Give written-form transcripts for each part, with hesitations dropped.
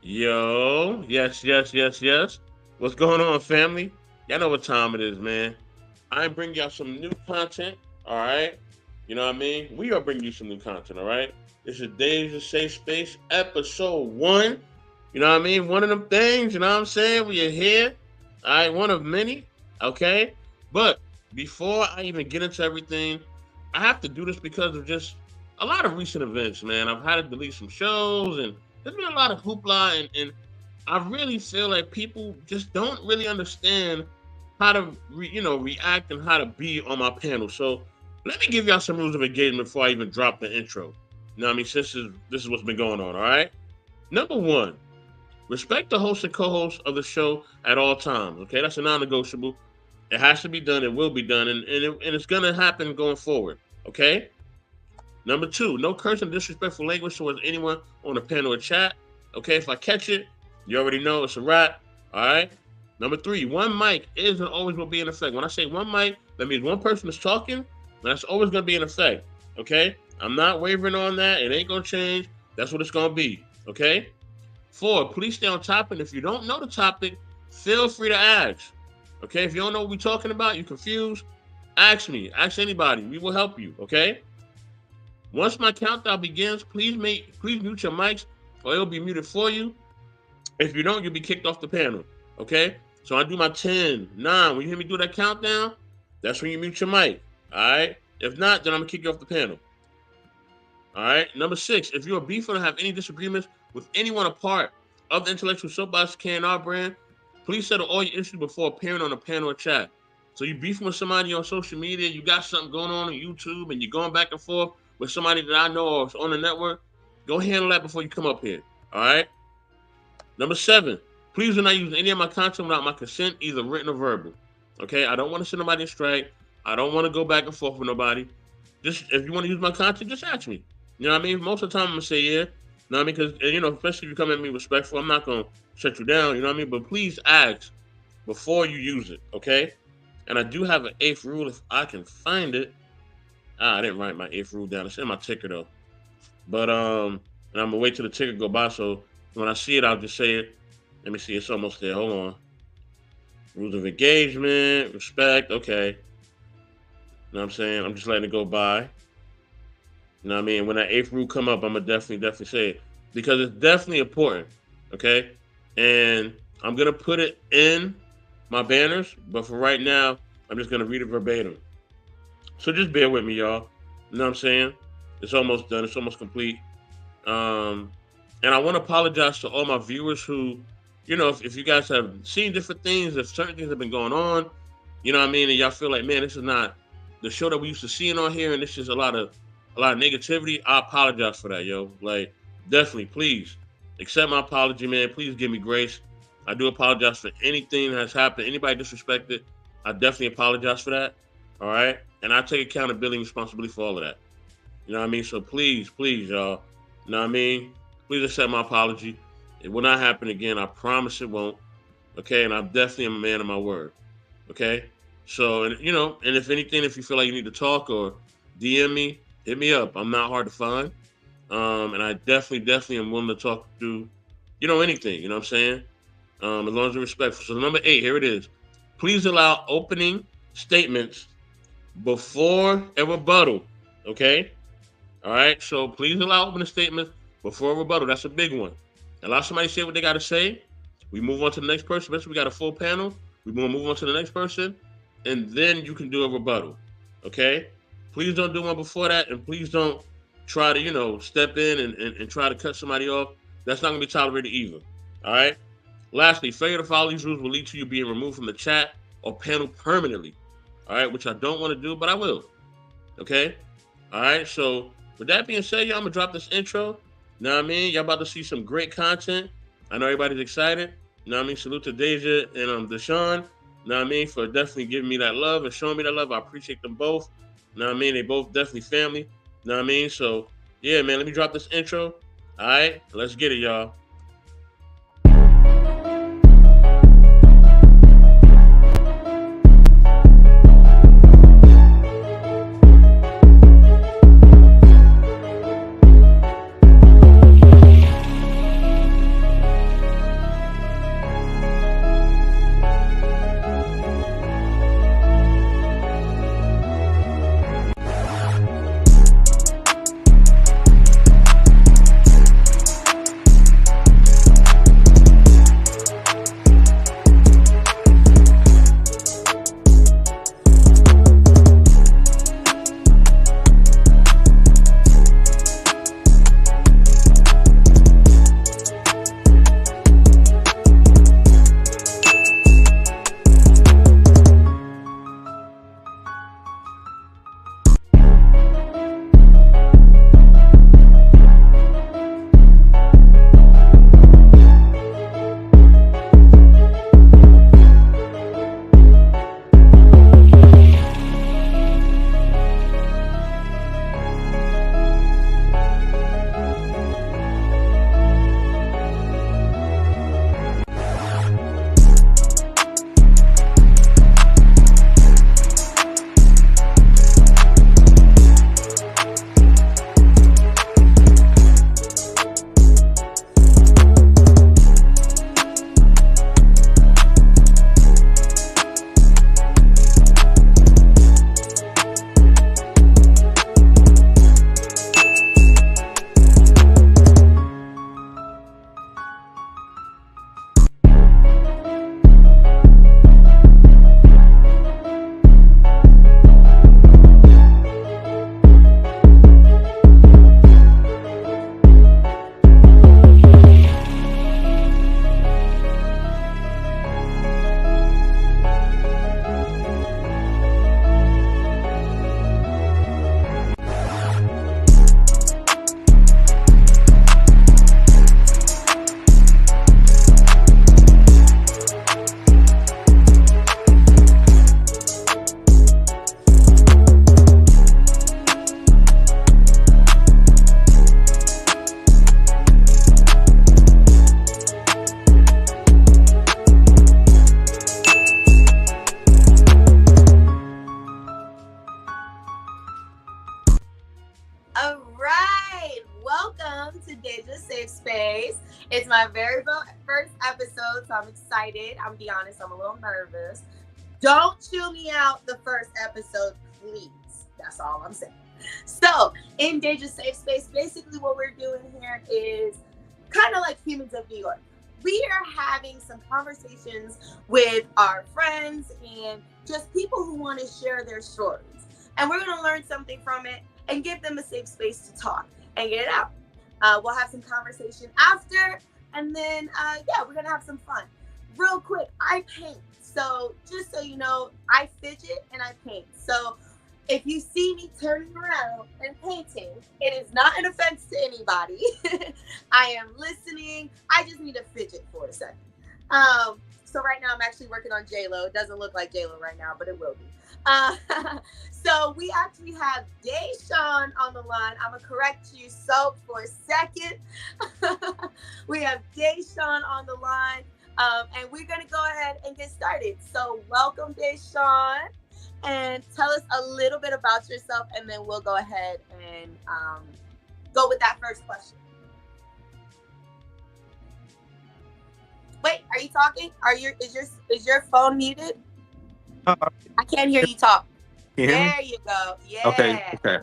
Yo, yes. What's going on, family? Y'all know what time it is, man. I bring y'all some new content, all right? You know what I mean? We are bringing you some new content, all right? This is Daisha Safe Space, episode one. You know what I mean? One of them things, you know what I'm saying? We are here, all right? One of many, okay? But before I even get into everything, I have to do this because of just a lot of recent events, man. I've had to delete some shows and there's been a lot of hoopla and I really feel like people just don't really understand how to react and how to be on my panel. So let me give y'all some rules of engagement before I even drop the intro. You know what I mean? Since this is what's been going on, all right? Number one, respect the host and co-host of the show at all times. Okay, that's a non-negotiable. It has to be done. It will be done, and it's gonna happen going forward. Okay. Number two, no cursing, disrespectful language towards anyone on the panel or chat. Okay, if I catch it, you already know it's a wrap. All right. Number three, one mic is and always will be in effect. When I say one mic, that means one person is talking, and that's always going to be in effect. Okay. I'm not wavering on that. It ain't going to change. That's what it's going to be. Okay. Four, please stay on topic. If you don't know the topic, feel free to ask. Okay. If you don't know what we're talking about, you're confused, ask me. Ask anybody. We will help you. Okay. Once my countdown begins, please mute your mics or it'll be muted for you. If you don't, you'll be kicked off the panel. Okay? So I do my 10, 9. When you hear me do that countdown, that's when you mute your mic. Alright? If not, then I'm gonna kick you off the panel. Alright? Number 6, if you're a beefer or have any disagreements with anyone a part of the Intellectual Soapbox K&R brand, please settle all your issues before appearing on a panel or chat. So you beefing with somebody on social media, you got something going on YouTube, and you're going back and forth with somebody that I know or on the network, go handle that before you come up here. All right? Number 7, please do not use any of my content without my consent, either written or verbal. Okay? I don't want to send nobody a strike. I don't want to go back and forth with nobody. Just if you want to use my content, just ask me. You know what I mean? Most of the time, I'm going to say yeah. You know what I mean? Because, especially if you come at me respectful, I'm not going to shut you down. You know what I mean? But please ask before you use it. Okay? And I do have an 8th rule if I can find it. I didn't write my 8th rule down. It's in my ticker though. But and I'm gonna wait till the ticker go by. So when I see it, I'll just say it. Let me see. It's almost there. Hold on. Rules of engagement, respect. Okay. You know what I'm saying? I'm just letting it go by. You know what I mean? When that 8th rule come up, I'm gonna definitely say it because it's definitely important. Okay. And I'm gonna put it in my banners, but for right now, I'm just gonna read it verbatim. So just bear with me, y'all. You know what I'm saying? It's almost done. It's almost complete. And I want to apologize to all my viewers who, if you guys have seen different things, if certain things have been going on, you know what I mean, and y'all feel like, man, this is not the show that we used to seeing on here, and this is a lot of negativity. I apologize for that, yo. Like, definitely, please accept my apology, man. Please give me grace. I do apologize for anything that has happened. Anybody disrespected, I definitely apologize for that. All right. And I take accountability and responsibility for all of that. You know what I mean? So please, y'all. You know what I mean? Please accept my apology. It will not happen again. I promise it won't. Okay? And I definitely am a man of my word. Okay? So, and if anything, if you feel like you need to talk or DM me, hit me up. I'm not hard to find. And I definitely am willing to talk through, anything. You know what I'm saying? As long as you're respectful. So number 8, here it is. Please allow opening statements before a rebuttal, okay? All right, so please allow opening statements before a rebuttal. That's a big one. Allow somebody to say what they got to say. We move on to the next person. Especially we got a full panel. We move on to the next person, and then you can do a rebuttal, okay? Please don't do one before that, and please don't try to, step in and try to cut somebody off. That's not going to be tolerated either, all right? Lastly, failure to follow these rules will lead to you being removed from the chat or panel permanently. All right, which I don't want to do, but I will. Okay? All right, so with that being said, y'all, I'm going to drop this intro. You know what I mean? Y'all about to see some great content. I know everybody's excited. You know what I mean? Salute to Daisha and Deshaun. You know what I mean? For definitely giving me that love and showing me that love. I appreciate them both. You know what I mean? They both definitely family. You know what I mean? So, yeah, man, let me drop this intro. All right? Let's get it, y'all. Space. It's my very first episode, so I'm excited. I'm be honest, I'm a little nervous. Don't chew me out the first episode, please. That's all I'm saying. So, in Daisha's Safe Space, basically what we're doing here is kind of like Humans of New York. We are having some conversations with our friends and just people who want to share their stories. And we're going to learn something from it and give them a safe space to talk and get it out. We'll have some conversation after, and then, yeah, we're going to have some fun. Real quick, I paint. So, just so you know, I fidget and I paint. So, if you see me turning around and painting, it is not an offense to anybody. I am listening. I just need to fidget for a second. So right now I'm actually working on J-Lo. It doesn't look like J-Lo right now, but it will be. So we actually have Daisha on the line. I'm going to correct you so for a second. We have Daisha on the line. And we're going to go ahead and get started. So welcome, Daisha. And tell us a little bit about yourself, and then we'll go ahead and go with that first question. Wait, are you talking? Is your phone muted? I can't hear you talk. Can you hear me? There you go. Yeah. Okay.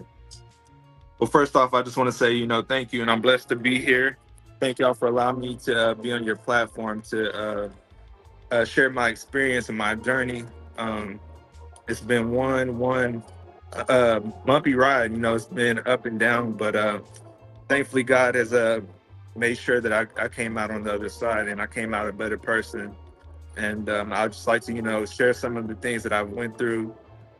Well, first off, I just want to say, thank you, and I'm blessed to be here. Thank y'all for allowing me to be on your platform to share my experience and my journey. It's been one bumpy ride. It's been up and down, but thankfully God has made sure that I came out on the other side, and I came out a better person. And I'd just like to, share some of the things that I went through,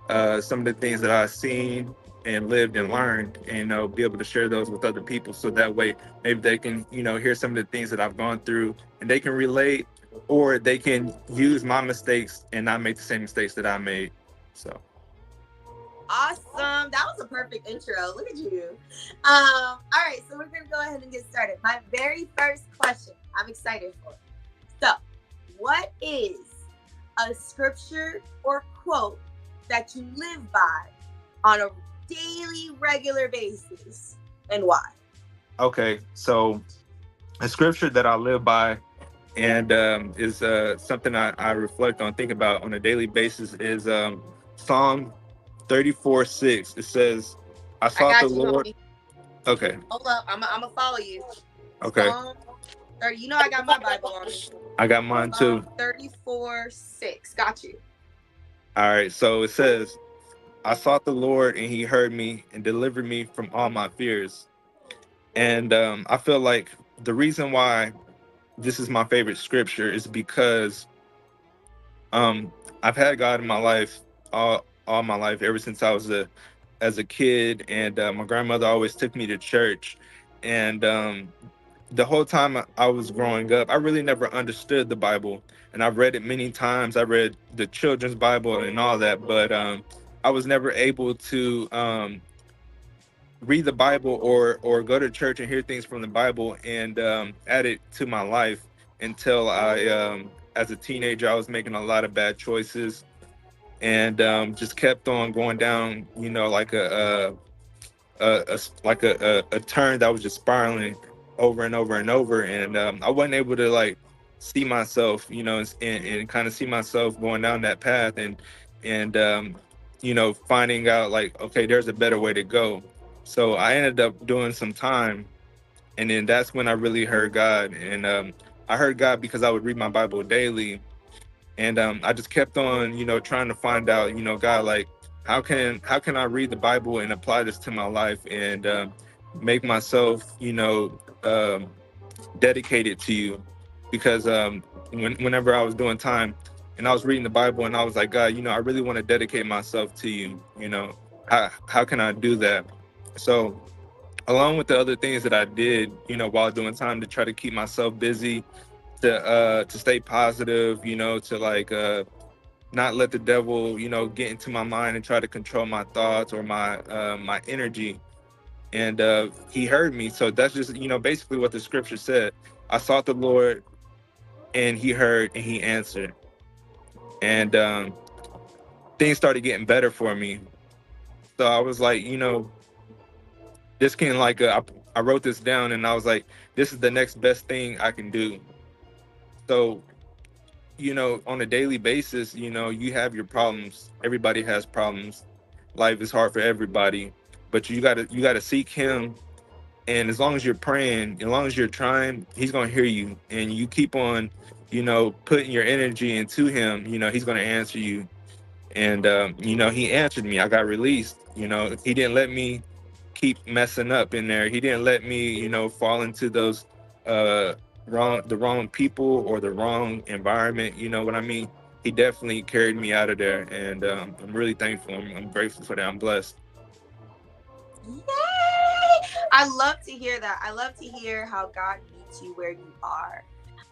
some of the things that I've seen and lived and learned, and, be able to share those with other people. So that way, maybe they can, hear some of the things that I've gone through and they can relate, or they can use my mistakes and not make the same mistakes that I made. So. Awesome. That was a perfect intro. Look at you. All right. So we're going to go ahead and get started. My very first question I'm excited for. So, what is a scripture or quote that you live by on a daily, regular basis, and why? Okay. So, a scripture that I live by and is something I reflect on, think about on a daily basis is Psalm 34:6. It says, I sought the Lord. Homie. Okay. Hold up. I'm going to follow you. Okay. Psalm 30. You know I got my Bible on me. I got mine too. 34:6. Got you. All right. So it says, I sought the Lord and he heard me and delivered me from all my fears. And I feel like the reason why this is my favorite scripture is because I've had God in my life all my life, ever since I was as a kid, and my grandmother always took me to church, and the whole time I was growing up, I really never understood the Bible, and I've read it many times. I read the children's Bible and all that, but I was never able to read the Bible or go to church and hear things from the Bible and add it to my life until as a teenager, I was making a lot of bad choices and just kept on going down, like a turn that was just spiraling over and over and over. And I wasn't able to like see myself, and kind of see myself going down that path and finding out like, okay, there's a better way to go. So I ended up doing some time, and then that's when I really heard God. And I heard God because I would read my Bible daily, and I just kept on, trying to find out, God, like, how can I read the Bible and apply this to my life and make myself, dedicated to you? Because whenever I was doing time and I was reading the Bible and I was like, God, I really want to dedicate myself to you. How can I do that? So along with the other things that I did, while doing time to try to keep myself busy, to stay positive, to like not let the devil, get into my mind and try to control my thoughts or my energy. And he heard me. So that's just, basically what the scripture said. I sought the Lord and he heard and he answered. And things started getting better for me. So I was like, this can like I wrote this down and I was like, this is the next best thing I can do. So, on a daily basis, you have your problems. Everybody has problems. Life is hard for everybody, but you gotta seek him. And as long as you're praying, as long as you're trying, he's gonna hear you. And you keep on, putting your energy into him. He's gonna answer you. And he answered me. I got released. He didn't let me keep messing up in there. He didn't let me, fall into those uh the wrong people or the wrong environment. You know what I mean? He definitely carried me out of there, and I'm really thankful. I'm grateful for that. I'm blessed. Yay! I love to hear that. I love to hear how God meets you where you are.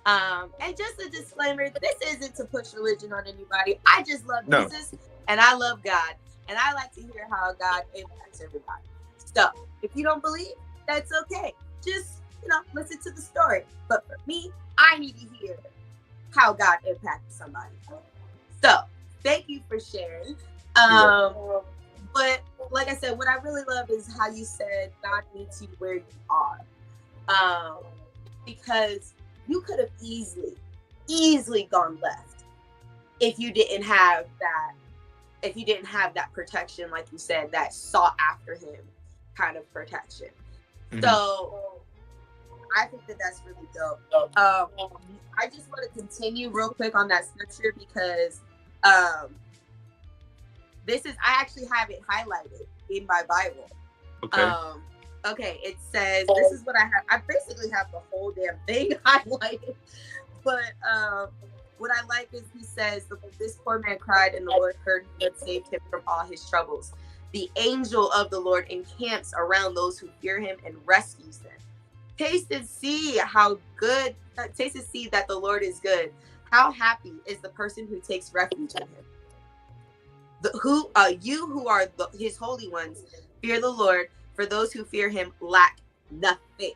And just a disclaimer, this isn't to push religion on anybody. I just love No. Jesus and I love God. And I like to hear how God impacts everybody. So if you don't believe, that's okay. Just, listen to the story. But for me, I need to hear how God impacted somebody. So thank you for sharing. But like I said, what I really love is how you said God meets you where you are. Because you could have easily gone left if you didn't have that protection, like you said, that sought after him kind of protection. Mm-hmm. So I think that that's really dope. I just want to continue real quick on that scripture because I actually have it highlighted in my Bible. Okay. Okay, it says, this is what I have. I basically have the whole damn thing highlighted. But what I like is he says, this poor man cried and the Lord heard him and saved him from all his troubles. The angel of the Lord encamps around those who fear him and rescues them. Taste and see that the Lord is good. How happy is the person who takes refuge in him. You who are his holy ones, fear the Lord, for those who fear him lack nothing.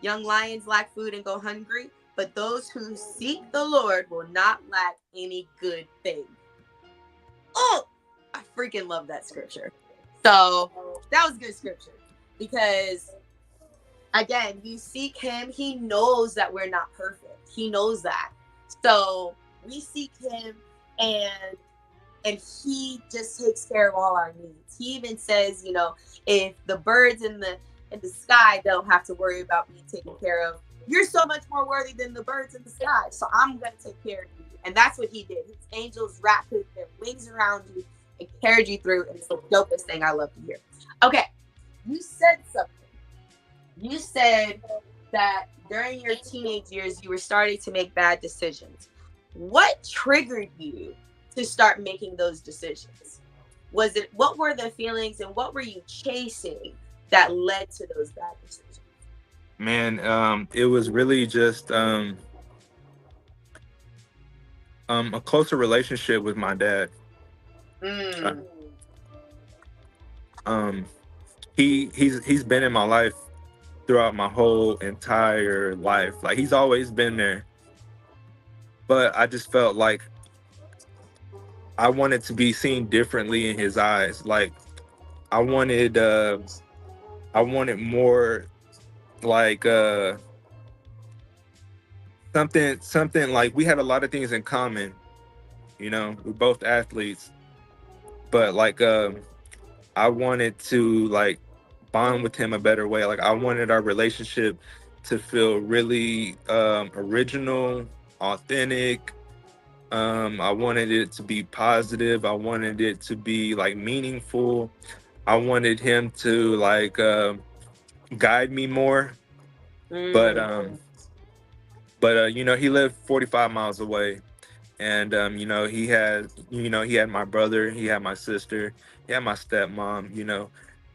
Young lions lack food and go hungry, but those who seek the Lord will not lack any good thing. Oh, I freaking love that scripture. So that was good scripture because, again, you seek him. He knows that we're not perfect. He knows that. So we seek him and he just takes care of all our needs. He even says, if the birds in the sky don't have to worry about being taken care of, you're so much more worthy than the birds in the sky. So I'm going to take care of you. And that's what he did. His angels wrapped their wings around you and carried you through. And it's the dopest thing I love to hear. Okay. You said something. You said that during your teenage years, you were starting to make bad decisions. What triggered you to start making those decisions? What were the feelings and what were you chasing that led to those bad decisions? Man, it was really just a closer relationship with my dad. He's been in my life throughout my whole entire life. Like, he's always been there. But I just felt like I wanted to be seen differently in his eyes. Like, I wanted more, like something like, we had a lot of things in common. We're both athletes, but like I wanted to like bond with him a better way. Like, I wanted our relationship to feel really original, authentic. I wanted it to be positive. I wanted it to be like meaningful. I wanted him to like guide me more. But he lived 45 miles away. And he had my brother, he had my sister, he had my stepmom,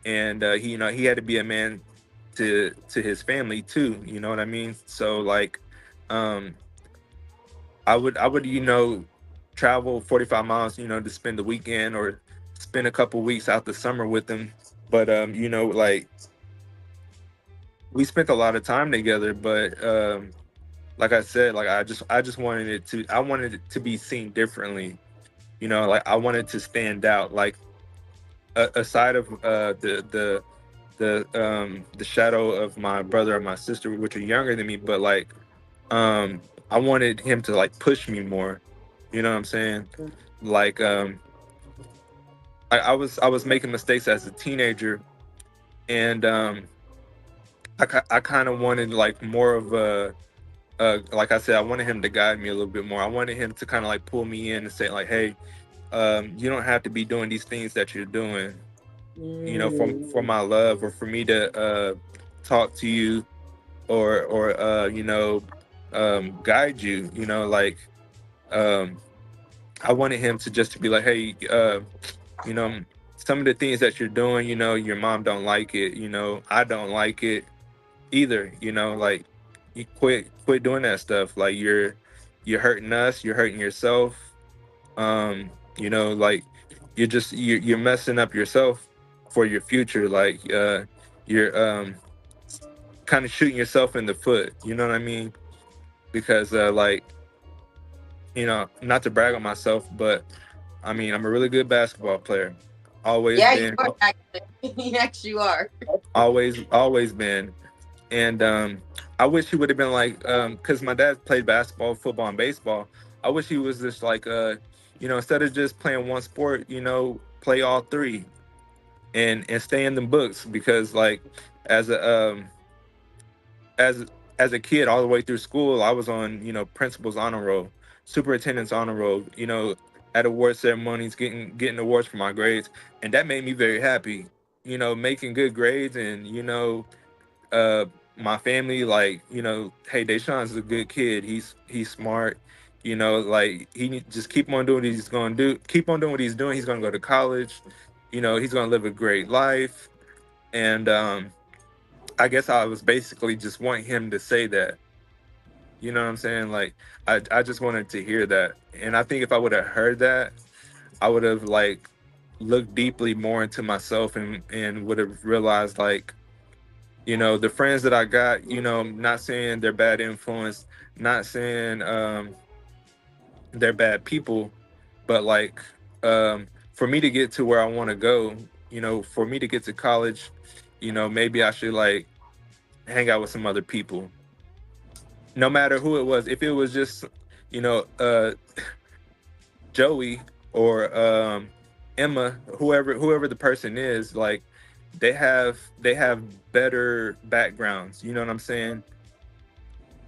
and he had to be a man to his family too. You know what I mean? So like, I would travel 45 miles, to spend the weekend or spend a couple weeks out the summer with him. But like, we spent a lot of time together. But like I said, like, I just wanted it to be seen differently. Like, I wanted to stand out. Like, aside of the the shadow of my brother and my sister, which are younger than me, but like I wanted him to like push me more. You know what I'm saying? Like I was making mistakes as a teenager, and I kind of wanted like more of a like I said, I wanted him to guide me a little bit more. I wanted him to kind of like pull me in and say like, hey, you don't have to be doing these things that you're doing, you know, for my love, or for me to talk to you, or you know, guide you, you know, like um I wanted him to just to be like, hey, you know, some of the things that you're doing, you know, your mom don't like it, you know, I don't like it either, you know, like you quit doing that stuff. Like you're hurting us, you're hurting yourself. You know, like you're messing up yourself for your future. Like you're kind of shooting yourself in the foot, you know what I mean? Because like, you know, not to brag on myself, but I mean, I'm a really good basketball player. Always Yeah, you been, are actually. Yes, you are. always been. And I wish he would have been like, because my dad played basketball, football, and baseball. I wish he was just like, you know, instead of just playing one sport, you know, play all three and stay in the books. Because like, as a as as a kid, all the way through school, I was on, you know, principal's honor roll, superintendent's honor roll, you know, at award ceremonies, getting awards for my grades, and that made me very happy. You know, making good grades, and you know, uh my family, like, you know, hey, Deshaun's a good kid, he's smart, you know, like just keep on doing what he's going to do, keep on doing what he's doing, he's going to go to college, you know, he's going to live a great life. And I guess I was basically just wanting him to say that, you know what I'm saying? Like I just wanted to hear that. And I think if I would have heard that, I would have like looked deeply more into myself, and would have realized like, you know, the friends that I got, you know, not saying they're bad influence, not saying they're bad people, but like for me to get to where I want to go, you know, for me to get to college, you know, maybe I should like hang out with some other people, no matter who it was. If it was just, you know, Joey, or Emma, whoever the person is, like they have better backgrounds, you know what I'm saying?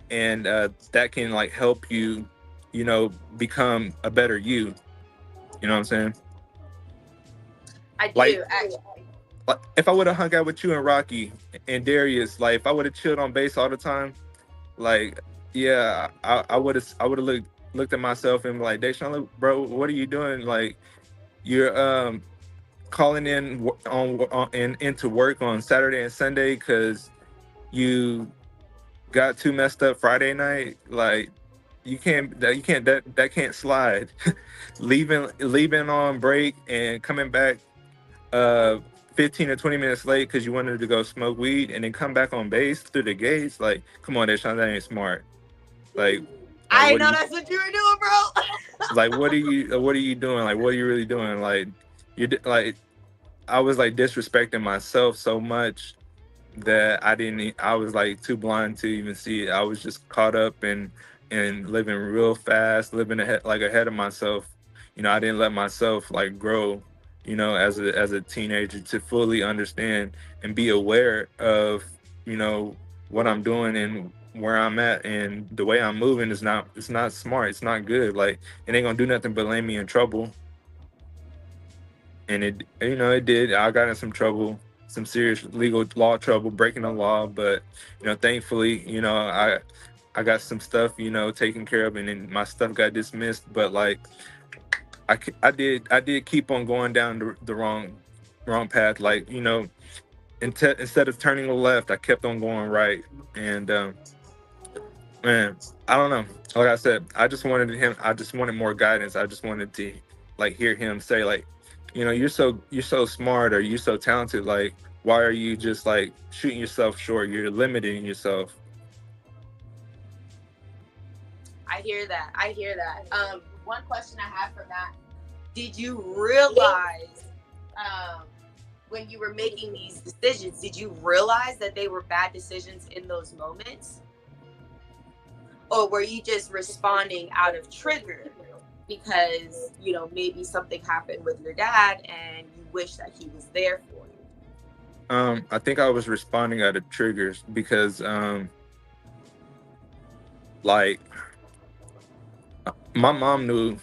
And that can like help you, you know, become a better you. You know what I'm saying? I Like, do actually. if I would have hung out with you and Rocky and Darius, like if I would have chilled on base all the time, like yeah, I would have looked at myself and be like, Deshaun, look, bro, what are you doing? Like you're calling in on and into work on Saturday and Sunday because you got too messed up Friday night. Like that can't slide. Leaving on break and coming back uh 15 or 20 minutes late because you wanted to go smoke weed, and then come back on base through the gates. Like, come on, Deshaun, that ain't smart. Like like I what are know you that's what you were doing, bro. like what are you doing? Like, what are you really doing? Like like I was like disrespecting myself so much that I was like too blind to even see it. I was just caught up in living real fast, living ahead of myself. You know, I didn't let myself like grow, you know, as a teenager, to fully understand and be aware of, you know, what I'm doing and where I'm at, and the way I'm moving is not, it's not smart, it's not good. Like, it ain't gonna do nothing but land me in trouble. And it, you know, it did. I got in some trouble, some serious legal law trouble, breaking the law. But you know, thankfully, you know, I got some stuff, you know, taken care of, and then my stuff got dismissed. But like, I did keep on going down the wrong path. Like, you know, instead of turning left, I kept on going right. And man, I don't know. Like I said, I just wanted more guidance. I just wanted to like hear him say like, you know, you're so smart, or you're so talented. Like, why are you just like shooting yourself short? You're limiting yourself. I hear that. I hear that. One question I have for that: did you realize um when you were making these decisions, did you realize that they were bad decisions in those moments? Or were you just responding out of trigger because, you know, maybe something happened with your dad and you wish that he was there for you? I think I was responding out of triggers because, like, my mom knew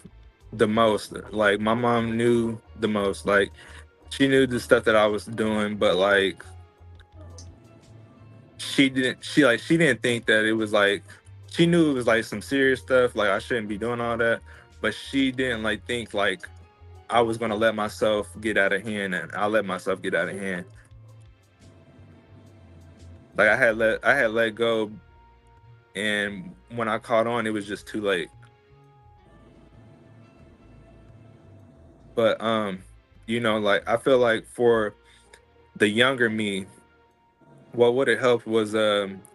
the most. Like, my mom knew the most. Like, she knew the stuff that I was doing, but like, she didn't think that it was like, she knew it was like some serious stuff. Like, I shouldn't be doing all that, but she didn't like think like I was gonna let myself get out of hand, and I let myself get out of hand. Like, I had let go, and when I caught on, it was just too late. But you know, like, I feel like for the younger me, what would have helped was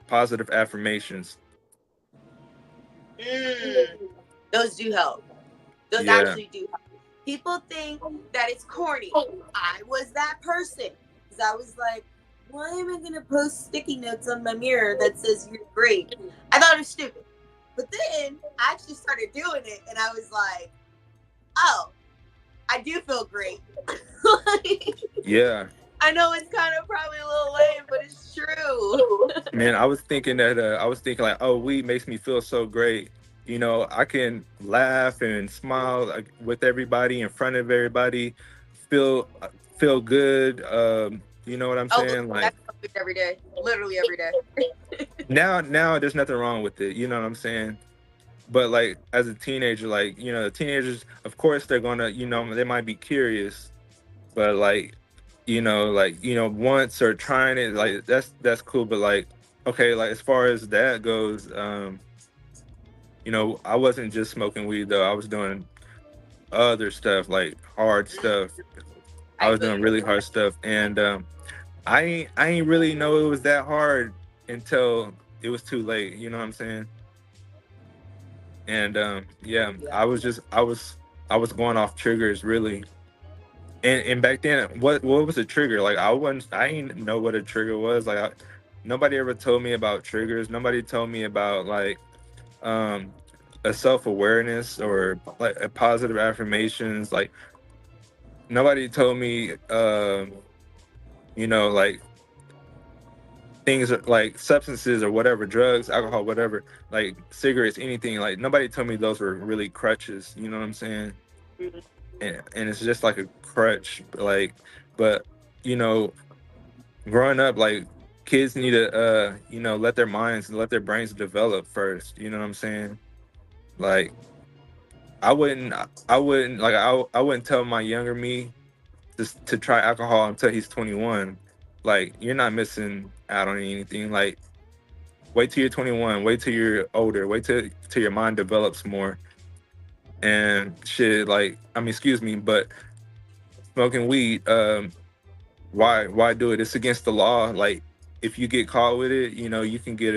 positive affirmations. Those do help. Those Yeah. actually do help. People think that it's corny. I was that person. Because I was like, why am I going to post sticky notes on my mirror that says you're great? I thought it was stupid. But then I actually started doing it and I was like, oh, I do feel great. Yeah. I know it's kind of probably a little lame, but it's true. Man, I was thinking like, oh, weed makes me feel so great. You know, I can laugh and smile, like, with everybody, in front of everybody, feel feel good. You know what I'm Oh, saying? Like, that's every day. Literally every day. now there's nothing wrong with it. You know what I'm saying? But like, as a teenager, like, you know, the teenagers, of course, they're gonna, you know, they might be curious, but like, once or trying it, like, that's cool. But like, okay, like, as far as that goes, you know, I wasn't just smoking weed though. I was doing other stuff, like hard stuff. I I was feel doing you. really hard stuff, and I ain't really know it was that hard until it was too late. You know what I'm saying? And yeah, Yeah. I was going off triggers, really. And back then, what was a trigger? Like, I didn't know what a trigger was. Like, nobody ever told me about triggers. Nobody told me about like um a self-awareness or like a positive affirmations. Like, nobody told me like things like substances or whatever, drugs, alcohol, whatever, like cigarettes, anything. Like, nobody told me those were really crutches. You know what I'm saying? Mhm. And it's just like a crutch, like. But, you know, growing up, like, kids need to let their minds and let their brains develop first. You know what I'm saying? Like, I wouldn't tell my younger me to try alcohol until he's 21. Like, you're not missing out on anything. Like, wait till you're 21, wait till you're older, wait till your mind develops more and shit. Like, I mean, excuse me, but smoking weed, why do it? It's against the law. Like, if you get caught with it, you know, you can get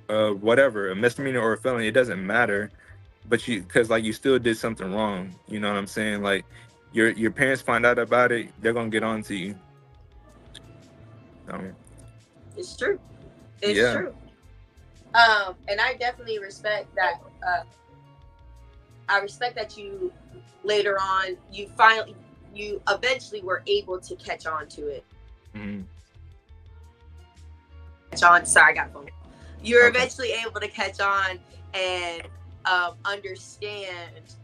a whatever, a misdemeanor or a felony. It doesn't matter. But because, like, you still did something wrong. You know what I'm saying? Like, your parents find out about it, they're gonna get on to you. It's true. It's Yeah. true. And I definitely respect that. I respect that you later on, you eventually were able to catch on to it. Mm-hmm. Catch on. Sorry, I got a phone. You were Okay. eventually able to catch on and understand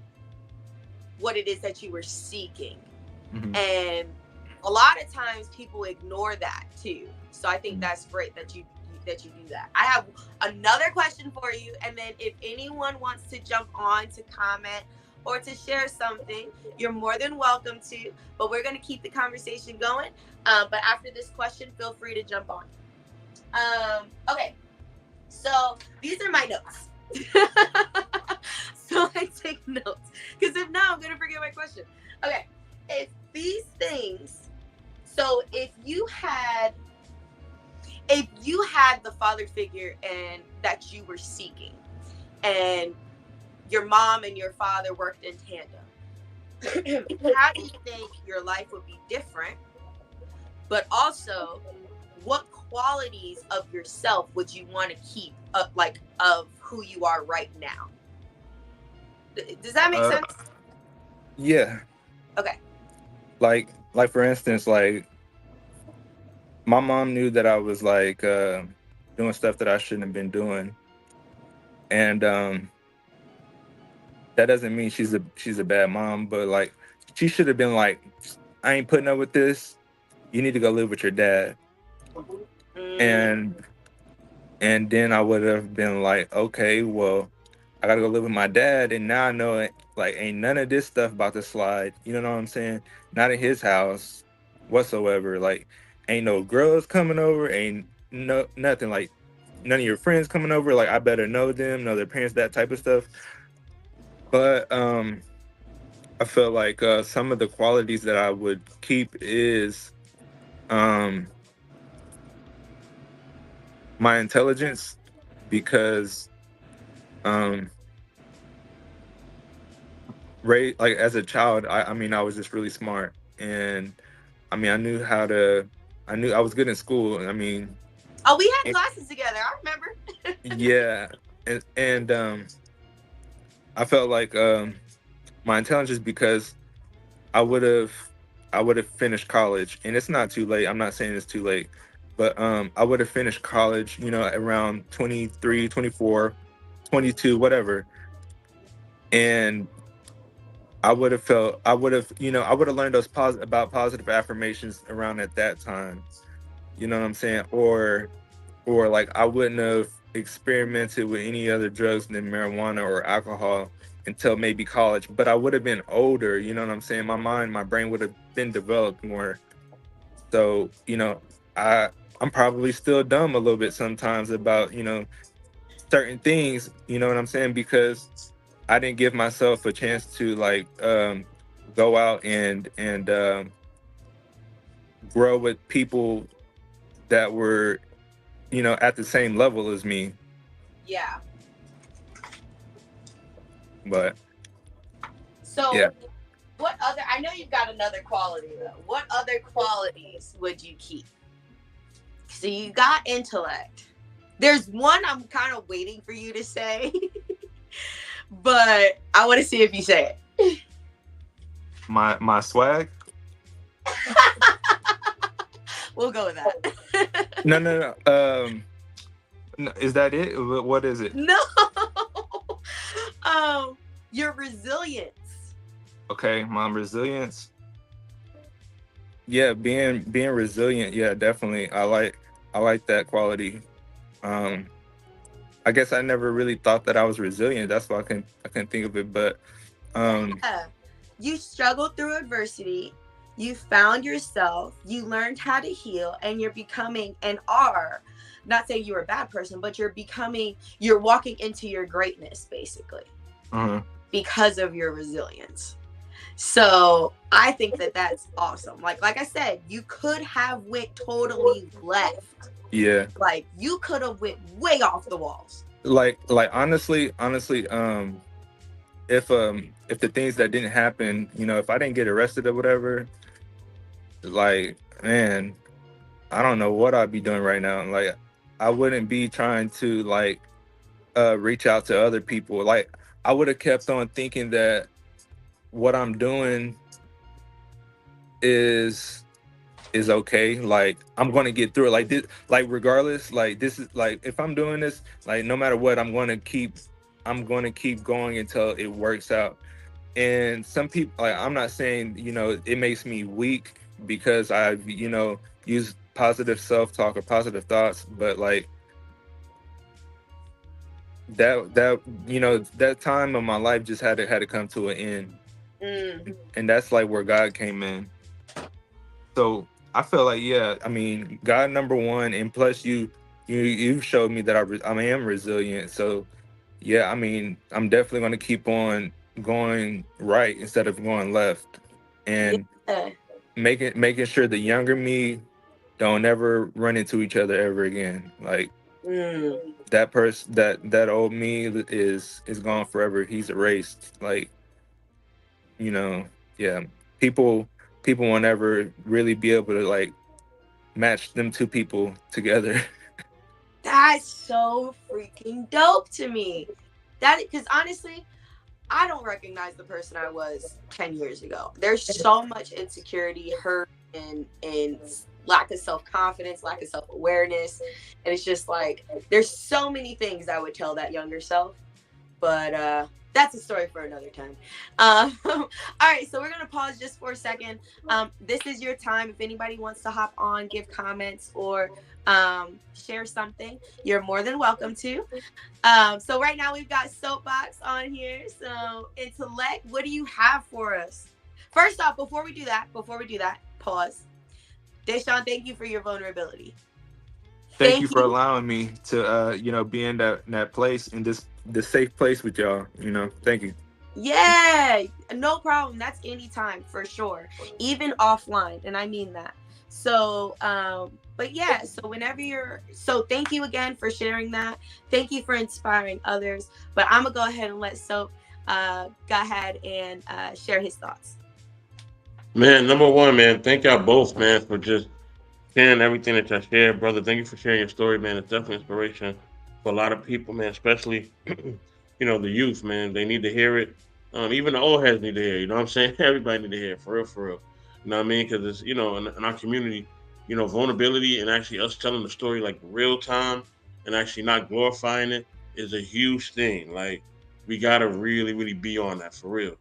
what it is that you were seeking. Mm-hmm. And a lot of times people ignore that too. So I think that's great that you do that. I have another question for you, and then if anyone wants to jump on to comment or to share something, you're more than welcome to. But we're going to keep the conversation going. But after this question, feel free to jump on. Okay, so these are my notes. So I take notes, because if not, I'm going to forget my question. Okay, if these things, so if you had the father figure and that you were seeking, and your mom and your father worked in tandem, how do you think your life would be different? But also, what qualities of yourself would you want to keep up, like of who you are right now? Does that make Uh, sense? yeah, Okay. like for instance, like my mom knew that I was like doing stuff that I shouldn't have been doing, and that doesn't mean she's a bad mom, but like she should have been like, I ain't putting up with this. You need to go live with your dad, Mm, and then I would have been like, okay, well, I gotta go live with my dad, and now I know it. Like, ain't none of this stuff about to slide. You know what I'm saying? Not in his house whatsoever. Like, ain't no girls coming over. Ain't no nothing. Like, none of your friends coming over. Like, I better know them, know their parents, that type of stuff. But I feel like some of the qualities that I would keep is um my intelligence, because um like as a child, I mean, I was just really smart, and I mean, I knew I was good in school. I mean, oh, we had and- classes together. I remember. yeah, and I felt like my intelligence, because I would have I would have finished college, and it's not too late. I'm not saying it's too late, but I would have finished college, around 23, 24, 22, whatever, and I would have learned about positive affirmations around at that time. You know what I'm saying? Or like I wouldn't have experimented with any other drugs than marijuana or alcohol until maybe college. But I would have been older. You know what I'm saying? My brain would have been developed more. So I I'm probably still dumb a little bit sometimes about certain things. You know what I'm saying? Because I didn't give myself a chance to like go out and grow with people that were at the same level as me. Yeah. But So, yeah, what other? I know you've got another quality though. What other qualities would you keep? So you got intellect. There's one I'm kind of waiting for you to say, but I want to see if you say it. my swag. We'll go with that. No, no, no. Is that it? What is it? No. um, your resilience. Okay, my resilience. Yeah, being resilient. Yeah, definitely. I like that quality. Um, I guess I never really thought that I was resilient. That's why I can think of it. But Yeah. You struggled through adversity. You found yourself. You learned how to heal, and you're becoming and are. Not saying you're a bad person, but you're walking into your greatness basically uh because of your resilience. So I think that that's awesome. Like I said, you could have went totally left. yeah, Like you could have went way off the walls. like honestly, if the things that didn't happen, if I didn't get arrested or whatever, like, man, I don't know what I'd be doing right now. Like, I wouldn't be trying to like reach out to other people. Like, I would have kept on thinking that what I'm doing is okay. Like, I'm going to get through it. Like this, like regardless, like this is like if I'm doing this, like no matter what, I'm going to keep going until it works out. And some people, like, I'm not saying it makes me weak because I've used positive self-talk or positive thoughts, but like that time of my life just had to come to an end, Mm. and that's like where God came in. So I feel like, yeah, I mean, God number one, and plus you've showed me that I am resilient. So yeah, I mean, I'm definitely going to keep on going right instead of going left, and Yeah. making sure the younger me don't ever run into each other ever again. Like, Mm. that person, that old me is gone forever. He's erased. Like, you know, yeah, people won't ever really be able to like match them two people together. That's so freaking dope to me. That because honestly, I don't recognize the person I was 10 years ago. There's so much insecurity, hurt, and lack of self-confidence, lack of self-awareness. And it's just like there's so many things I would tell that younger self. But that's a story for another time. All right, so we're gonna pause just for a second. This is your time. If anybody wants to hop on, give comments, or share something, you're more than welcome to. So right now we've got Soapbox on here. So Intellect, what do you have for us? First off, before we do that, pause. Deshaun, thank you for your vulnerability. Thank you for allowing me to be in that place, in this safe place with y'all. Thank you. Yeah, no problem. That's anytime for sure, even offline, and I mean that. So, but yeah, so thank you again for sharing that. Thank you for inspiring others. But I'm gonna go ahead and let Soap go ahead and share his thoughts. Man, number one, man, thank y'all both, man, for just sharing everything that y'all shared, brother. Thank you for sharing your story, man. It's definitely inspiration for a lot of people, man, especially the youth, man. They need to hear it. Even the old heads need to hear it. You know what I'm saying? Everybody need to hear it, for real, for real. You know what I mean? Because it's in our community, vulnerability and actually us telling the story like real time and actually not glorifying it is a huge thing. Like we gotta really, really be on that for real,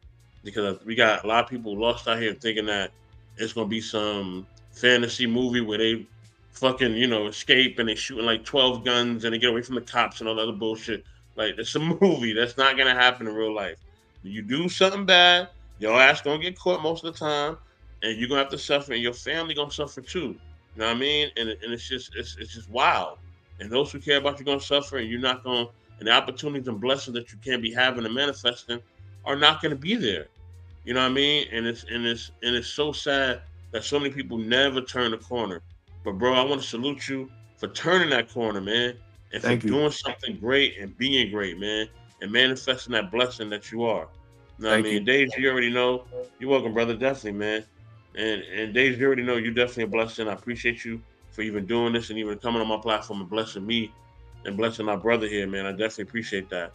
because we got a lot of people lost out here thinking that it's gonna be some fantasy movie where they fucking escape and they shooting like 12 guns and they get away from the cops and all that other bullshit. Like it's a movie that's not gonna happen in real life. You do something bad, your ass gonna get caught most of the time, and you're gonna have to suffer, and your family gonna suffer too. You know what I mean? And it's just wild. And those who care about you gonna suffer, and you're not gonna, and the opportunities and blessings that you can be having and manifesting are not gonna be there. You know what I mean? And it's so sad that so many people never turn the corner. But bro, I want to salute you for turning that corner, man, and for Thank you. doing something great and being great, man, and manifesting that blessing that you are. You know what I Thank mean? you. Dave, you already know. You're welcome, brother. Definitely, man. And Dave, you already know you're definitely a blessing. I appreciate you for even doing this and even coming on my platform and blessing me and blessing my brother here, man. I definitely appreciate that.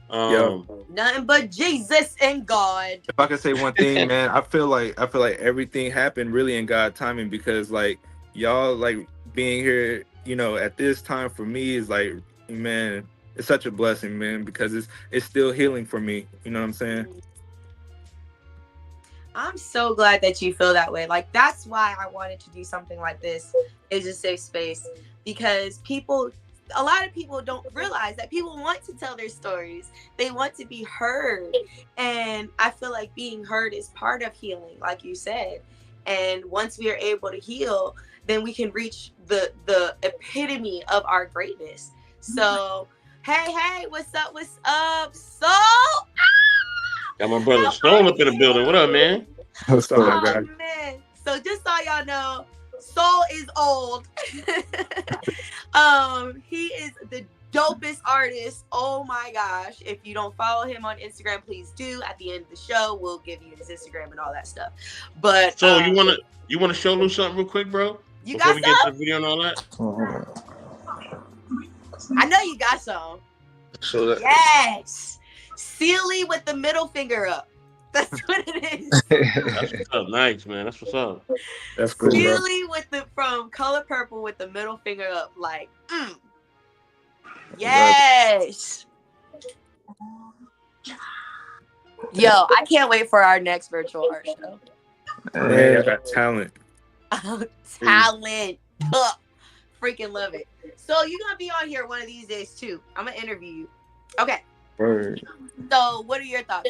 Yo, Nothing but Jesus and God. if I could say one thing, man, I feel like everything happened really in God timing, because like y'all like being here, at this time for me is like, man, it's such a blessing, man, because it's still healing for me. You know what I'm saying? I'm so glad that you feel that way. Like that's why I wanted to do something like this, is a safe space, because a lot of people don't realize that people want to tell their stories. They want to be heard. And I feel like being heard is part of healing, like you said. And once we are able to heal, then we can reach the epitome of our greatness. So, hey, what's up? What's up? So, got my brother Stone up in the building. What up, man? What's up, my oh guy? man. So just so y'all know, Soul is old. He is the dopest artist. Oh my gosh. If you don't follow him on Instagram, please do. At the end of the show, we'll give you his Instagram and all that stuff. But So you wanna show Lou something real quick, bro? you Before got we get to some? the video and all that? I know you got some. So that, Yes. Sealy with the middle finger up. That's what it is. That's what's up. Nice, man. That's what's up. That's cool, bro. Sealy from Color Purple with the middle finger up. Like, yes. Yo, I can't wait for our next virtual art show. Man, y'all got talent. Talent. Freaking love it. So you're gonna be on here one of these days too. I'm gonna interview you. Okay. Word. So what are your thoughts?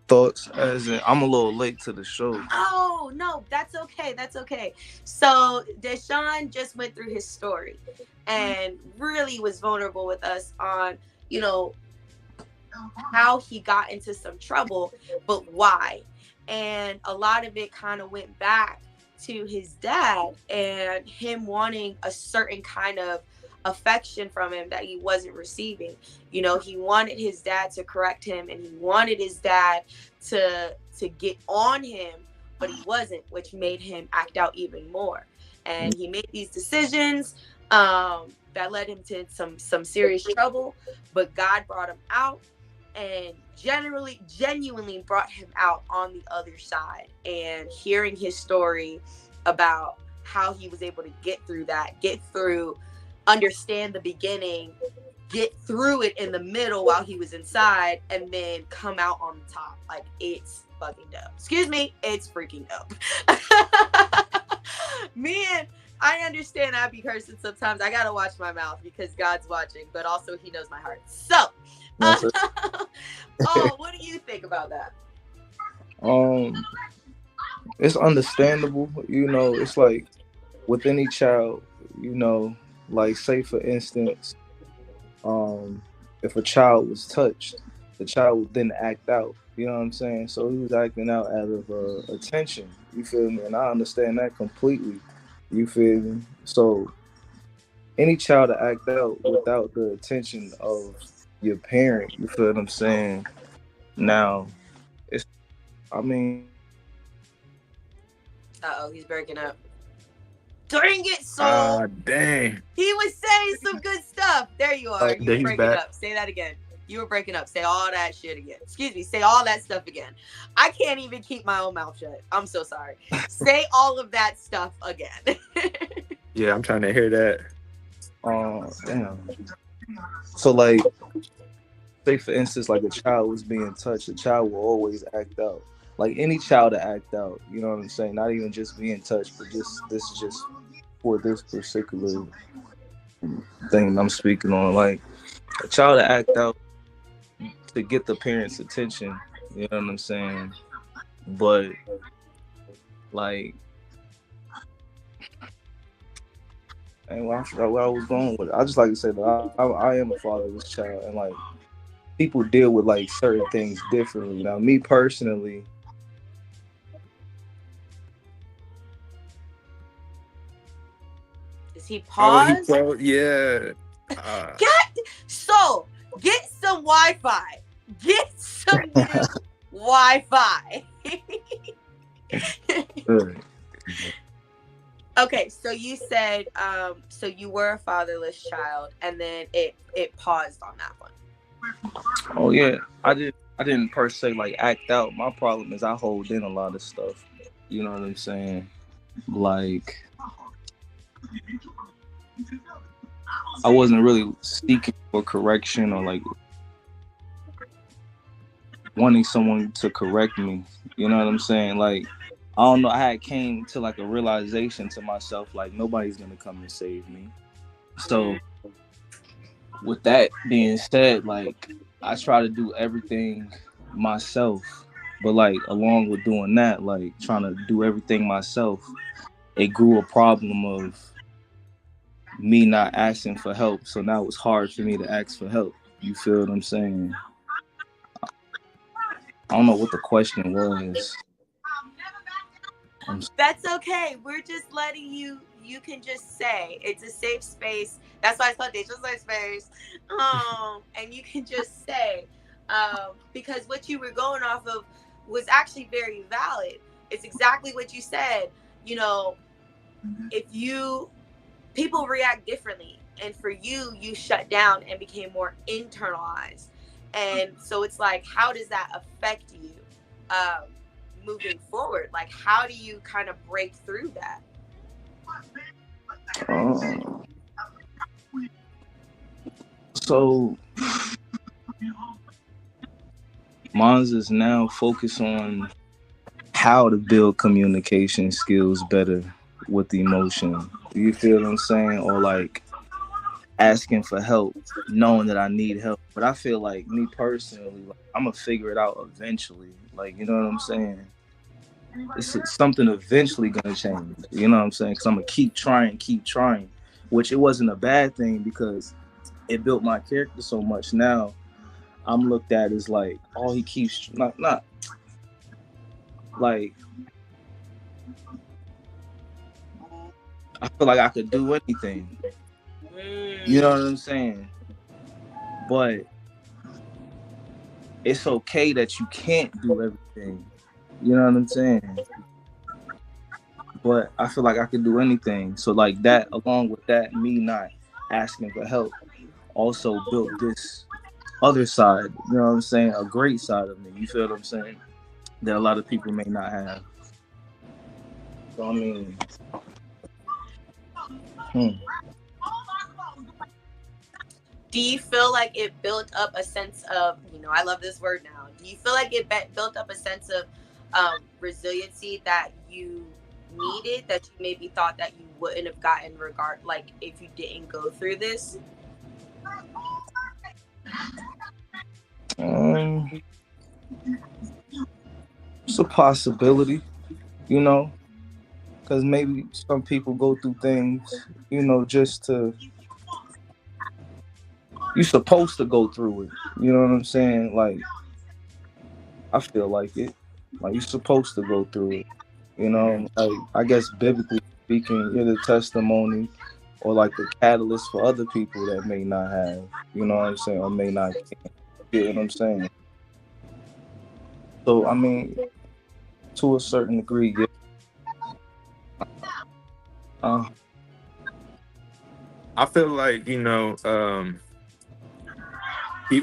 Thoughts as in, I'm a little late to the show. Oh no, that's okay. So Deshaun just went through his story and really was vulnerable with us on, how he got into some trouble, but why. And a lot of it kind of went back to his dad and him wanting a certain kind of affection from him that he wasn't receiving. You know, he wanted his dad to correct him, and he wanted his dad to get on him, but he wasn't, which made him act out even more. And he made these decisions that led him to some serious trouble, but God brought him out, and genuinely brought him out on the other side. And hearing his story about how he was able to get through, understand the beginning, get through it in the middle while he was inside, and then come out on the top. Like, it's fucking dope. Excuse me, it's freaking dope. Man, I understand I be cursing sometimes. I gotta watch my mouth because God's watching, but also he knows my heart. So, oh, what do you think about that? It's understandable, you know. It's like with any child, you know, like say for instance, if a child was touched, the child didn't act out. You know what I'm saying? So he was acting out out of attention. You feel me? And I understand that completely. You feel me? So any child to act out without the attention of your parent, you feel what I'm saying? Now, it's, I mean. Uh-oh, he's breaking up. Dang it, Soul. Dang. He was saying some good stuff. There you are. You were breaking back. up. Say that again. You were breaking up. Say all that shit again. Excuse me. Say all that stuff again. I can't even keep my own mouth shut. I'm so sorry. Say all of that stuff again. Yeah, I'm trying to hear that. Damn. So like, say for instance, like a child was being touched, a child will always act out. Like any child to act out, you know what I'm saying? Not even just being touched, but this is just for this particular thing I'm speaking on. Like a child to act out to get the parents' attention, you know what I'm saying? But like, and where I was going with it, I just like to say that I am a fatherless child, and like people deal with like certain things differently. Now, me personally. Is he paused? Yeah. Get some Wi-Fi. Get some new Wi-Fi. Okay, so you said so you were a fatherless child, and then it paused on that one. Oh yeah, I didn't per se like act out. My problem is I hold in a lot of stuff. You know what I'm saying? Like I wasn't really seeking for correction or like wanting someone to correct me. You know what I'm saying? Like I don't know. I had came to like a realization to myself, like nobody's gonna come and save me. So with that being said, like I try to do everything myself, but like along with doing that, like trying to do everything myself, it grew a problem of me not asking for help. So now it's hard for me to ask for help. You feel what I'm saying? I don't know what the question was. That's okay. We're just letting you can just say it's a safe space. That's why it's called Daisha's safe space. And you can just say, because what you were going off of was actually very valid. It's exactly what you said. You know, people react differently, and for you shut down and became more internalized. And so it's like, how does that affect you moving forward? Like, how do you kind of break through that? So mine is now focused on how to build communication skills better with the emotion. You feel what I'm saying? Or like asking for help, knowing that I need help. But I feel like me personally, like, I'm gonna figure it out eventually. Like, you know what I'm saying? It's something eventually gonna change. You know what I'm saying? Because I'm gonna keep trying, which it wasn't a bad thing because it built my character so much. Now I'm looked at as like, oh, he keeps not like. I feel like I could do anything. You know what I'm saying? But it's okay that you can't do everything. You know what I'm saying? But I feel like I can do anything. So like that, along with that, me not asking for help, also built this other side. You know what I'm saying? A great side of me. You feel what I'm saying? That a lot of people may not have. So I mean, Do you feel like it built up a sense of, I love this word now. Do you feel like it built up a sense of resiliency that you needed, that you maybe thought that you wouldn't have gotten like if you didn't go through this? It's a possibility, you know, because maybe some people go through things, just to. You're supposed to go through it. You know what I'm saying? Like, I feel like it. Like, you're supposed to go through it. Like, I guess biblically speaking, you're the testimony or like the catalyst for other people that may not have. You know what I'm saying? Or may not get what I'm saying. So, I mean, to a certain degree, yeah. I feel like,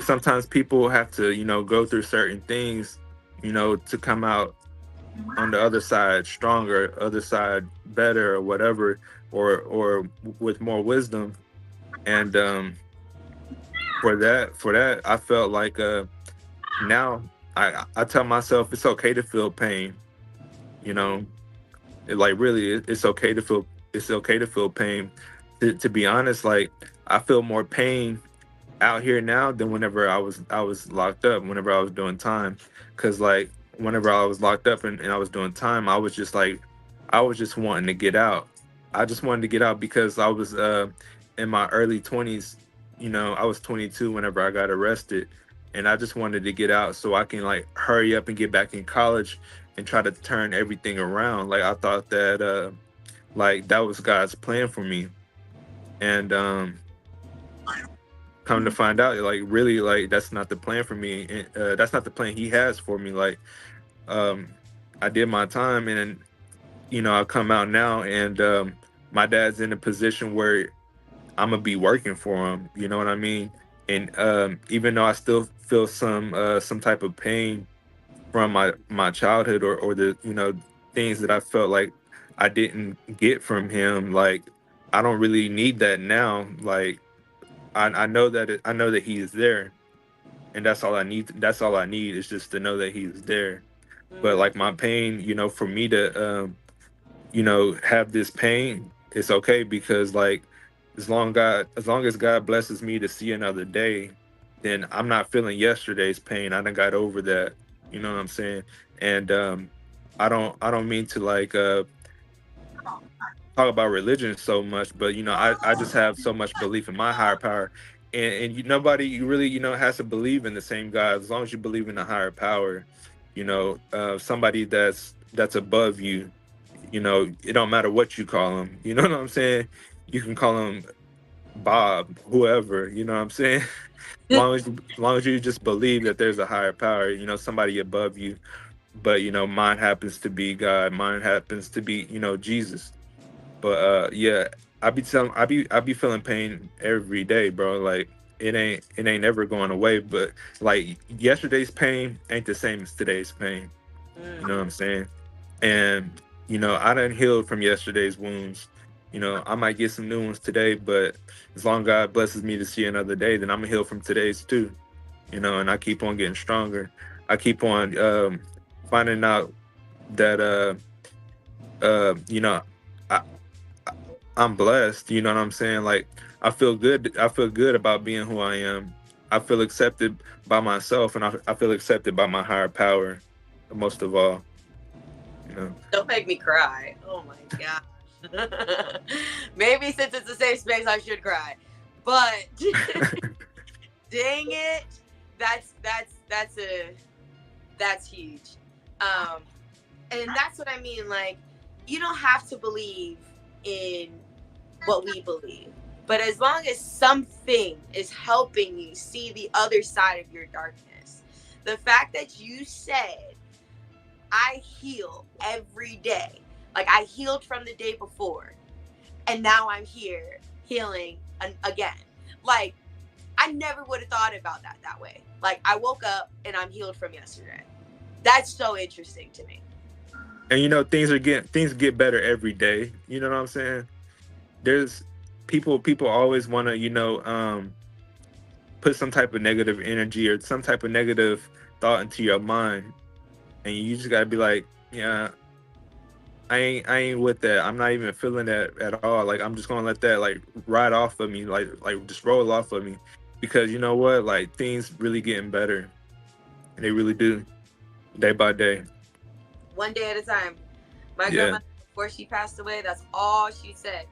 sometimes people have to, go through certain things, to come out on the other side stronger, other side better, or whatever, or with more wisdom. And for that, I felt like now I tell myself it's okay to feel pain. Like really, it's okay to feel pain. To be honest, like I feel more pain out here now than whenever I was locked up, whenever I was doing time. Because like whenever I was locked up and I was doing time, I was just wanting to get out. I just wanted to get out because I was in my early 20s. I was 22 whenever I got arrested, and I just wanted to get out so I can like hurry up and get back in college and try to turn everything around. Like I thought that like that was God's plan for me. And come to find out, like really, like that's not the plan for me. And that's not the plan He has for me. Like I did my time, and I come out now, and my dad's in a position where I'm gonna be working for him. You know what I mean? And even though I still feel some type of pain from my childhood, or the things that I felt like I didn't get from him, like I don't really need that now. Like I know I know that He is there, and that's all I need. That's all I need is just to know that He is there. But like my pain, for me to have this pain, it's okay, because like as long as God blesses me to see another day, then I'm not feeling yesterday's pain. I done got over that. You know what I'm saying? And I don't mean to like talk about religion so much, but I just have so much belief in my higher power. And nobody you really has to believe in the same God. As long as you believe in a higher power, somebody that's above you. It don't matter what you call him. You know what I'm saying? You can call him Bob, whoever. You know what I'm saying? As long as you just believe that there's a higher power, somebody above you. But mine happens to be God. Mine happens to be Jesus. But yeah, I be feeling pain every day, bro. Like it ain't ever going away. But like yesterday's pain ain't the same as today's pain. You know what I'm saying? And I done healed from yesterday's wounds. I might get some new ones today, but as long as God blesses me to see another day, then I'm gonna heal from today's too. And I keep on getting stronger. I keep on finding out that I, I'm blessed. You know what I'm saying? Like I feel good. I feel good about being who I am. I feel accepted by myself, and I feel accepted by my higher power, most of all. Don't make me cry. Oh my gosh. Maybe since it's a safe space, I should cry. But dang it, that's huge. And that's what I mean. Like, you don't have to believe in what we believe, But as long as something is helping you see the other side of your darkness, the fact that you said, I heal every day, like I healed from the day before, and now I'm here healing again. Like, I never would have thought about that way. Like, I woke up and I'm healed from yesterday. That's so interesting to me. And things get better every day. You know what I'm saying? There's people always want to, put some type of negative energy or some type of negative thought into your mind, and you just gotta be like, yeah, I ain't with that. I'm not even feeling that at all. Like, I'm just gonna let that like ride off of me, like just roll off of me, because you know what? Like, things really getting better, and they really do, day by day. One day at a time. My Yeah. grandma, before she passed away, that's all she said.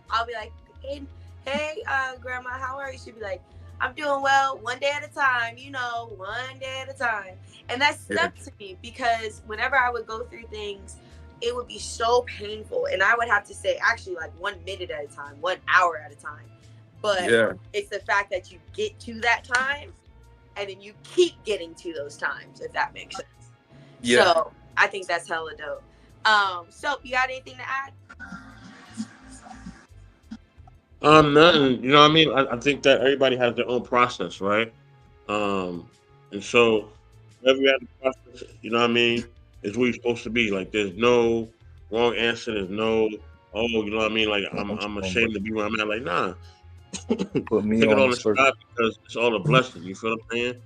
I'll be like, hey, grandma, how are you? She'd be like, I'm doing well, one day at a time, one day at a time. And that stuck to me, because whenever I would go through things, it would be so painful. And I would have to say, actually, like 1 minute at a time, 1 hour at a time. But it's the fact that you get to that time, and then you keep getting to those times, if that makes sense. Yeah. So I think that's hella dope. So you got anything to add? Nothing. You know what I mean? I think that everybody has their own process, right? And so every other process, you know what I mean, is where you're supposed to be. Like, there's no wrong answer. There's no, you know what I mean? Like, I'm ashamed to be where I'm at. Like, nah. Put me Take it on all the in spur. stride, because it's all a blessing. You feel what I'm saying?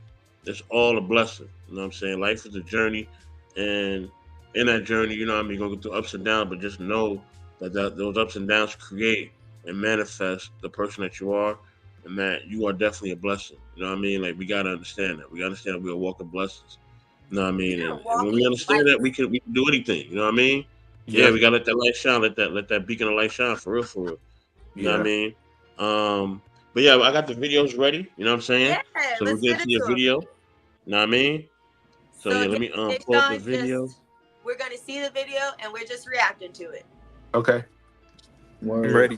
It's all a blessing. You know what I'm saying? Life is a journey, and in that journey, you know what I mean, you're gonna go through ups and downs, but just know that those ups and downs create and manifest the person that you are, and that you are definitely a blessing. You know what I mean? Like, we gotta understand that. We gotta understand that we're a walking blessings. You know what I mean? You're And when we walking understand light. that, we can do anything. You know what I mean? Yeah, Yeah. we gotta let that light shine. Let that beacon of light shine, for real, for real. You know what I Yeah. mean? But yeah, I got the videos ready. You know what I'm saying? Yeah, So we're let's getting get to your into them. video. You know what I mean? So So yeah, let me pull up the Deshaun, video. we're gonna see the video and we're just reacting to it. Okay. I'm Word. ready.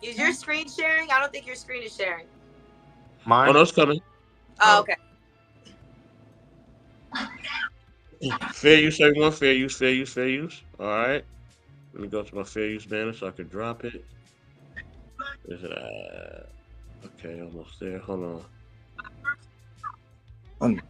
Is your screen sharing? I don't think your screen is sharing. Oh Mine. no, it's coming. Oh, okay. Fair use, everyone. Fair use, fair use, fair use. All right. Let me go to my fair use banner so I can drop it. Is it? Okay, almost there. Hold on.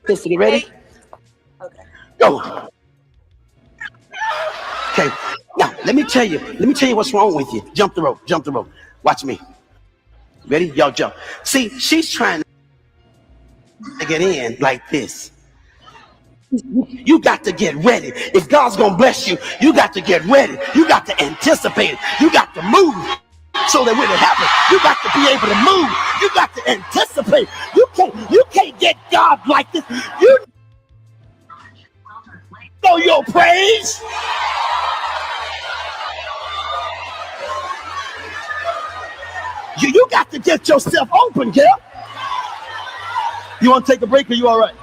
Sister, you ready? Okay. Go. Okay. Now, let me tell you what's wrong with you. Jump the rope. Jump the rope. Watch me. Ready? Y'all jump. See, she's trying to get in like this. You got to get ready. If God's gonna bless you, you got to get ready. You got to anticipate it. You got to move so that when it happens, you got to be able to move. You got to anticipate. You can't get God like this. You know your praise. You got to get yourself open, girl. You want to take a break, or you all right?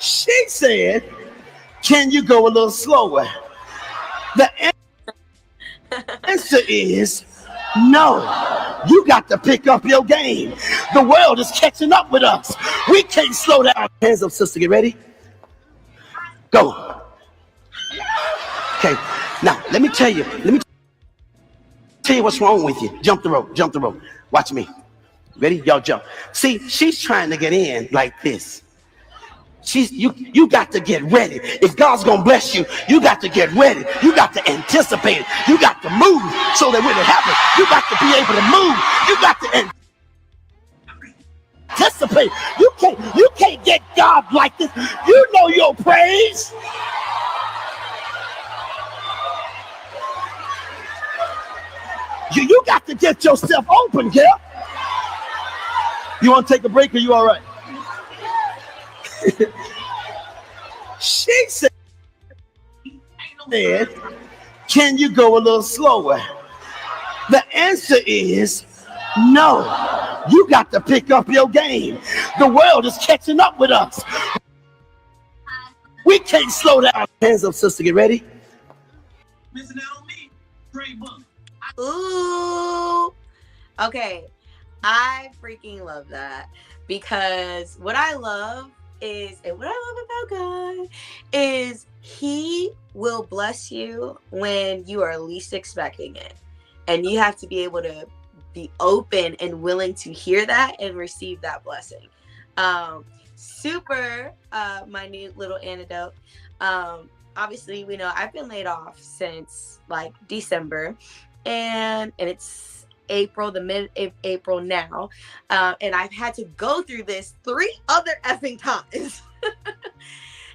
She said, can you go a little slower? The answer is no. You got to pick up your game. The world is catching up with us. We can't slow down. Hands up, sister. Get ready? Go. Okay. Now, let me tell you what's wrong with you. Jump the rope. Jump the rope. Watch me. Ready? Y'all jump. See, she's trying to get in like this. You got to get ready. If God's gonna bless you, you got to get ready. You got to anticipate it. You got to move so that when it happens, you got to be able to move. You got to anticipate. You can't get God like this. You know your praise. You got to get yourself open, girl. You want to take a break, or you all right? She said, can you go a little slower? The answer is no. You got to pick up your game. The world is catching up with us. We can't slow down. Hands up, sister. Get ready. Ooh. Okay. I freaking love that because what I love is, and what I love about God is He will bless you when you are least expecting it. And you have to be able to be open and willing to hear that and receive that blessing. Super minute little anecdote. Obviously, we know I've been laid off since like December, and it's April, the mid April now, and I've had to go through this 3 other effing times.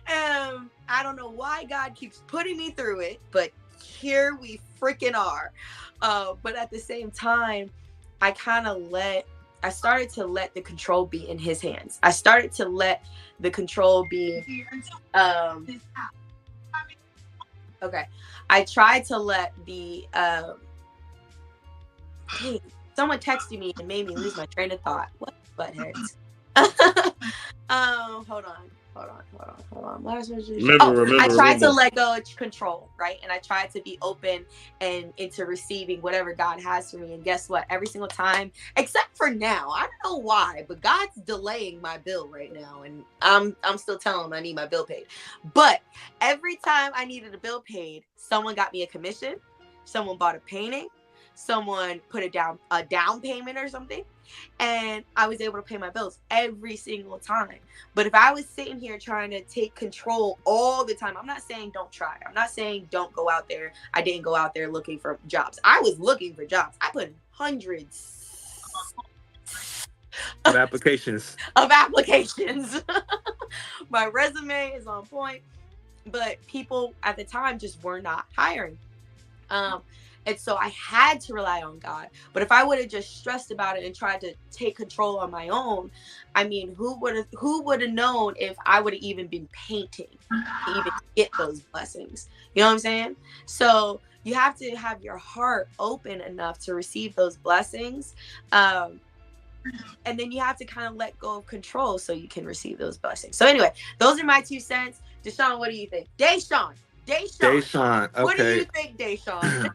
I don't know why God keeps putting me through it, but here we freaking are. But at the same time, I started to let the control be in His hands. I started to let the control be, okay. I tried to let the, hey, someone texted me and made me lose my train of thought. What buttheads? Hold on. What was I supposed to do? I tried to let go of control, right? And I tried to be open and into receiving whatever God has for me. And guess what? Every single time, except for now, I don't know why, but God's delaying my bill right now, and I'm still telling him I need my bill paid. But every time I needed a bill paid, someone got me a commission, someone bought a painting, someone put a down payment or something, and I was able to pay my bills every single time. But if I was sitting here trying to take control all the time, I'm not saying don't try. I'm not saying don't go out there. I didn't go out there looking for jobs. I was looking for jobs. I put in hundreds of applications. My resume is on point, but people at the time just were not hiring. And so I had to rely on God. But if I would have just stressed about it and tried to take control on my own, I mean, who would have known if I would have even been painting to even get those blessings? You know what I'm saying? So you have to have your heart open enough to receive those blessings. And then you have to kind of let go of control so you can receive those blessings. So anyway, those are my 2 cents. Deshaun, what do you think? Deshaun. Okay. What do you think, Deshaun?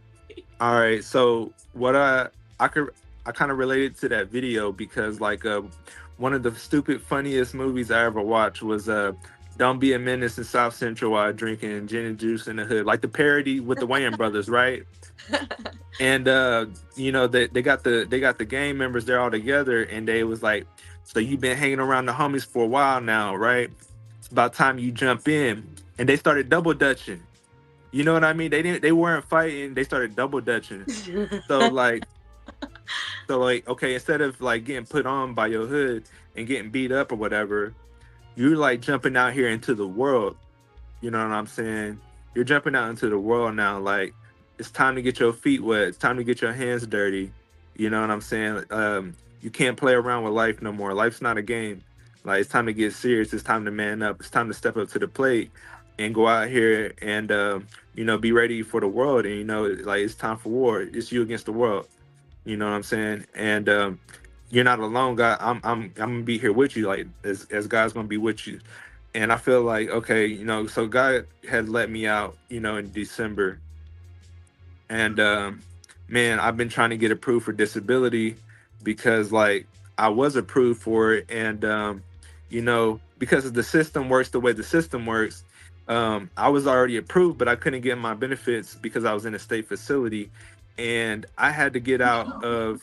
All right, so what I kind of related to that video because like one of the stupid funniest movies I ever watched was Don't Be a Menace in South Central while drinking gin and juice in the hood, like the parody with the Wayans brothers, right? And you know they got the gang members there all together, and they was like, so you've been hanging around the homies for a while now, right? It's about time you jump in. And they started double dutching. You know what I mean? They weren't fighting. They started double dutching. So like, okay, instead of like getting put on by your hood and getting beat up or whatever, you're like jumping out here into the world. You know what I'm saying? You're jumping out into the world now. Like, it's time to get your feet wet. It's time to get your hands dirty. You know what I'm saying? You can't play around with life no more. Life's not a game. Like, it's time to get serious. It's time to man up. It's time to step up to the plate and go out here and you know, be ready for the world. And you know, like, it's time for war. It's you against the world. You know what I'm saying? And you're not alone, God. I'm gonna be here with you. Like, as God's gonna be with you. And I feel like, okay, you know, so God had let me out, you know, in December. And man, I've been trying to get approved for disability because like I was approved for it. And you know, because the system works the way the system works, I was already approved, but I couldn't get my benefits because I was in a state facility. And I had to get out of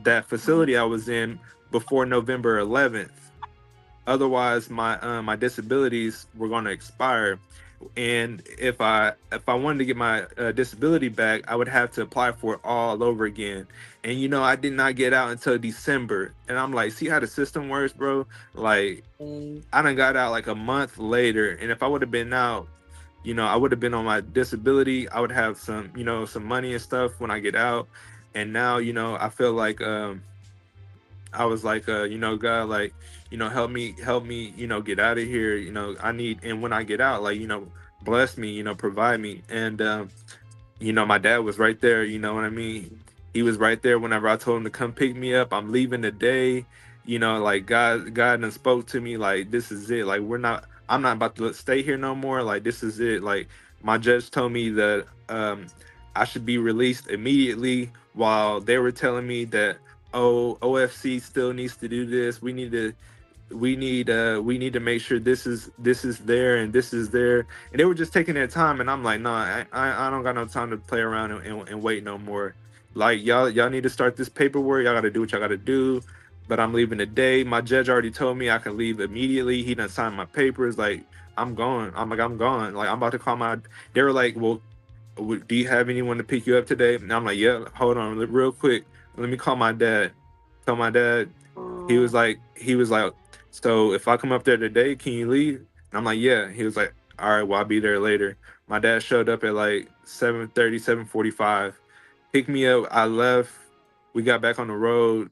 that facility I was in before November 11th. Otherwise, my disabilities were going to expire, and if I wanted to get my disability back, I would have to apply for it all over again. And you know, I did not get out until December, and I'm like, see how the system works, bro? Like, I done got out like a month later, and if I would have been out, you know, I would have been on my disability. I would have some, you know, some money and stuff when I get out. And now, you know, I feel like I was like, you know, God, like, you know, help me, you know, get out of here. You know, I need, and when I get out, like, you know, bless me, you know, provide me. And, you know, my dad was right there, you know what I mean? He was right there whenever I told him to come pick me up. I'm leaving today. You know, like God done spoke to me. Like, this is it. Like, I'm not about to stay here no more. Like, this is it. Like, my judge told me that I should be released immediately, while they were telling me that, oh, OFC still needs to do this. We need to make sure this is there and this is there, and they were just taking their time, and I'm like, no, I don't got no time to play around and wait no more. Like, y'all need to start this paperwork. Y'all got to do what y'all got to do. But I'm leaving today. My judge already told me I can leave immediately. He done signed my papers. Like, I'm going. I'm like, I'm gone. Like, I'm about to call my. They were like, well, do you have anyone to pick you up today? And I'm like, yeah. Hold on, real quick. Let me call my dad. Tell my dad. He was like, so if I come up there today, can you leave? And I'm like, yeah. He was like, all right, well, I'll be there later. My dad showed up at like 7:30, 7:45, picked me up. I left. We got back on the road,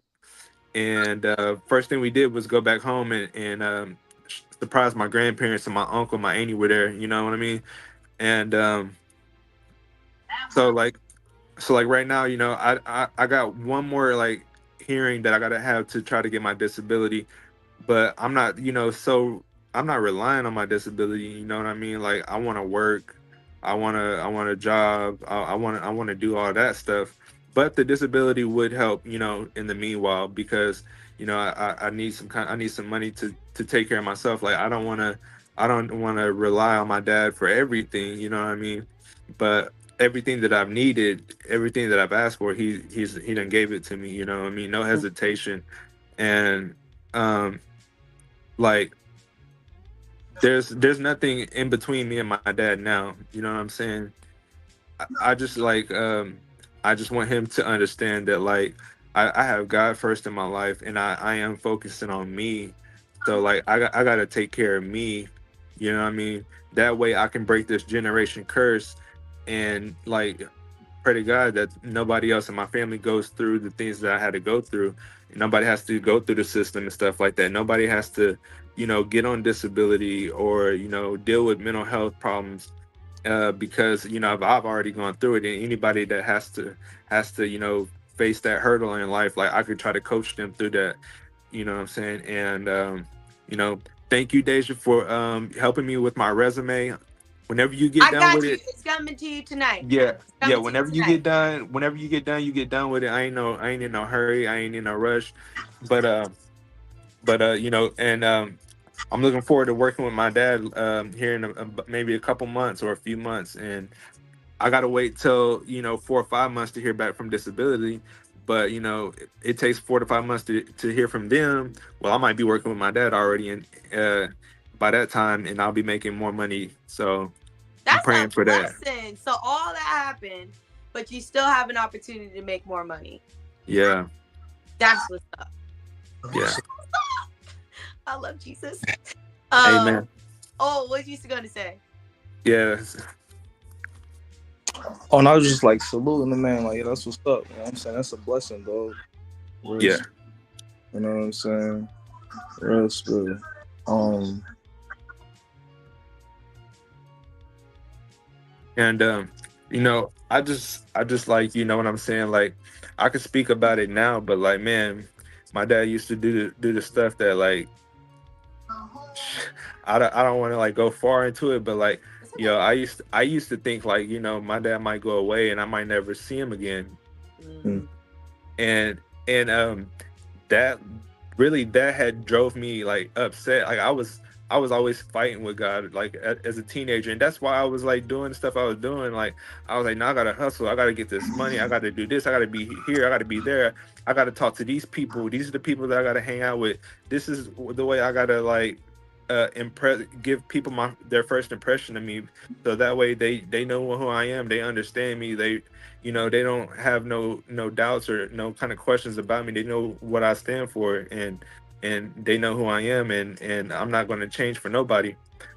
and first thing we did was go back home and surprise my grandparents, and my uncle, my auntie were there. You know what I mean? And so like right now, I got one more like hearing that I gotta have to try to get my disability, but I'm not, so I'm not relying on my disability. You know what I mean? Like, I want to work, I want a job, I want to do all that stuff. But the disability would help, in the meanwhile, because I need I need some money to take care of myself. Like, I don't want to rely on my dad for everything. You know what I mean? But everything that I've needed, everything that I've asked for, he done gave it to me. You know what I mean? No hesitation. And um like, there's nothing in between me and my dad now. You know what I'm saying? I just like I just want him to understand that, like, I have God first in my life, and I am focusing on me. So like, I gotta take care of me. You know what I mean? That way I can break this generation curse, and like, pray to God that nobody else in my family goes through the things that I had to go through. Nobody has to go through the system and stuff like that. Nobody has to, get on disability, or, deal with mental health problems, because I've already gone through it. And anybody that has to face that hurdle in life, like, I could try to coach them through that. You know what I'm saying? And you know, thank you, Deja, for helping me with my resume. Whenever you get I done with got you. it, It's coming to you tonight. yeah, It's yeah. coming to you tonight. You get done with it. I ain't in no hurry. I ain't in no rush. But and I'm looking forward to working with my dad here in maybe a couple months or a few months. And I gotta wait till 4 or 5 months to hear back from disability. But it takes 4 to 5 months to hear from them. Well, I might be working with my dad already, and by that time, and I'll be making more money. So I'm That's praying a for that. blessing. So all that happened, but you still have an opportunity to make more money. Yeah. That's what's up. Yeah. I love Jesus. Amen. Oh, what you going to say? Yes. Oh, and I was just like saluting the man, like, yeah, that's what's up. You know what I'm saying? That's a blessing, dog. Yeah. You know what I'm saying? Real spirit. And I just like, what I'm saying, like, I could speak about it now, but like, man, my dad used to do the stuff that, like, I don't want to like go far into it, but like, I used to think, like, my dad might go away and I might never see him again. Mm. And that that had drove me like upset. Like, I was always fighting with God, like, as a teenager, and that's why I was like doing the stuff I was doing. Like, I was like, no, I gotta hustle, I gotta get this money, I gotta do this, I gotta be here, I gotta be there, I gotta talk to these people. These are the people that I gotta hang out with. This is the way I gotta, like, give people their first impression of me, so that way they know who I am, they understand me, they don't have no doubts or no kind of questions about me. They know what I stand for, and they know who I am, and I'm not going to change for nobody.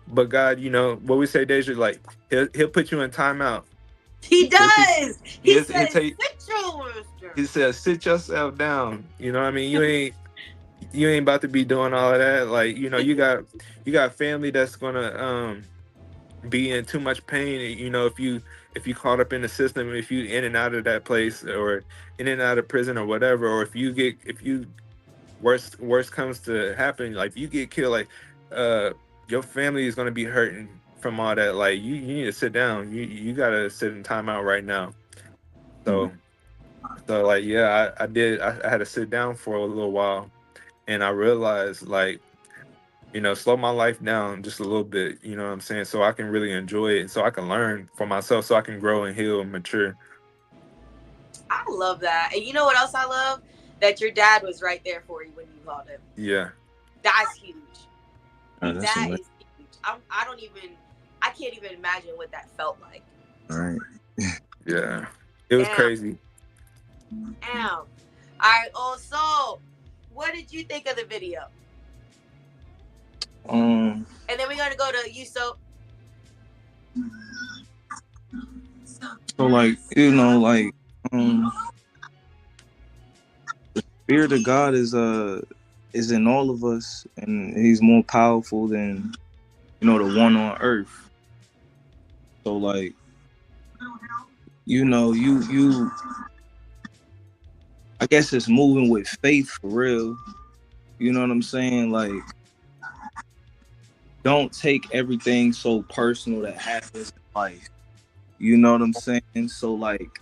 But God, what we say, Deja, like, he'll put you in timeout. He does. He says, He says, sit yourself down. You know what I mean? You ain't about to be doing all of that. Like, you got family that's gonna be in too much pain. If if you caught up in the system, if you in and out of that place or in and out of prison or whatever, or if you worst comes to happen, like if you get killed, like uh your family is gonna be hurting from all that. Like you need to sit down. You gotta sit in timeout right now. So like yeah, I did. I had to sit down for a little while, and I realized like slow my life down just a little bit. You know what I'm saying? So I can really enjoy it, and so I can learn for myself, so I can grow and heal and mature. I love that. And you know what else I love? That your dad was right there for you when you called him. Yeah. That's huge. That's That amazing. is huge. I can't even imagine what that felt like. Right. Yeah. It was Damn. crazy. Damn. All right. Oh, so what did you think of the video? And then we're gonna go to you. So like the spirit of God is in all of us, and He's more powerful than the one on earth. So like you I guess it's moving with faith for real. You know what I'm saying? Like, don't take everything so personal that happens in life. You know what I'm saying? So like,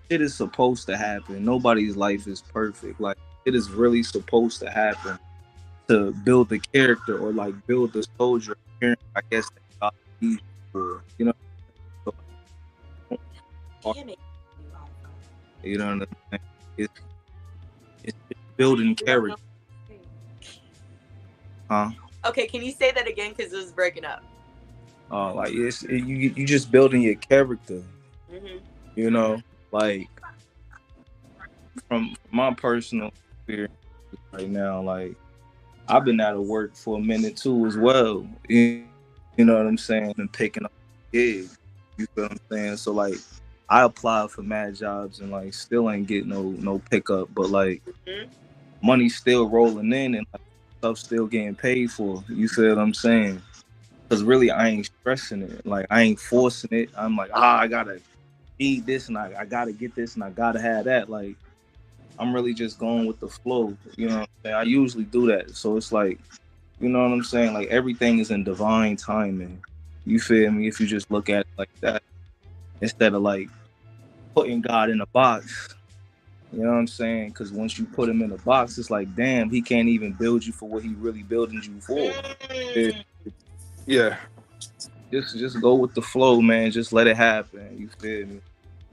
it is supposed to happen. Nobody's life is perfect. Like, it is really supposed to happen to build the character or like build the soldier. I guess that God needs for So, you know what I'm saying? It's building character. Huh? Okay, can you say that again? Because it was breaking up. Like you just building your character. Mm-hmm. Like from my personal experience right now, like I've been out of work for a minute too as well. You know what I'm saying? And picking up gigs. You feel what I'm saying? So like I applied for mad jobs and like still ain't get no pickup, but like money's still rolling in and like, stuff still getting paid for. You feel what I'm saying? Because really I ain't stressing it. Like I ain't forcing it. I'm like, I gotta need this and I gotta get this and I gotta have that. Like I'm really just going with the flow. You know what I'm saying? I usually do that. So it's like, you know what I'm saying? Like everything is in divine timing. You feel me? If you just look at it like that, instead of like putting God in a box. You know what I'm saying? Because once you put him in a box, it's like, damn, he can't even build you for what he really building you for. Yeah. Just go with the flow, man. Just let it happen. You feel me?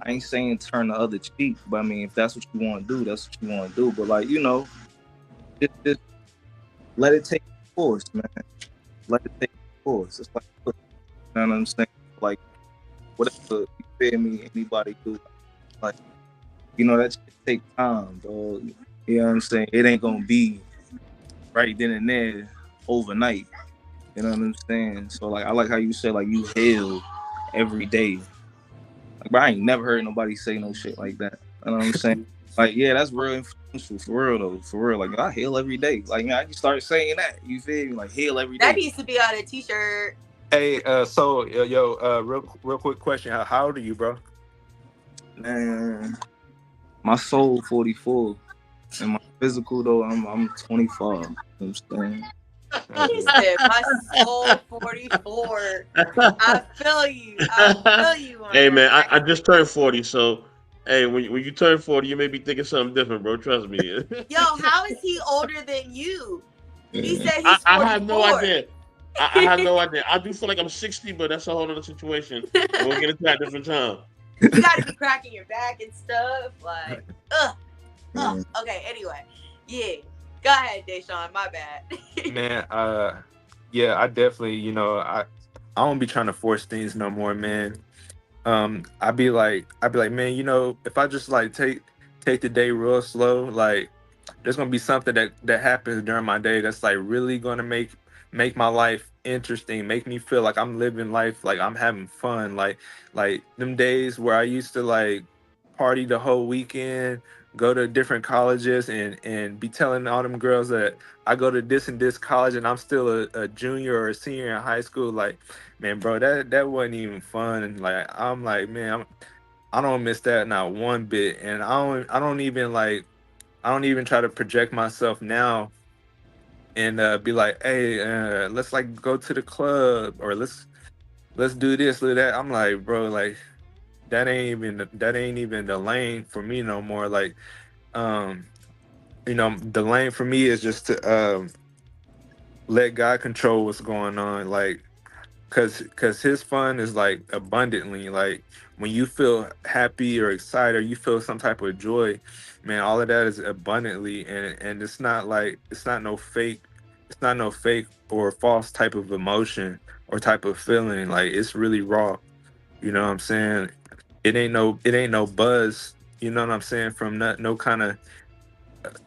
I ain't saying turn the other cheek, but I mean, if that's what you want to do, that's what you want to do. But like, just let it take its course, man. Let it take its course. It's like, you know what I'm saying? Like, whatever, you feel me? Anybody do, like, that shit take time, dog. You know what I'm saying? It ain't gonna be right then and there overnight. You know what I'm saying? So like, I like how you said like you heal every day. Like, bro, I ain't never heard nobody say no shit like that. You know what I'm saying? Like, yeah, that's real influential for real though. For real, like I heal every day. Like, I just start saying that. You feel me? Like heal every day. That needs to be on a t-shirt. Hey, so real quick question. How old are you, bro? Man, my soul 44, and my physical though I'm 25. You know what I'm saying? He said, my soul 44. I feel you. Hey man, I just turned 40, so hey, when you turn 40, you may be thinking something different, bro. Trust me. Yo, how is he older than you? He said he's 44. I have no idea. I have no idea. I do feel like I'm 60, but that's a whole other situation. And we'll get into that different time. You gotta be cracking your back and stuff. Like, okay, anyway. Yeah. Go ahead, Deshaun. My bad. Man, yeah, I definitely, I don't be trying to force things no more, man. I'd be like, man, if I just like take the day real slow, like there's gonna be something that happens during my day that's like really gonna make my life interesting, make me feel like I'm living life, like I'm having fun, like them days where I used to like party the whole weekend, go to different colleges and be telling all them girls that I go to this and this college and I'm still a junior or a senior in high school. Like, man, bro, that wasn't even fun. And like, I'm like, man, I don't miss that not one bit. And I don't even try to project myself now and be like, hey, let's like go to the club or let's do this, do that. I'm like, bro, like that ain't even the lane for me no more. Like, um, the lane for me is just to let God control what's going on. Like, cause his fun is like abundantly. Like when you feel happy or excited or you feel some type of joy, man, all of that is abundantly, and it's not no fake or false type of emotion or type of feeling. Like it's really raw. You know what I'm saying? It ain't no buzz. You know what I'm saying? From no kind of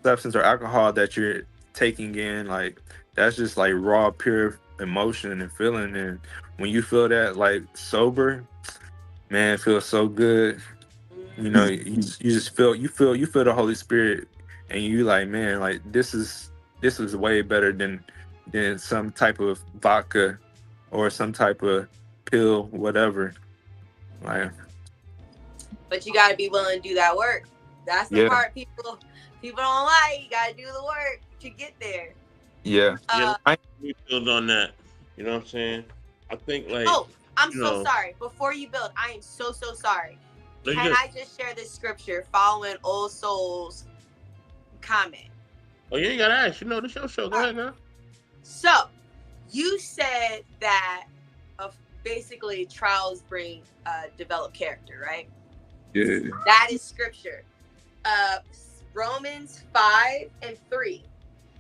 substance or alcohol that you're taking in. Like that's just like raw, pure emotion and feeling. And when you feel that like sober, man, it feels so good. You know, you just you feel the Holy Spirit, and you like, man, like this is way better than some type of vodka or some type of pill, whatever. Like, But you got to be willing to do that work. That's the yeah, part people don't like. You got to do the work to get there. yeah. Yeah, I we build on that. You know what I'm saying? I think like Oh, I'm you so know, sorry. Before you build, I am so sorry. like, Can I just share this scripture following Old Soul's comment? oh yeah, you gotta ask. You know, this your show. Go ahead now. So, you said that basically trials bring developed character, right? Yeah. That is scripture. Romans 5:3.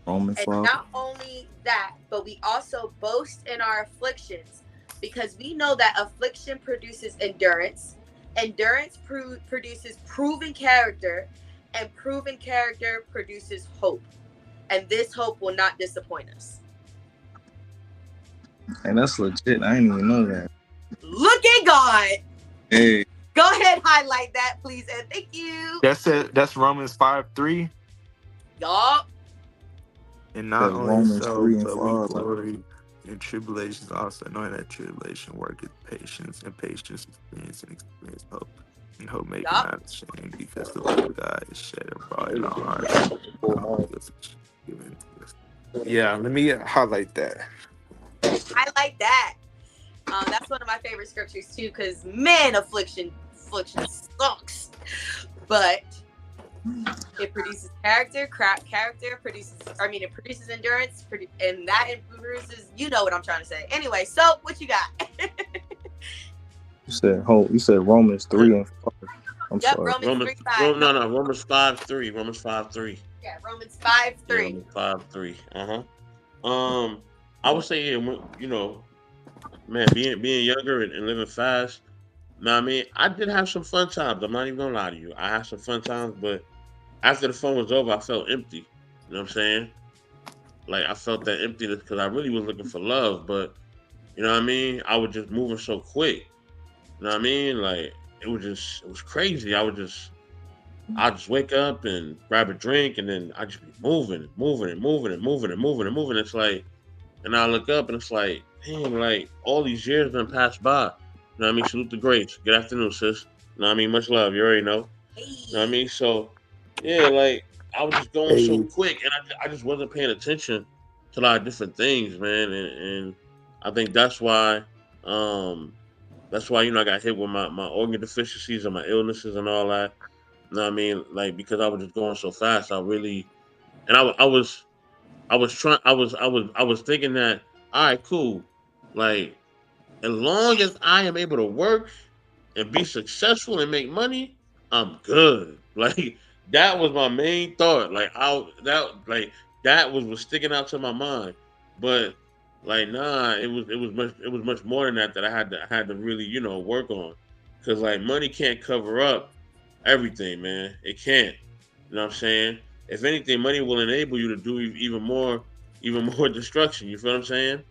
Romans And 5. not only that, but we also boast in our afflictions because we know that affliction produces endurance. Endurance produces proven character, and proven character produces hope. And this hope will not disappoint us. And that's legit. I didn't even know that. Look at God. Hey. Go ahead, highlight that, please, and thank you. That's it. That's Romans 5:3. Yup. And not That's only Romans so, 3 and but we 5. glory in tribulations also, knowing that tribulation worketh patience, and patience experience hope. And hope make Yup. not ashamed, because the love of God is shed abroad in our hearts. Yeah, let me highlight that. Highlight that. That's one of my favorite scriptures too, because man, affliction sucks. But it produces character. Character produces. It produces endurance, and that produces. You know what I'm trying to say. Anyway, so what you got? You said Romans 3 and 5. I'm Yep, sorry. Romans 3:5. Romans 5:3. Romans 5:3. Yeah, Romans 5:3. Romans 5:3. I would say, yeah, you know, man, being younger and living fast. Know what I mean? I did have some fun times. I'm not even gonna lie to you. I had some fun times, but after the fun was over, I felt empty. You know what I'm saying? Like I felt that emptiness because I really was looking for love, but you know what I mean? I was just moving so quick. You know what I mean? Like it was crazy. I just wake up and grab a drink and then I just be moving and moving and moving and moving and moving and moving. It's like, and I look up and it's like, damn, like all these years done passed by. You know what I mean? Salute the greats. Good afternoon, sis. You know what I mean? Much love. You already know. Hey. You know what I mean? So, yeah, like I was just going so Hey, quick and I just wasn't paying attention to a lot of different things, man. And I think um, you know, I got hit with my organ deficiencies and my illnesses and all that. You know what I mean? Like because I was just going so fast, I really, and I was thinking that, all right, cool. Like, as long as I am able to work and be successful and make money, I'm good. Like, that was my main thought. That was sticking out to my mind. But like, nah, it was much more than that I had to really, you know, work on. Cause like money can't cover up everything, man. It can't. You know what I'm saying? If anything, money will enable you to do even more destruction. You feel what I'm saying?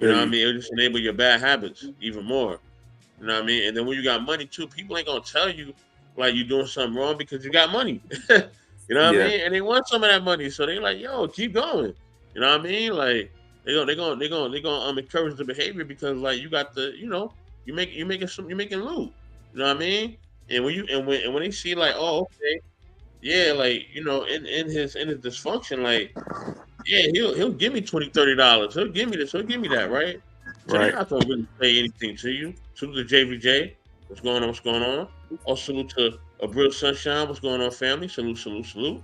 You know feel what I you. mean? It'll just enable your bad habits even more. You know what I mean? And then when you got money too, people ain't gonna tell you like you're doing something wrong because you got money. You know what I Yeah. mean? And they want some of that money, so they like, yo, keep going. You know what I mean? Like they gonna encourage the behavior because like you got the you making some you making loot. You know what I mean? And when they see like, oh, okay, yeah, like in his dysfunction, like, yeah, he'll give me $20, $30. He'll give me this, he'll give me that, right? So they're Right. not gonna really say anything to you. Salute to JVJ. What's going on? What's going on? Also salute to a real sunshine. What's going on, family? Salute, salute, salute.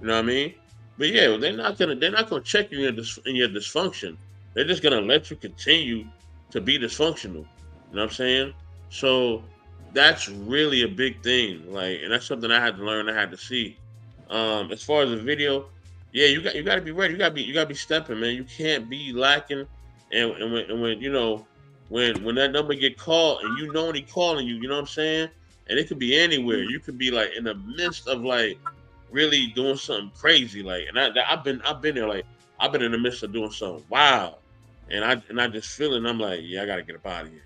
You know what I mean? But yeah, they're not gonna check you in your dysfunction. They're just gonna let you continue to be dysfunctional. You know what I'm saying? So that's really a big thing. Like, and that's something I had to learn. I had to see. As far as the video, yeah, you got to be ready. You got to be stepping, man. You can't be lacking. And when when that number get called and you know when he calling you, you know what I'm saying? And it could be anywhere. You could be like in the midst of like really doing something crazy, like, and I've been there, like I've been in the midst of doing something wild, and I just feel it. And I'm like, yeah, I gotta get up out of here.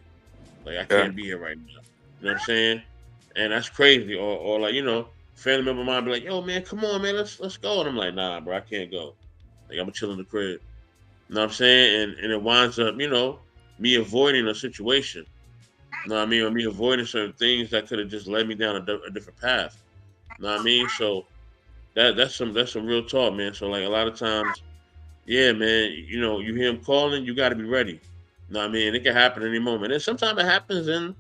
Like I Yeah. can't be here right now. You know what I'm saying? And that's crazy. Or like family member of mine be like, yo man, come on man, let's go. And I'm like, nah, bro, I can't go. Like I'm gonna chill in the crib. You know what I'm saying? And it winds up, me avoiding a situation. You know what I mean? Or me avoiding certain things that could have just led me down a different path. You know what I mean? So that's some real talk, man. So like a lot of times, yeah, man, you hear him calling, you gotta be ready. You know what I mean? It can happen any moment. And sometimes it happens in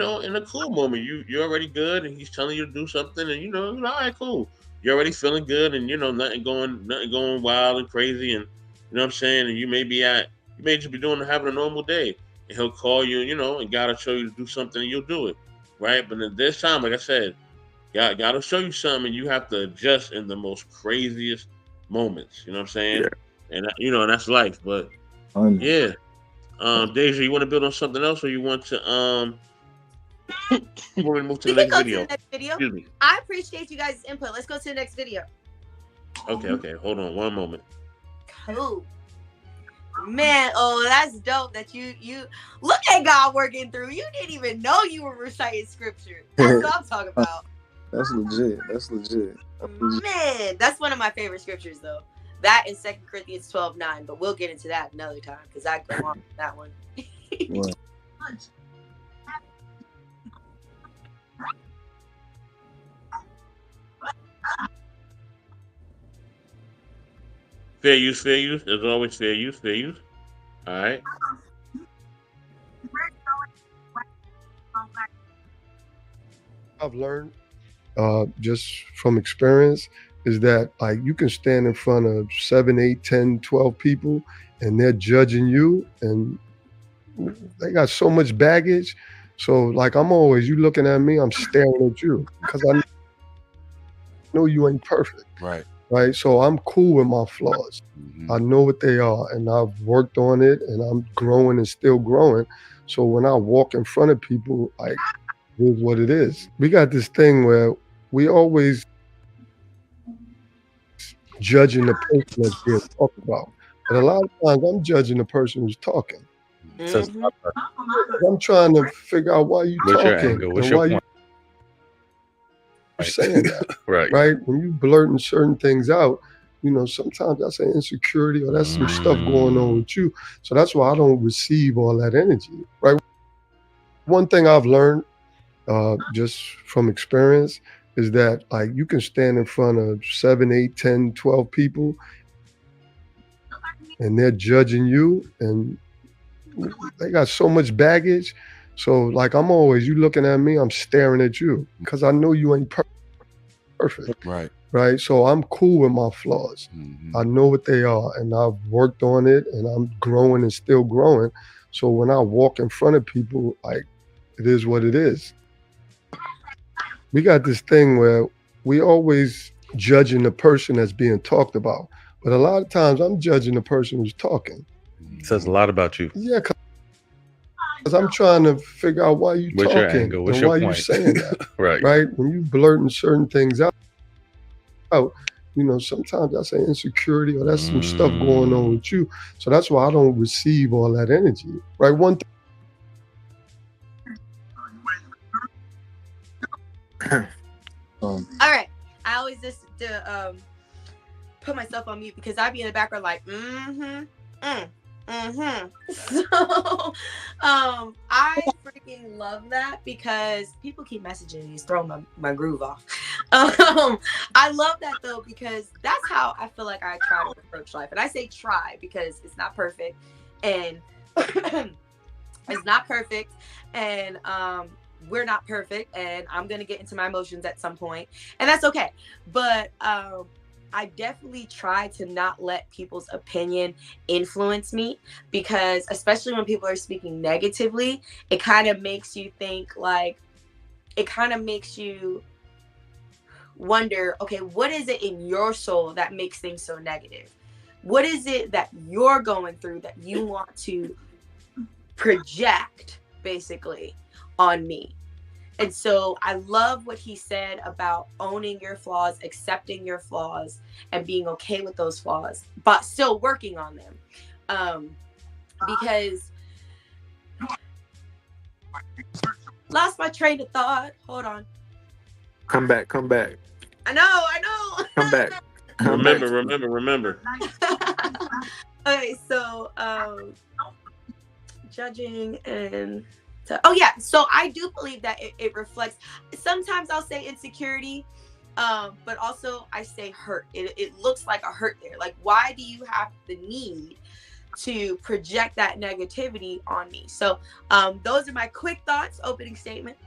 a cool moment. You're already good and he's telling you to do something and all right, cool. You're already feeling good and nothing going wild and crazy, and you know what I'm saying, and you may just be having a normal day. And he'll call you, and gotta show you to do something and you'll do it. Right? But then this time, like I said, gotta show you something and you have to adjust in the most craziest moments. You know what I'm saying? Yeah. And that's life. But Honey. yeah, Deja, you want to build on something else, or you want to you want me to move to We the can next go to video? the next video. Excuse me. I appreciate you guys' input. Let's go to the next video. Okay, hold on one moment. Cool. Man, oh, that's dope that you look at God working through. You didn't even know you were reciting scripture. That's what I'm talking about. That's legit. That's legit. Man, that's one of my favorite scriptures though. That in 2 Corinthians 12:9, but we'll get into that another time because I go on with that one. Right. Fair use, fair use. As always, fair use, fair use. All right. I've learned just from experience is that like you can stand in front of 7, 8, 10, 12 people and they're judging you and they got so much baggage. So like you looking at me, I'm staring at you because I know you ain't perfect. Right. Right. So I'm cool with my flaws. Mm-hmm. I know what they are and I've worked on it and I'm growing and still growing. So when I walk in front of people, like it is what it is. We got this thing where we always judging the person that's being talked about. But a lot of times I'm judging the person who's talking. Mhm. I'm trying to figure out why you What's your talking angle? What's and your why point? you saying that. Right. Right? When you blurting certain things out, sometimes that's an insecurity or that's some stuff going on with you. So that's why I don't receive all that energy. Right? One thing I've learned just from experience is that like you can stand in front of 7, 8, 10, 12 people and they're judging you and they got so much baggage. So like you looking at me, I'm staring at you because I know you ain't perfect. Right. Right. So I'm cool with my flaws. Mm-hmm. I know what they are and I've worked on it and I'm growing and still growing. So when I walk in front of people, like it is what it is. We got this thing where we always judging the person that's being talked about. But a lot of times I'm judging the person who's talking. It says a lot about you. Yeah, because I'm trying to figure out why you What's talking your angle? What's and your why point? you saying that. Right. Right? When you blurting certain things out, sometimes that's an insecurity or that's some stuff going on with you. So that's why I don't receive all that energy. Right? One thing. All right. I always to put myself on mute because I'd be in the background like, So, I freaking love that because people keep messaging me, it's throwing my groove off. I love that though because that's how I feel like I try to approach life, and I say try because it's not perfect, and it's not perfect, and we're not perfect, and I'm gonna get into my emotions at some point, and that's okay. But I definitely try to not let people's opinion influence me because, especially when people are speaking negatively, it kind of makes you think like, it kind of makes you wonder, okay, what is it in your soul that makes things so negative? What is it that you're going through that you want to project basically on me? And so I love what he said about owning your flaws, accepting your flaws, and being okay with those flaws, but still working on them. Because lost my train of thought. Hold on. Come back. I know. Come back. Remember. Okay, so judging and oh yeah, so I do believe that it reflects. Sometimes I'll say insecurity, but also I say hurt. It looks like a hurt there. Like, why do you have the need to project that negativity on me? So those are my quick thoughts, opening statement.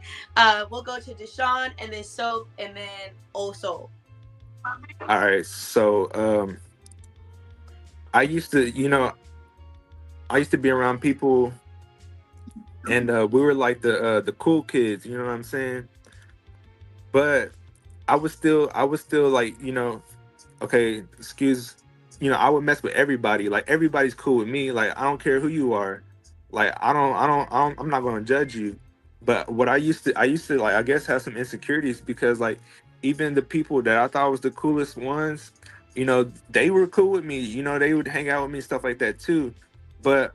We'll go to Deshaun and then Soap and then Oso. All right. So I used to, be around people, and we were like the cool kids, you know what I'm saying? But I was still like, okay, I would mess with everybody. Like, everybody's cool with me. Like, I don't care who you are. Like, I'm not going to judge you. But what I used to like, I guess, have some insecurities because, like, even the people that I thought was the coolest ones, they were cool with me. They would hang out with me, stuff like that too. But,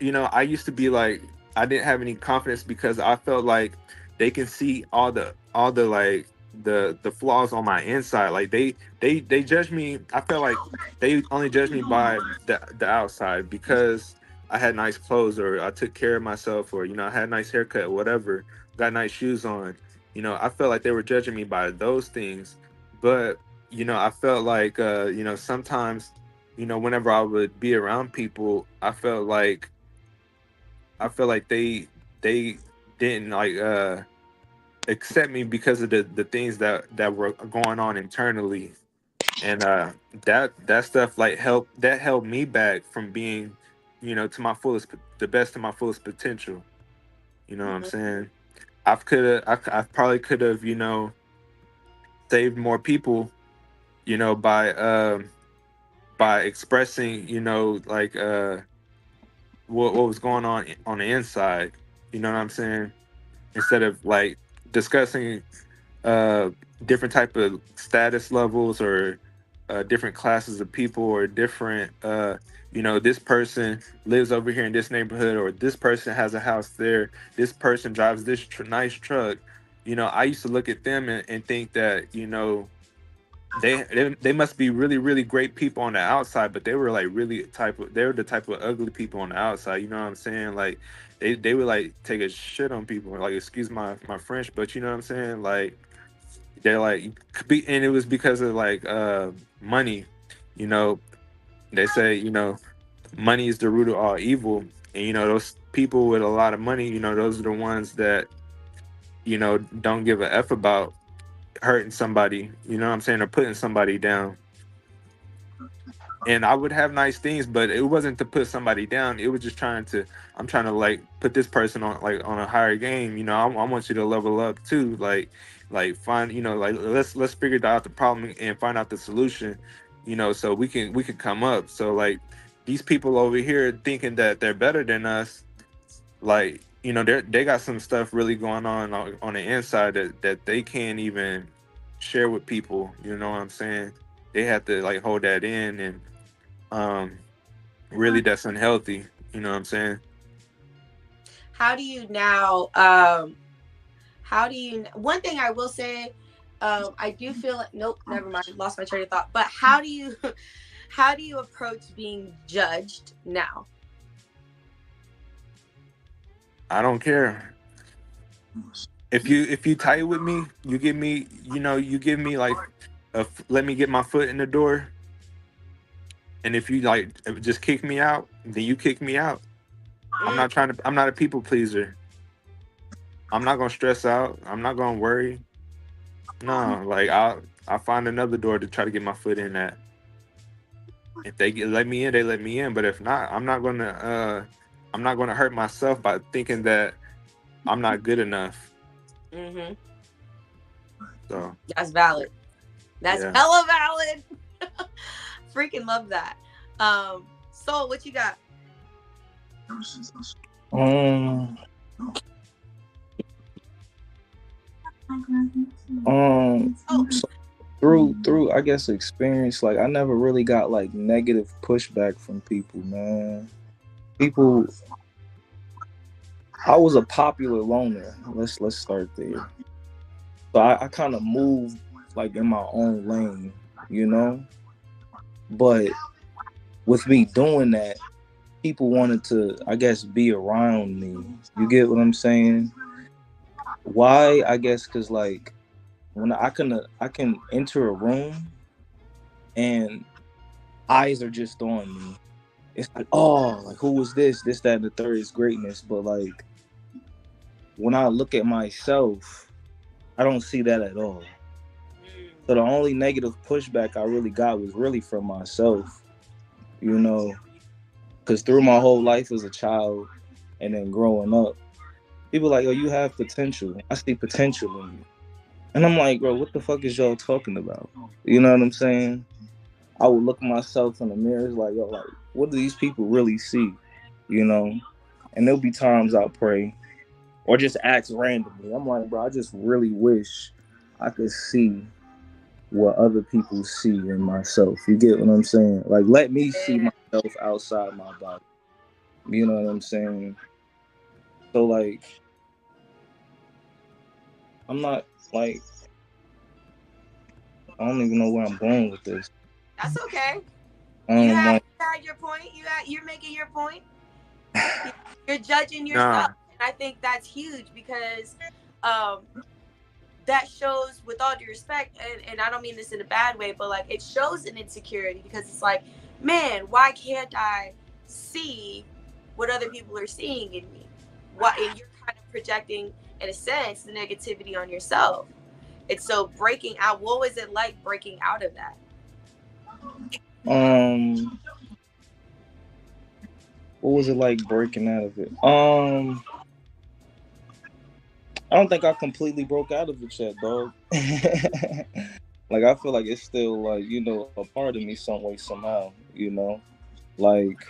I used to be like, I didn't have any confidence because I felt like they can see all the like the flaws on my inside. Like, they judge me. I felt like they only judge me by the outside because I had nice clothes, or I took care of myself, or I had a nice haircut, whatever, got nice shoes on. I felt like they were judging me by those things. But I felt like sometimes, whenever I would be around people, I felt like they didn't like accept me because of the things that were going on internally. And that stuff like held me back from being, to my fullest, the best of my fullest potential. You know what I'm saying? I probably could have, saved more people, by expressing, like what was going on the inside. You know what I'm saying? Instead of like discussing uh different type of status levels, or different classes of people, or different this person lives over here in this neighborhood, or this person has a house there, this person drives this nice truck. I used to look at them and think that they must be really, really great people on the outside, but they were like they were the type of ugly people on the outside. You know what I'm saying? Like, they would like take a shit on people, like, excuse my French, but you know what I'm saying? Like, they're like, and it was because of like money. You know, they say, money is the root of all evil. And those people with a lot of money, those are the ones that, don't give a F about hurting somebody, you know what I'm saying, or putting somebody down. And I would have nice things, but it wasn't to put somebody down. It was just I'm trying to like put this person on, like, on a higher game. I want you to level up too. Like find, like, let's figure out the problem and find out the solution, so we can come up. So, like, these people over here thinking that they're better than us, like, they got some stuff really going on the inside that they can't even share with people. You know what I'm saying? They have to like hold that in, and really, that's unhealthy. You know what I'm saying? How do you now one thing I will say, I do feel like, nope, never mind, lost my train of thought. But how do you how do you approach being judged now? I don't care. If you tight with me, you give me, you give me like let me get my foot in the door. And if you like just kick me out, then you kick me out. Mm, I'm not a people pleaser. I'm not gonna stress out. I'm not gonna worry. No, like I'll find another door to try to get my foot in at. If let me in, they let me in. But if not, I'm not gonna hurt myself by thinking that I'm not good enough. mm-hmm. So That's valid. That's yeah. hella valid. Freaking love that. So what you got? Um, um, Oh, so through I guess experience, like I never really got like negative pushback from people, man. People, I was a popular loner. Let's start there. So I kind of moved like in my own lane, you know. But with me doing that, people wanted to, I guess, be around me. You get what I'm saying? Why? I guess because like when I can enter a room and eyes are just on me. It's like, oh, like who was this? This, that, and the third is greatness. But like when I look at myself, I don't see that at all. So the only negative pushback I really got was really from myself, you know, because through my whole life as a child and then growing up, people like, oh, you have potential. I see potential in you. And I'm like, bro, what the fuck is y'all talking about? You know what I'm saying? I would look myself in the mirror, it's like, yo, like, what do these people really see? You know? And there'll be times I'll pray or just ask randomly. I'm like, bro, I just really wish I could see what other people see in myself. You get what I'm saying? Like, let me see yeah. myself outside my body. You know what I'm saying? So, like, I'm not, like, I don't even know where I'm going with this. That's okay. Like, You had your point. You're making your point. You're judging yourself, Nah. and I think that's huge because um, that shows, with all due respect, and I don't mean this in a bad way, but like it shows an insecurity because it's like, man, why can't I see what other people are seeing in me? What, and you're kind of projecting, in a sense, the negativity on yourself. It's so breaking out. What was it like breaking out of that? um, what was it like breaking out of it? I don't think I completely broke out of it yet, dog. Like I feel like it's still like, a part of me some way somehow, Like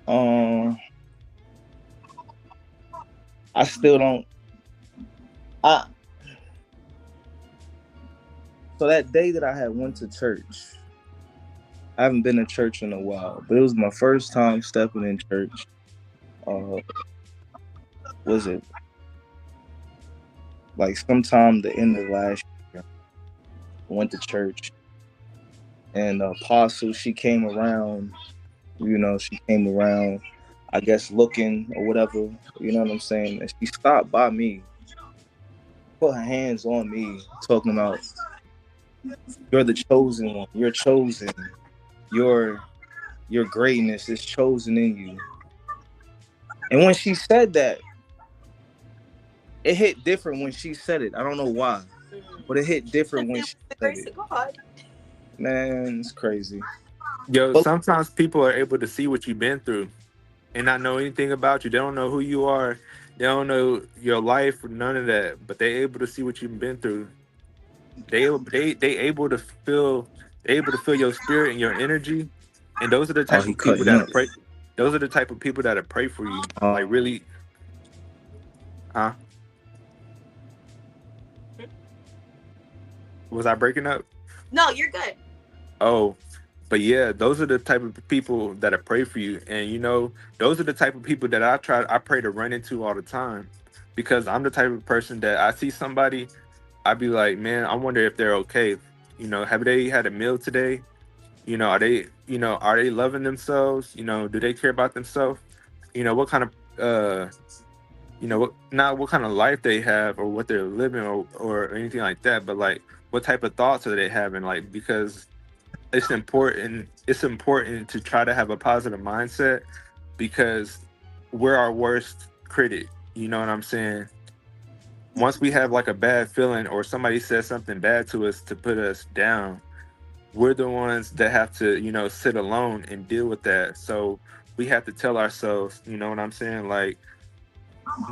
um I still don't I so that day that I had went to church, I haven't been to church in a while, but it was my first time stepping in church. Uh was it like sometime the end of last year? I went to church and Apostle, she came around, she came around, I guess looking or whatever, you know what I'm saying? And she stopped by me, put her hands on me, talking about, you're the chosen one, you're chosen, your your greatness is chosen in you. And when she said that, it hit different when she said it. I don't know why, but it hit different when It was she the said grace it. of God. Man, it's crazy. Yo, But sometimes people are able to see what you've been through and not know anything about you. They don't know who you are. They don't know your life, none of that. But they're able to see what you've been through. They able to feel your spirit and your energy. And those are the oh, type he of people cutting that up. pray. Those are the type of people that pray for you. Uh, Like really, huh? Was I breaking up? No, you're good. Oh, but yeah, those are the type of people that pray for you, and those are the type of people that I pray to run into all the time, because I'm the type of person that I see somebody, I'd be like, man, I wonder if they're okay. Have they had a meal today? Are they loving themselves? Do they care about themselves? What kind of not what kind of life they have or what they're living, or anything like that, but like what type of thoughts are they having? Like, because it's important to try to have a positive mindset, because we're our worst critic. You know what I'm saying? Once we have like a bad feeling, or somebody says something bad to us to put us down, we're the ones that have to, sit alone and deal with that. So we have to tell ourselves, you know what I'm saying? Like,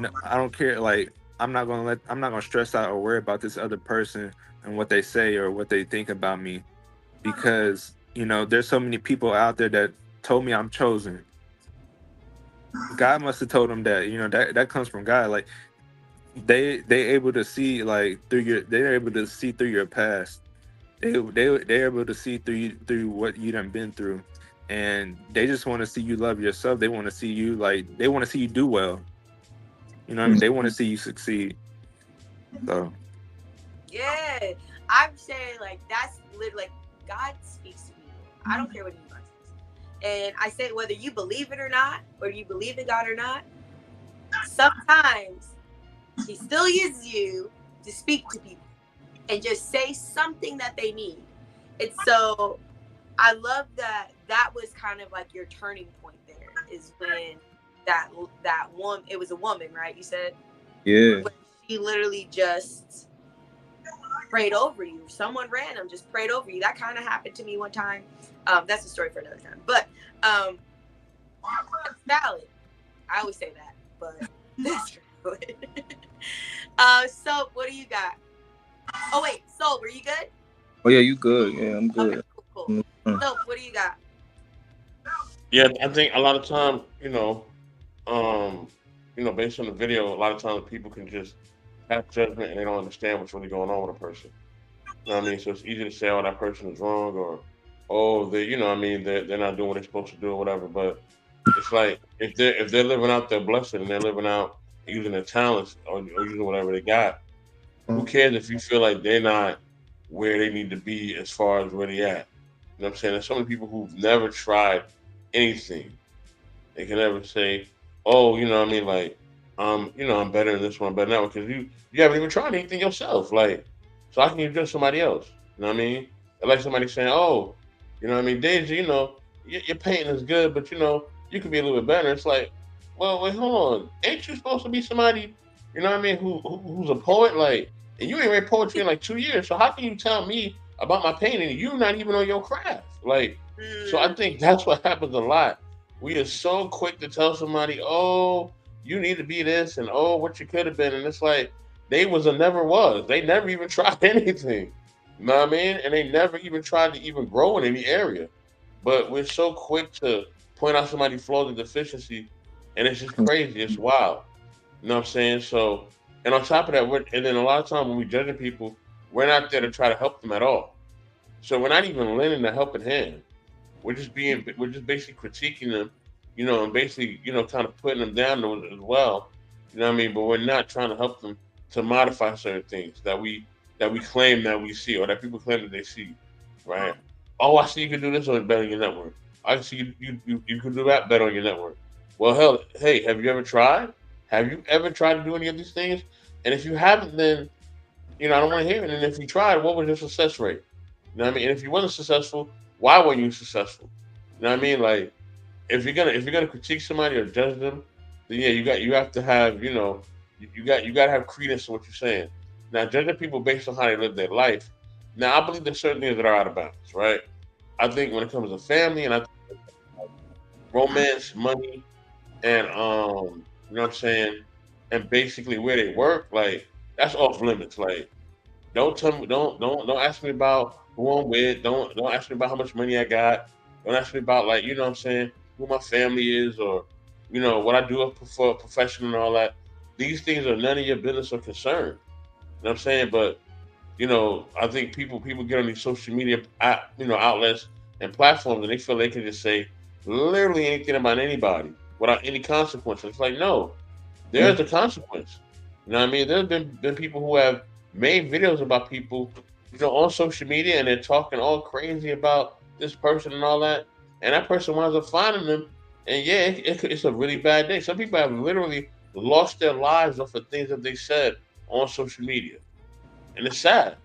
no, I don't care. Like, I'm not gonna stress out or worry about this other person and what they say or what they think about me, because there's so many people out there that told me I'm chosen. God must have told them that. That comes from God. Like, they able to see, like, they're able to see through your past. They're able to see through what you done been through, and they just want to see you love yourself. They want to see you, like, they want to see you do well. You know what I mean? They want to see you succeed. So Yeah, I'm saying like that's literally like God speaks to people. I don't care what anybody says, and I say whether you believe it or not, or you believe in God or not, sometimes He still uses you to speak to people and just say something that they need. And so I love that that was kind of like your turning point there, is when that woman, it was a woman, right? You said, Yeah. when she literally just prayed over you. Someone random just prayed over you. That kind of happened to me one time. That's a story for another time. But it's valid. I always say that, but that's valid. So what do you got? Oh wait, Soul, were you good? Oh yeah, you good? Yeah, I'm Okay, good. cool. So what do you got? Yeah, I think a lot of time, based on the video, a lot of times people can just have judgment and they don't understand what's really going on with a person. You know what I mean? So it's easy to say, oh, that person is wrong, or, oh, they're not doing what they're supposed to do or whatever. But it's like, if they're living out their blessing and they're living out using their talents, or using whatever they got, who cares if you feel like they're not where they need to be as far as where they at? You know what I'm saying? There's so many people who've never tried anything. They can never say, "Oh, you know what I mean? Like, I'm better than this one, better than that one," because you haven't even tried anything yourself. Like, so how can you judge somebody else? You know what I mean? It's like somebody saying, "Oh, you know what I mean, Daisy, your painting is good, but you could be a little bit better." It's like, well, wait, hold on, ain't you supposed to be somebody, you know what I mean, who's a poet? Like, and you ain't read poetry in like 2 years, so how can you tell me about my painting? And you're not even on your craft, like. So I think that's what happens a lot. We are so quick to tell somebody, "Oh, you need to be this," and, "Oh, what you could have been," and it's like they was or never was. They never even tried anything. You know what I mean? And they never even tried to even grow in any area. But we're so quick to point out somebody's flaws and deficiency, and it's just crazy. It's wild. You know what I'm saying? So, and on top of that, and then a lot of times when we judging people, we're not there to try to help them at all. So we're not even lending a helping hand. We're just basically critiquing them, and basically, kind of putting them down as well. You know what I mean? But we're not trying to help them to modify certain things that we claim that we see, or that people claim that they see, right? Oh, I see you can do this on better on your network. I see you can do that better on your network. Well, hell, hey, have you ever tried? Have you ever tried to do any of these things? And if you haven't, then I don't want to hear it. And if you tried, what was your success rate? You know what I mean? And if you wasn't successful, why weren't you successful? You know what I mean? Like, if you're gonna critique somebody or judge them, then yeah, you have to have, you got to have credence to what you're saying. Now, judging people based on how they live their life. Now, I believe there's certain things that are out of bounds, right? I think when it comes to family, and I think romance, money, and you know what I'm saying, and basically where they work, like, that's off limits. Like, don't tell me, don't ask me about who I'm with. Don't ask me about how much money I got. Don't ask me about, like, what I'm saying, who my family is, or what I do for a profession and all that. These things are none of your business or concern. You know what I'm saying? But I think people get on these social media outlets and platforms, and they feel they can just say literally anything about anybody without any consequence. It's like, no, there's a consequence. You know what I mean? There's been people who have made videos about people, on social media, and they're talking all crazy about this person and all that, and that person winds up finding them, and yeah, it's a really bad day. Some people have literally lost their lives off of things that they said on social media, and it's sad.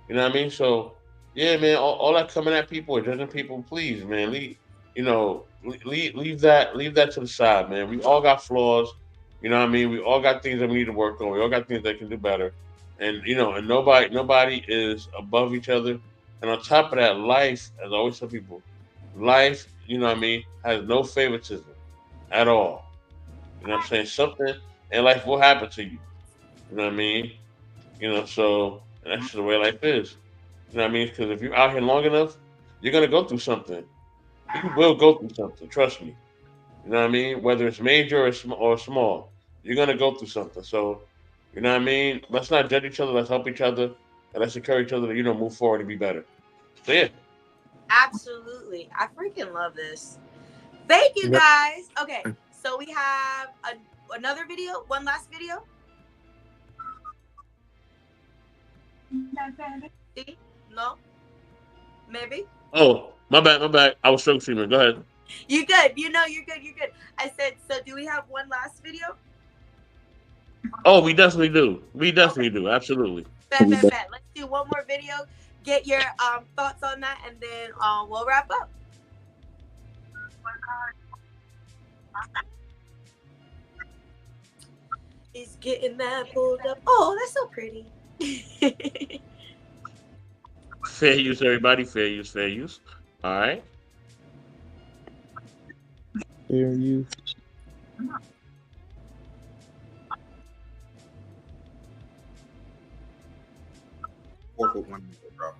You know what I mean? So yeah, man, all that coming at people or judging people, please, man, leave that to the side, man. We all got flaws. You know what I mean? We all got things that we need to work on. We all got things that can do better, and and nobody is above each other. And on top of that, life, as I always tell people, life, what I mean, has no favoritism at all. You know what I'm saying? Something in life will happen to you. You know what I mean? So and that's just the way life is. You know what I mean? Because if you're out here long enough, you're gonna go through something. You will go through something. Trust me. You know what I mean? Whether it's major or small, you're gonna go through something. So, you know what I mean? Let's not judge each other. Let's help each other, and let's encourage each other to move forward and be better. So yeah. Absolutely. I freaking love this. Thank you guys. Okay, so we have another video, one last video. See? No? Maybe? Oh, my bad. I was struggle streaming. Go ahead. You good. You're good. I said, so do we have one last video? Oh, we definitely do. Absolutely. Bet. Let's do one more video. Get your thoughts on that, and then we'll wrap up. He's getting that pulled up. Oh, that's so pretty. Fair use, everybody. Fair use. All right. Fair use. Work with one another, bro.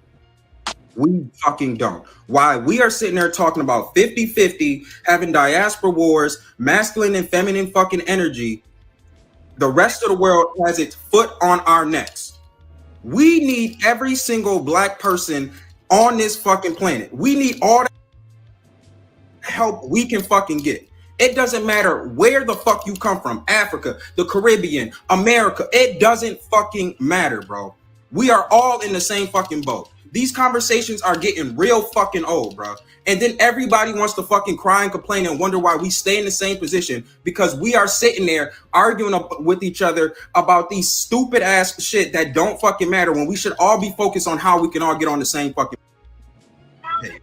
We fucking don't. Why? We are sitting there talking about 50-50, having diaspora wars, masculine and feminine fucking energy. The rest of the world has its foot on our necks. We need every single black person on this fucking planet. We need all the help we can fucking get. It doesn't matter where the fuck you come from, Africa, the Caribbean, America. It doesn't fucking matter, bro. We are all in the same fucking boat. These conversations are getting real fucking old, bro. And then everybody wants to fucking cry and complain and wonder why we stay in the same position, because we are sitting there arguing with each other about these stupid ass shit that don't fucking matter, when we should all be focused on how we can all get on the same fucking page.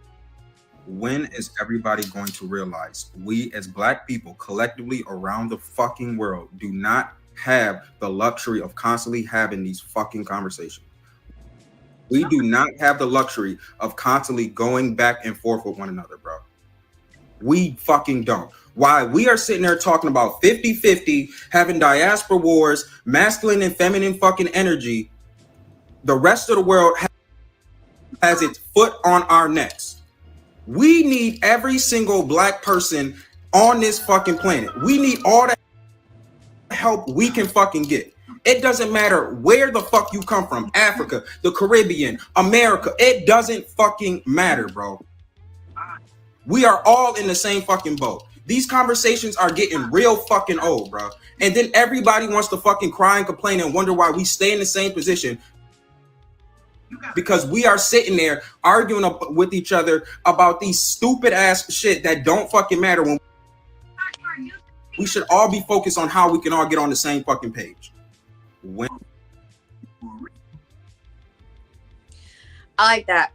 When is everybody going to realize we as black people collectively around the fucking world do not have the luxury of constantly having these fucking conversations? We do not have the luxury of constantly going back and forth with one another, bro. We fucking don't. Why? We are sitting there talking about 50-50, having diaspora wars, masculine and feminine fucking energy. The rest of the world has its foot on our necks. We need every single black person on this fucking planet. We need all the help we can fucking get. It doesn't matter where the fuck you come from, Africa, the Caribbean, America. It doesn't fucking matter, bro. We are all in the same fucking boat. These conversations are getting real fucking old, bro. And then everybody wants to fucking cry and complain and wonder why we stay in the same position, because we are sitting there arguing with each other about these stupid ass shit that don't fucking matter, when we should all be focused on how we can all get on the same fucking page. I like that.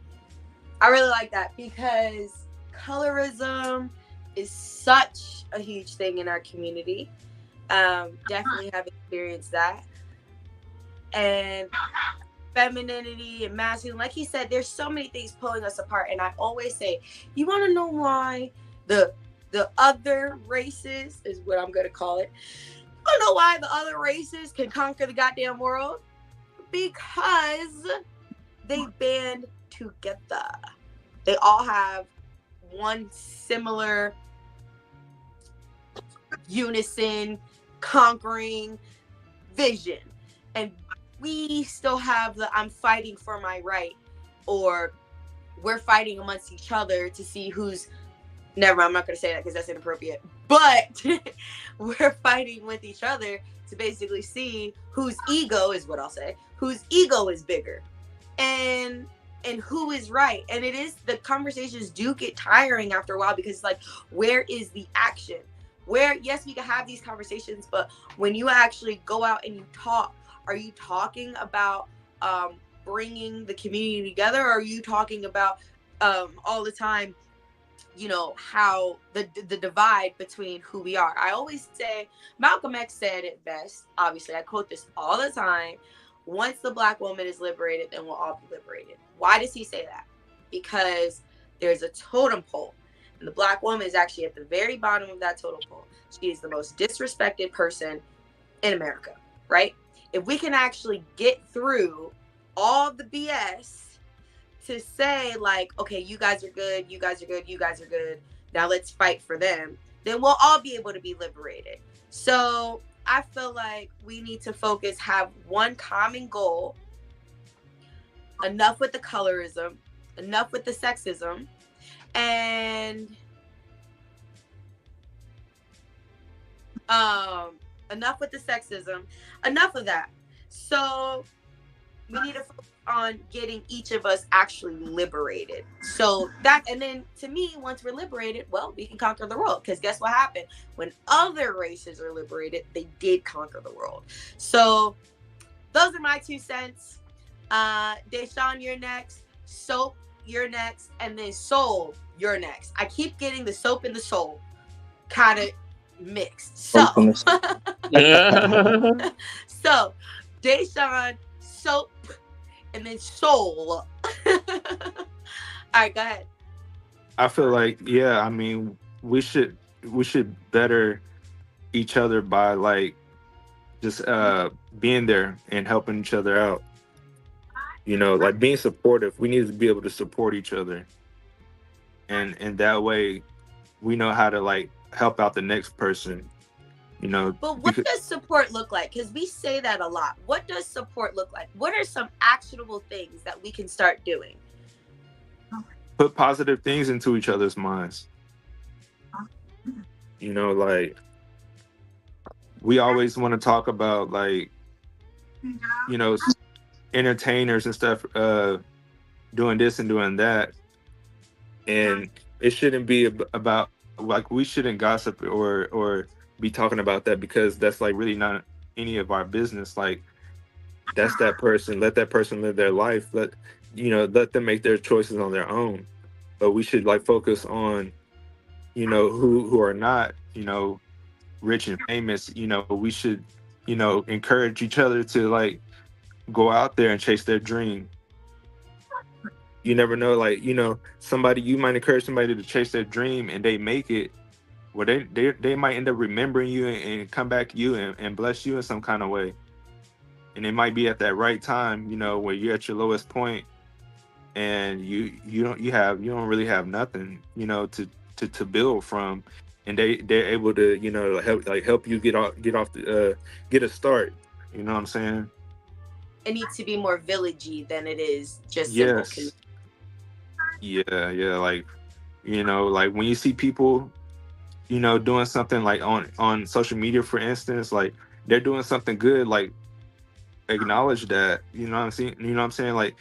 I really like that, because colorism is such a huge thing in our community. Definitely have experienced that. And femininity and masculine, like he said, there's so many things pulling us apart. And I always say, you want to know why the other races, is what I'm going to call it. I don't know why the other races can conquer the goddamn world. Because they band together. They all have one similar unison conquering vision. And we still have the I'm fighting for my right, or we're fighting amongst each other to see who's I'm not going to say that because that's inappropriate. But we're fighting with each other to basically see whose ego is what I'll say, whose ego is bigger. And who is right. And it is, the conversations do get tiring after a while, because it's like, where is the action? Where, yes, we can have these conversations, but when you actually go out and you talk, are you talking about bringing the community together? Or are you talking about all the time, you know, how the divide between who we are? I always say, Malcolm X said it best. Obviously, I quote this all the time. Once the Black woman is liberated, then we'll all be liberated. Why does he say that? Because there's a totem pole, and the Black woman is actually at the very bottom of that totem pole. She is the most disrespected person in America, right? If we can actually get through all the BS to say, like, okay, you guys are good, you guys are good, you guys are good, now let's fight for them, then we'll all be able to be liberated. So I feel like we need to focus, have one common goal. Enough with the colorism, enough with the sexism, and enough with the sexism, enough of that. So we need to focus on getting each of us actually liberated. So that, and then to me, once we're liberated, well, we can conquer the world. Because guess what happened? When other races are liberated, they did conquer the world. So those are my 2 cents. Daisha, you're next. Soap, you're next. And then Soul, you're next. I keep getting the soap and the soul kind of mixed. So, so Daisha, Soap, and then Soul. All right, go ahead. I feel like, yeah, I mean, we should better each other by like just being there and helping each other out. You know, like being supportive. We need to be able to support each other, and that way we know how to like help out the next person. You know, but what does support look like? Because we say that a lot. What does support look like? What are some actionable things that we can start doing? Put positive things into each other's minds. You know, like we always want to talk about like, you know, entertainers and stuff doing this and doing that, and it shouldn't be about like, we shouldn't gossip or be talking about that, because that's like really not any of our business. Like, that's that person. Let that person live their life. Let them make their choices on their own. But we should like focus on, you know, who are not, you know, rich and famous. You know, we should, you know, encourage each other to like go out there and chase their dream. You never know, like, you know, you might encourage somebody to chase their dream and they make it. Well, they might end up remembering you and come back to you and bless you in some kind of way. And it might be at that right time, you know, where you're at your lowest point, and you don't really have nothing, you know, to build from, and they're able to, you know, help you get a start. You know what I'm saying? It needs to be more villagey than it is just yes. simple. Yeah, like, you know, like when you see people, you know, doing something like on social media, for instance, like they're doing something good, like acknowledge that. You know what I'm saying? You know what I'm saying? Like,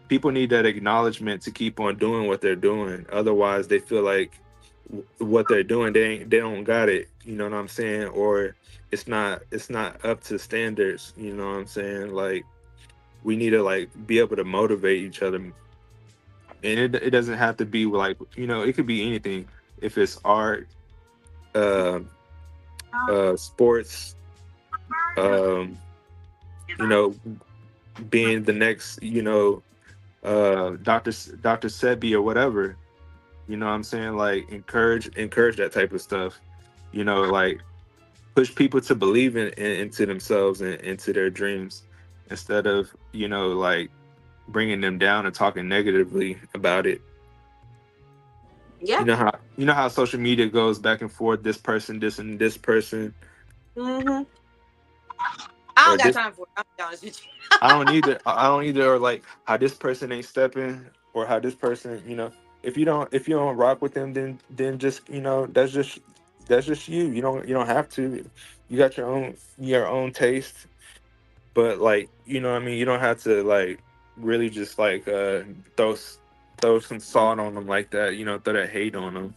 people need that acknowledgement to keep on doing what they're doing. Otherwise, they feel like what they're doing, they don't got it. You know what I'm saying? Or it's not up to standards. You know what I'm saying? Like, we need to like be able to motivate each other, and it doesn't have to be like, you know, it could be anything. If it's art, sports, you know, being the next, you know, Dr. Sebi or whatever. You know what I'm saying? Like, encourage that type of stuff. You know, like push people to believe into themselves and into their dreams, instead of, you know, like bringing them down and talking negatively about it. Yeah. You know how social media goes back and forth. This person, this and this person. Mm-hmm. I don't got time for it. I'm honest with you. I don't either. Or like how this person ain't stepping, or how this person, you know, if you don't rock with them, then just, you know, that's just that's just you. You don't have to. You got your own taste, but like, you know what I mean, you don't have to like really just like throw some salt on them like that, throw that hate on them,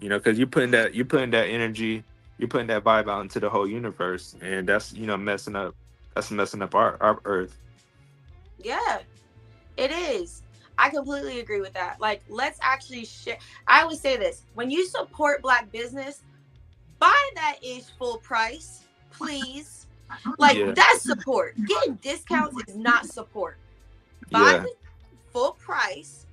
because you're putting that energy, you're putting that vibe out into the whole universe, and that's messing up our earth. Yeah, it is. I completely agree with that. Like, let's actually share. I always say this: when you support Black business, buy that ish full price, please. Like, Yeah, that's support. Getting discounts is not support. Buy yeah. the full price,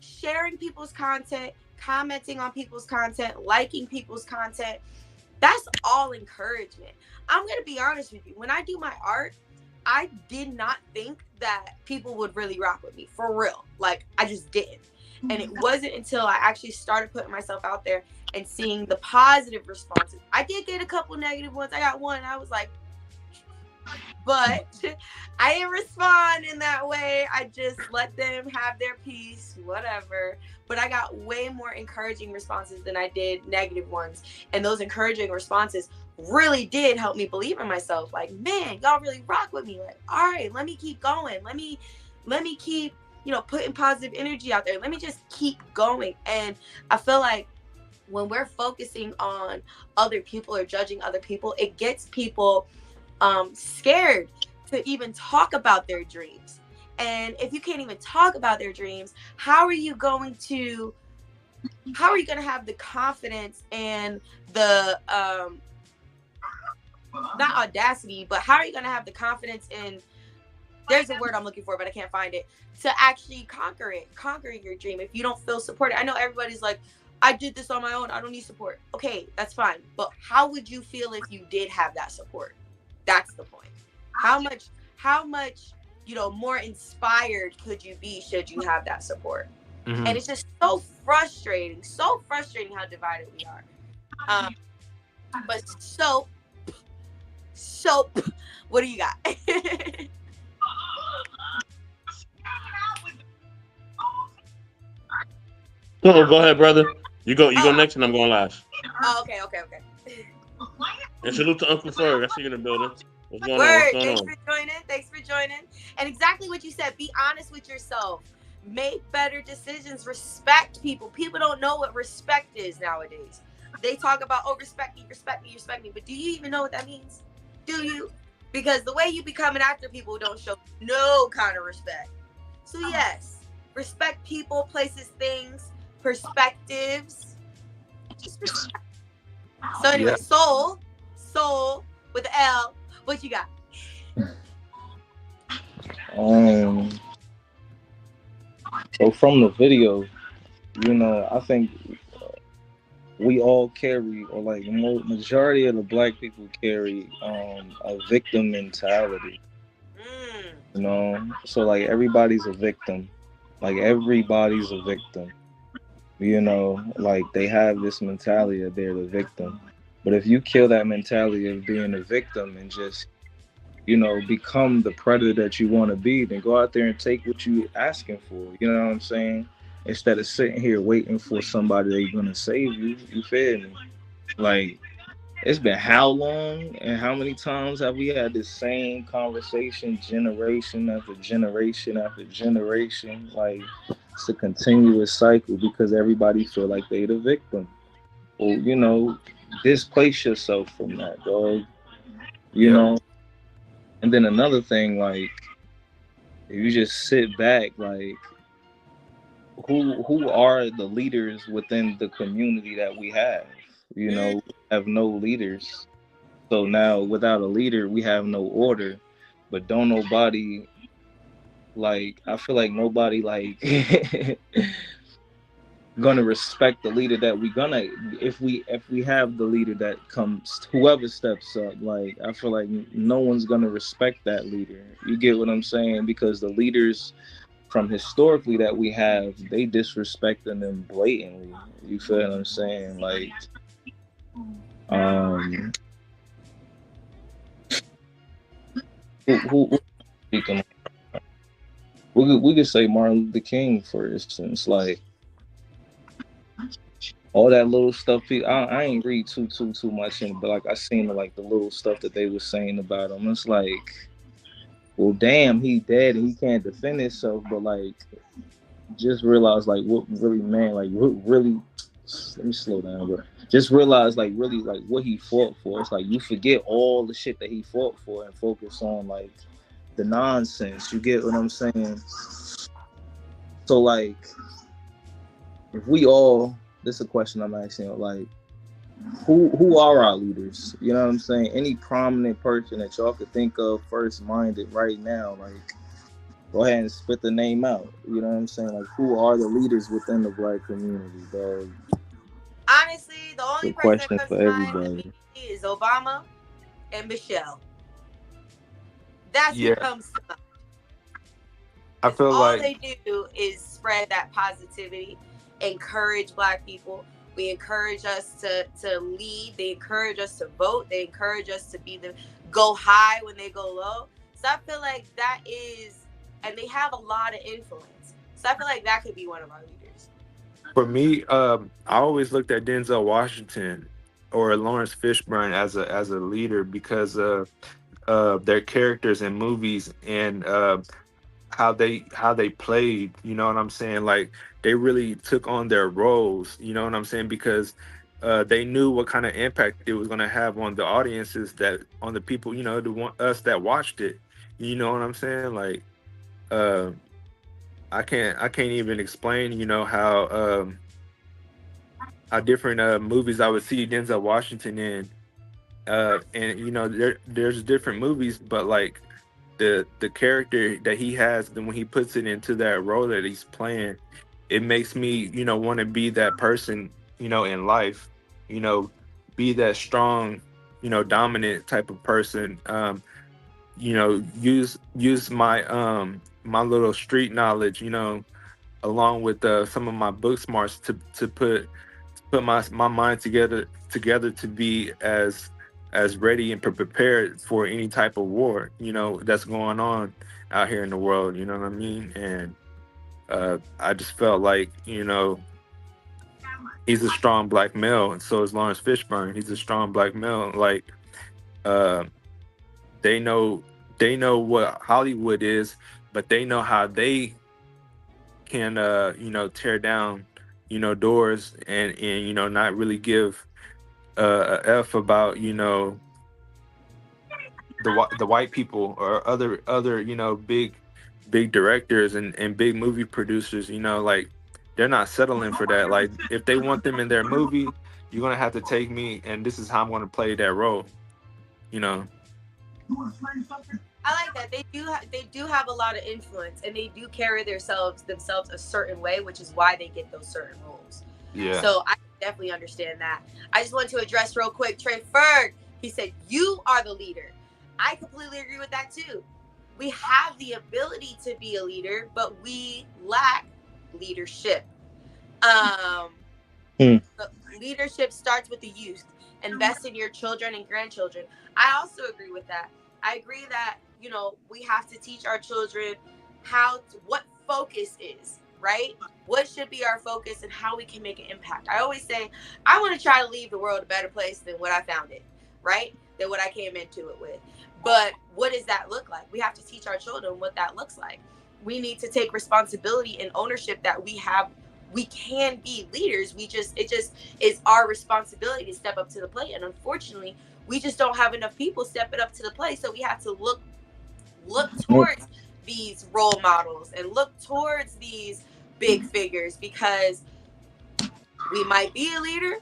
sharing people's content, commenting on people's content, liking people's content. That's all encouragement. I'm gonna be honest with you. When I do my art, I did not think that people would really rock with me for real. Like, I just didn't. And it wasn't until I actually started putting myself out there and seeing the positive responses. I did get a couple negative ones. I got one, and I was like, but I didn't respond in that way. I just let them have their piece, whatever. But I got way more encouraging responses than I did negative ones. And those encouraging responses really did help me believe in myself. Like, man, y'all really rock with me. Like, all right, let me keep going. Let me keep, putting positive energy out there. Let me just keep going. And I feel like when we're focusing on other people or judging other people, it gets people scared to even talk about their dreams. And if you can't even talk about their dreams, how are you going to have the confidence and the not audacity, but how are you going to have the confidence in, there's a word I'm looking for, but I can't find it, to actually conquer your dream if you don't feel supported? I know everybody's like, I did this on my own, I don't need support. Okay, that's fine. But how would you feel if you did have that support? That's the point. How much, more inspired could you be should you have that support? Hmm. And it's just so frustrating how divided we are. But soap, what do you got? Go ahead, brother. You go Oh, next, and I'm going last. okay. And salute to Uncle Ferg. I see you in the building. What's going on? What's Word. going Thanks on? for joining. And exactly what you said. Be honest with yourself. Make better decisions. Respect people. People don't know what respect is nowadays. They talk about, oh, respect me. But do you even know what that means? Do you? Because the way you be coming after people don't show no kind of respect. So yes, respect people, places, things, perspectives. Just respect. So anyway, Yeah. soul with the L. What you got? Um, so from the video, I think we all carry, or like majority of the Black people carry a victim mentality. So like everybody's a victim. Like everybody's a victim. Like they have this mentality that they're the victim. But if you kill that mentality of being a victim and just, become the predator that you want to be, then go out there and take what you asking for. You know what I'm saying? Instead of sitting here waiting for somebody that's gonna save you. You feel me? Like, it's been how long and how many times have we had this same conversation generation after generation after generation? Like, it's a continuous cycle because everybody feel like they the victim. Well, displace yourself from that, dog. You Yep. know? And then another thing, like, if you just sit back, like, who are the leaders within the community that we have? We have no leaders. So now without a leader, we have no order. But don't nobody, like, I feel like nobody like gonna respect the leader that we gonna, if we have the leader that comes, whoever steps up, like, I feel like no one's gonna respect that leader. You get what I'm saying? Because the leaders from historically that we have, they disrespecting them blatantly. You feel what I'm saying? Like, um, who speaking? We could say Martin Luther King, for instance. Like, all that little stuff. I ain't read too much in it, but like I seen like the little stuff that they were saying about him. It's like, well, damn, he dead and he can't defend himself. But like, just realize like what really, man, like really. Let me slow down, bro. Just realize like really like what he fought for. It's like you forget all the shit that he fought for and focus on like the nonsense. You get what I'm saying? So like, if we all, this is a question I'm asking, like, who are our leaders? You know what I'm saying? Any prominent person that y'all could think of first minded right now, like, go ahead and spit the name out. You know what I'm saying? Like, who are the leaders within the black community, dog? Honestly, the only The person that question comes for to mind everybody. immediately is Obama and Michelle. That's who Yeah, comes to mind. I Because feel all like they do is spread that positivity, encourage Black people. We encourage us to lead. They encourage us to vote. They encourage us to be the go high when they go low. So I feel like that is, and they have a lot of influence. So I feel like that could be one of our leaders. for me, I always looked at Denzel Washington or Lawrence Fishburne as a leader because of their characters in movies and how they played. You know what I'm saying? Like they really took on their roles. You know what I'm saying? Because they knew what kind of impact it was going to have on the audiences, that on the people, you know, the one us that watched it. You know what I'm saying? Like uh, I can't even explain. You know how different movies I would see Denzel Washington in. And you know there's different movies, but like the character that he has, then when he puts it into that role that he's playing, it makes me, you know, want to be that person, you know, in life, you know, be that strong, you know, dominant type of person. You know, use my my little street knowledge, you know, along with some of my book smarts to put my mind together to be as ready and prepared for any type of war, you know, that's going on out here in the world. You know what I mean? And I just felt like, you know, he's a strong black male, and so is Lawrence Fishburne. He's a strong black male. Like uh, they know they know what Hollywood is, but they know how they can you know, tear down, you know, doors and you know, not really give a f about, you know, the white people or other, you know, big directors and big movie producers. You know, like they're not settling for that. Like if they want them in their movie, you're gonna have to take me, and this is how I'm gonna play that role. You know. I like that they do have a lot of influence, and they do carry themselves a certain way, which is why they get those certain roles. Yeah. So I definitely understand that. I just want to address real quick Trey Ferg. He said you are the leader. I completely agree with that too. We have the ability to be a leader, but we lack leadership. The leadership starts with the youth. Invest in your children and grandchildren. I also agree with that. I agree that, you know, we have to teach our children what focus is, right? What should be our focus and how we can make an impact. I always say, I want to try to leave the world a better place than what I found it, right? Than what I came into it with. But what does that look like? We have to teach our children what that looks like. We need to take responsibility and ownership that we can be leaders. It just is our responsibility to step up to the plate. And unfortunately, we just don't have enough people stepping up to the plate. So we have to look towards these role models and look towards these big figures, because we might be a leader,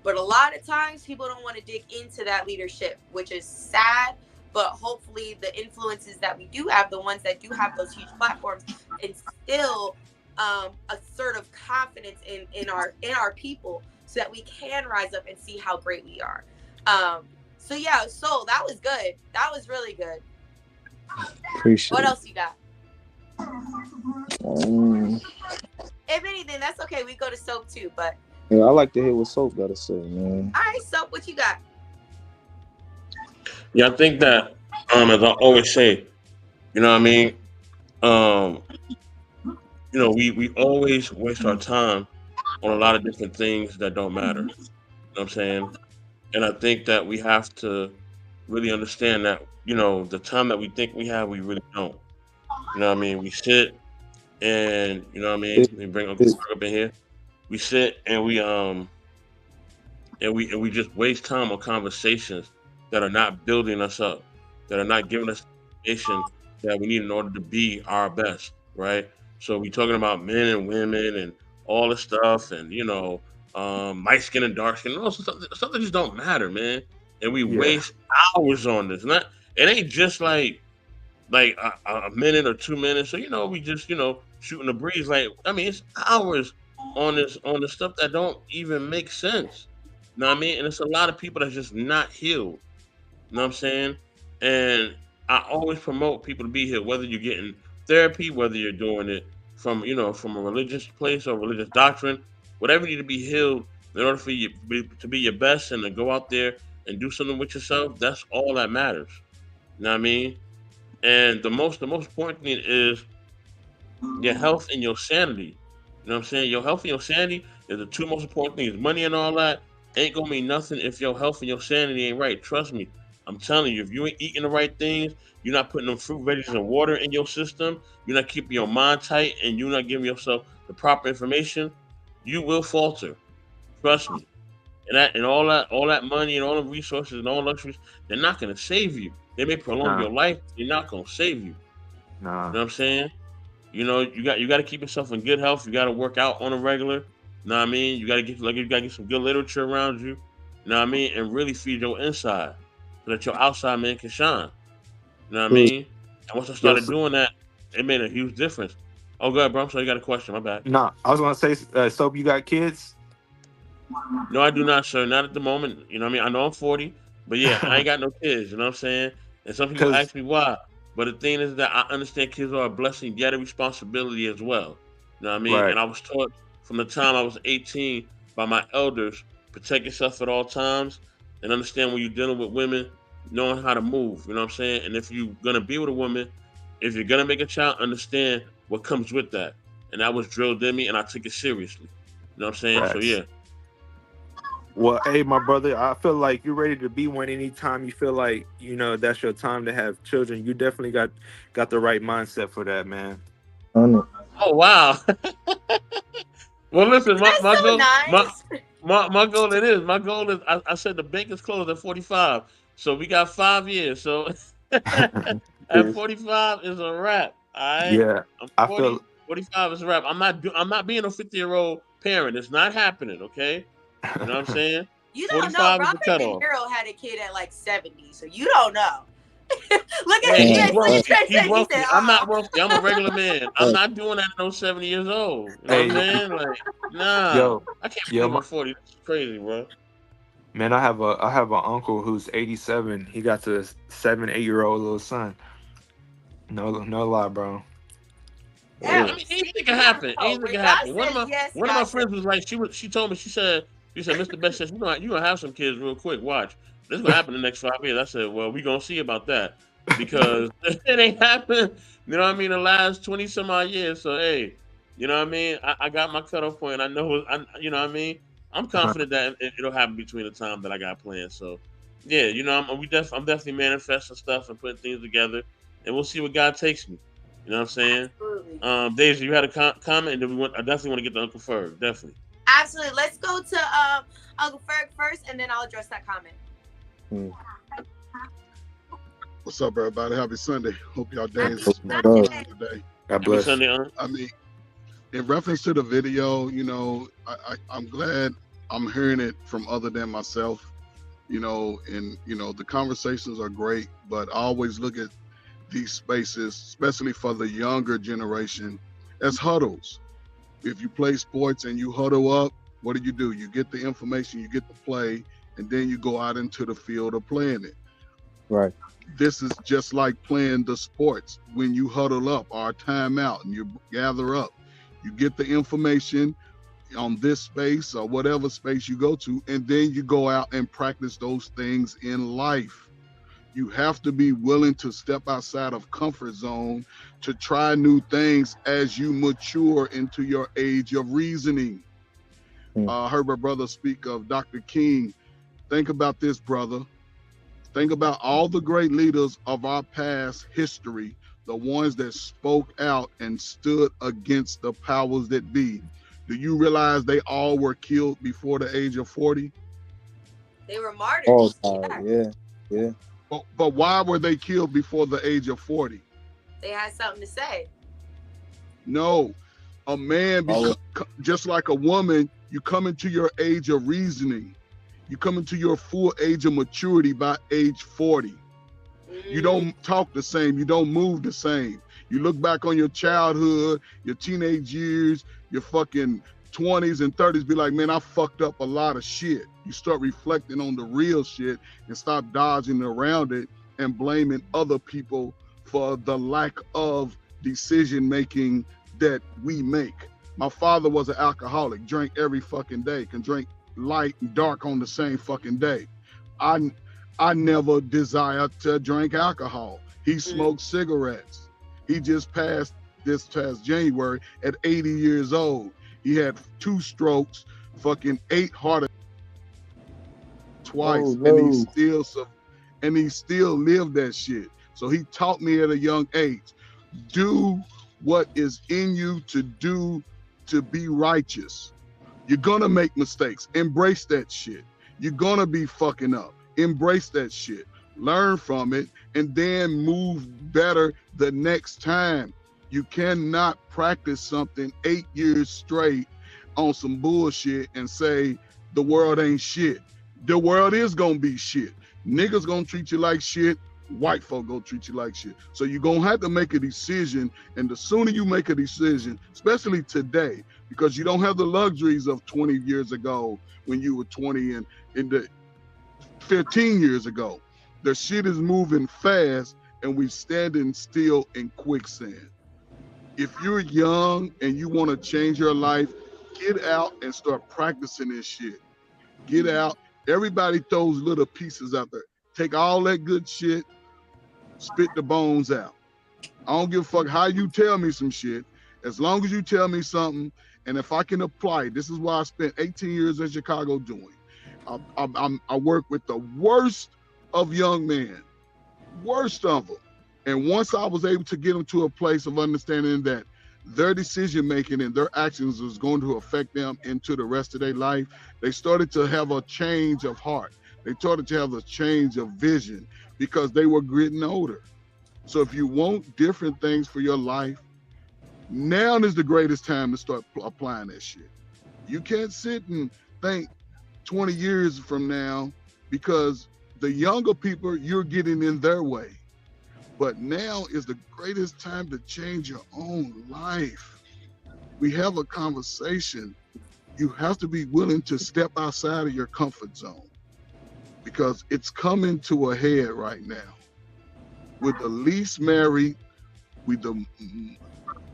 but a lot of times people don't want to dig into that leadership, which is sad. But hopefully the influences that we do have, the ones that do have those huge platforms, instill a sort of confidence in our people, so that we can rise up and see how great we are. So that was good. That was really good. Appreciate What it. else you got? If anything, that's okay. We go to Soap too, but Yeah, I like to hear what Soap got to say, man. all right, Soap, what you got? Yeah, I think that as I always say, you know what I mean? You know, we always waste our time on a lot of different things that don't matter. You know what I'm saying? And I think that we have to really understand that, the time that we think we have, we really don't. You know what I mean? We sit and, you know what I mean? It, We bring Uncle it, Ferg up in here. We sit and we just waste time on conversations that are not building us up, that are not giving us the information that we need in order to be our best, right? So we talking about men and women and all this stuff, and light skin and dark skin, and all stuff that just don't matter, man. And we Yeah. waste hours on this. Not it ain't just like a minute or 2 minutes. So we just shooting the breeze. Like I mean, it's hours on the stuff that don't even make sense. You know what I mean? And it's a lot of people that's just not healed. You know what I'm saying? And I always promote people to be healed, whether you're getting therapy, whether you're doing it from a religious place or religious doctrine, whatever you need to be healed in order for you to be your best and to go out there and do something with yourself. That's all that matters. You know what I mean? And the most important thing is your health and your sanity. You know what I'm saying? Your health and your sanity is the two most important things. Money and all that ain't gonna mean nothing if your health and your sanity ain't right. Trust me. I'm telling you, if you ain't eating the right things, you're not putting them fruit, veggies, and water in your system, you're not keeping your mind tight, and you're not giving yourself the proper information, you will falter. Trust me. And all that money and all the resources and all luxuries, they're not gonna save you. They may prolong Nah. your life, they're not gonna save you. You Nah. know what I'm saying? You got to keep yourself in good health. You got to work out on a regular. You know what I mean? You got to get some good literature around you. You know what I mean? And really feed your inside so that your outside man can shine. You know what I mm, mean? And once I Yo, started doing that, it made a huge difference. Oh, good, bro. I'm sorry, you got a question. My bad. nah. I was gonna say, Soap, you got kids? No, I do not, sir. Not at the moment. You know what I mean? I know I'm 40, but yeah, I ain't got no kids. You know what I'm saying? And some people Cause ask me why. But the thing is that I understand kids are a blessing, yet a responsibility as well. You know what I mean? right, And I was taught from the time I was 18 by my elders, protect yourself at all times and understand when you're dealing with women, knowing how to move. You know what I'm saying? And if you're going to be with a woman, if you're going to make a child, understand what comes with that. And that was drilled in me, and I took it seriously. You know what I'm saying? So, facts. yeah. Well, hey, my brother, I feel like you're ready to be one anytime you feel like that's your time to have children. You definitely got the right mindset for that, man. on it. Oh, wow. Well, listen, my, That's my so goal, my, nice. my goal it is. My goal is I said the bank is closed at 45. So we got 5 years. So at 45 is a wrap. All right. Yeah, I'm I feel 40, 45 is a wrap. I'm not being a 50-year-old parent. It's not happening, okay? You know what I'm saying? You don't know. 45 is the Robert De cutoff. Niro had a kid at like 70, so you don't know. Hey, he's Look at wealthy. Trey He's said, he said, wealthy. I'm oh. not wealthy. I'm a regular man. I'm not doing that at no 70 years old. You know what I'm hey, saying? Like, nah. yo, I can't yo, believe I'm 40. This is crazy, bro. man, I have an uncle who's 87. He got a 7, 8 year old little son. No lie, bro. That I was, mean, see, anything can happen. no, Anything when can God happen. One of says my yes, one of my God says friends was like, she told me, she said, Mr. Best says, you're gonna have some kids real quick. Watch. This is gonna happen in the next 5 years. I said, well, we gonna see about that. Because it ain't happened, you know what I mean, the last 20 some odd years. So hey, you know what I mean? I got my cutoff point. I know you know what I mean? I'm confident that it'll happen between the time that I got planned. So yeah, I'm definitely manifesting stuff and putting things together, and we'll see what God takes me. You know what I'm saying? absolutely. Daisy, you had a comment, and then I definitely want to get to Uncle Ferg. Definitely. Absolutely. Let's go to Uncle Ferg first, and then I'll address that comment. Mm. What's up, everybody? Happy Sunday. Hope y'all days Happy is right on Sunday. time today. God Happy bless. Sunday, Uncle. I mean, in reference to the video, I'm glad I'm hearing it from other than myself, and, the conversations are great, but I always look at these spaces, especially for the younger generation, as huddles. If you play sports and you huddle up, what do? You get the information, you get the play, and then you go out into the field of playing it. Right. This is just like playing the sports. When you huddle up or timeout and you gather up, you get the information on this space or whatever space you go to, and then you go out and practice those things in life. You have to be willing to step outside of comfort zone to try new things as you mature into your age of reasoning. I heard my brother speak of Dr. King. Think about this, brother. Think about all the great leaders of our past history, the ones that spoke out and stood against the powers that be. Do you realize they all were killed before the age of 40? They were martyrs. Oh, yeah. But why were they killed before the age of 40? They had something to say. No, a man, just like a woman, you come into your age of reasoning. You come into your full age of maturity by age 40. You don't talk the same. You don't move the same. You look back on your childhood, your teenage years, your fucking 20s and 30s, be like, man, I fucked up a lot of shit. You start reflecting on the real shit and stop dodging around it and blaming other people for the lack of decision making that we make. My father was an alcoholic, drank every fucking day, can drink light and dark on the same fucking day. I never desired to drink alcohol. He smoked cigarettes. He just passed this past January at 80 years old. He had 2 strokes, fucking 8 heart attacks twice, and he still lived that shit. So he taught me at a young age, do what is in you to do to be righteous. You're gonna make mistakes. Embrace that shit. You're gonna be fucking up. Embrace that shit. Learn from it and then move better the next time. You cannot practice something 8 years straight on some bullshit and say the world ain't shit. The world is gonna be shit. Niggas gonna treat you like shit. White folk gonna treat you like shit. So you're gonna have to make a decision, and the sooner you make a decision, especially today, because you don't have the luxuries of 20 years ago when you were 20 and in the 15 years ago. The shit is moving fast and we standing still in quicksand. If you're young and you want to change your life, get out and start practicing this shit. Get out. Everybody throws little pieces out there. Take all that good shit, spit the bones out. I don't give a fuck how you tell me some shit. As long as you tell me something, and if I can apply it, this is why I spent 18 years in Chicago doing. I work with the worst of young men, worst of them. And once I was able to get them to a place of understanding that their decision making and their actions was going to affect them into the rest of their life, they started to have a change of heart. They started to have a change of vision because they were getting older. So if you want different things for your life, now is the greatest time to start applying that shit. You can't sit and think 20 years from now, because the younger people, you're getting in their way. But now is the greatest time to change your own life. We have a conversation. You have to be willing to step outside of your comfort zone, because it's coming to a head right now. With the least married, with the,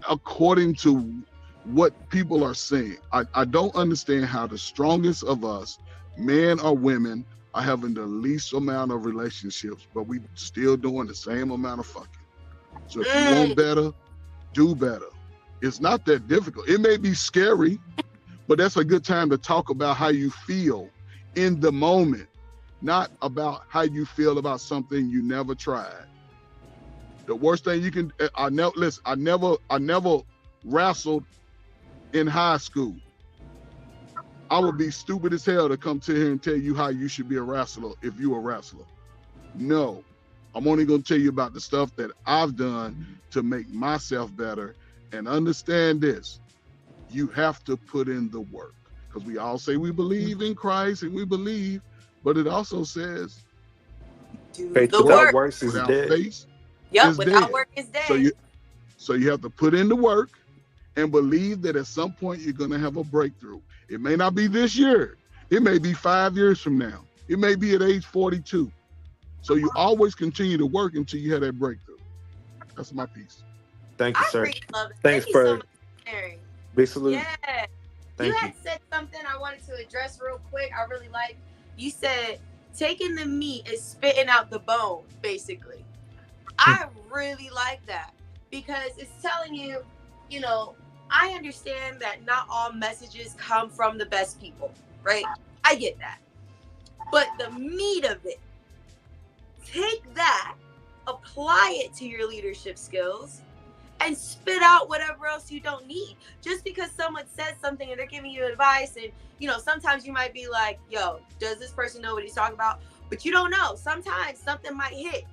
according to what people are saying, I don't understand how the strongest of us, men or women, are having the least amount of relationships, but we still doing the same amount of fucking. So if you want better, do better. It's not that difficult. It may be scary, but that's a good time to talk about how you feel in the moment, not about how you feel about something you never tried. The worst thing you can, I never wrestled in high school. I would be stupid as hell to come to here and tell you how you should be a wrestler if you're a wrestler. No, I'm only gonna tell you about the stuff that I've done to make myself better. And understand this, you have to put in the work. Because we all say we believe in Christ and we believe, but it also says, faith without works is dead. Without work is dead. So you have to put in the work and believe that at some point you're gonna have a breakthrough. It may not be this year. It may be 5 years from now. It may be at age 42. So you always continue to work until you have that breakthrough. That's my piece. Thank you, sir. Really love it. Thanks, Thank you so bro. much for sharing. Big salute. Yeah. Thank you had said something I wanted to address real quick. I really like. You said taking the meat is spitting out the bone, basically. I really like that, because it's telling you, you know, I understand that not all messages come from the best people, right? I get that. But the meat of it, take that, apply it to your leadership skills, and spit out whatever else you don't need. Just because someone says something and they're giving you advice, and sometimes you might be like, yo, does this person know what he's talking about? But you don't know. Sometimes something might hit.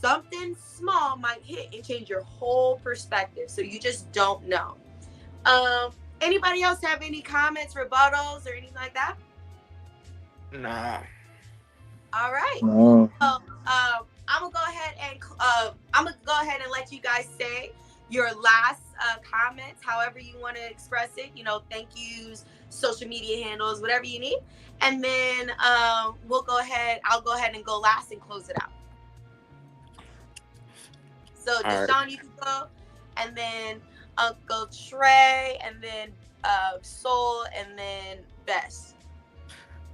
Something small might hit and change your whole perspective. So you just don't know. Anybody else have any comments, rebuttals, or anything like that? Nah. All right. No. I'm gonna go ahead and let you guys say your last comments, however you want to express it. Thank yous, social media handles, whatever you need, and then I'll go ahead and go last and close it out. So Deshaun, you can go, and then Uncle Trey, and then Soul, and then Bess.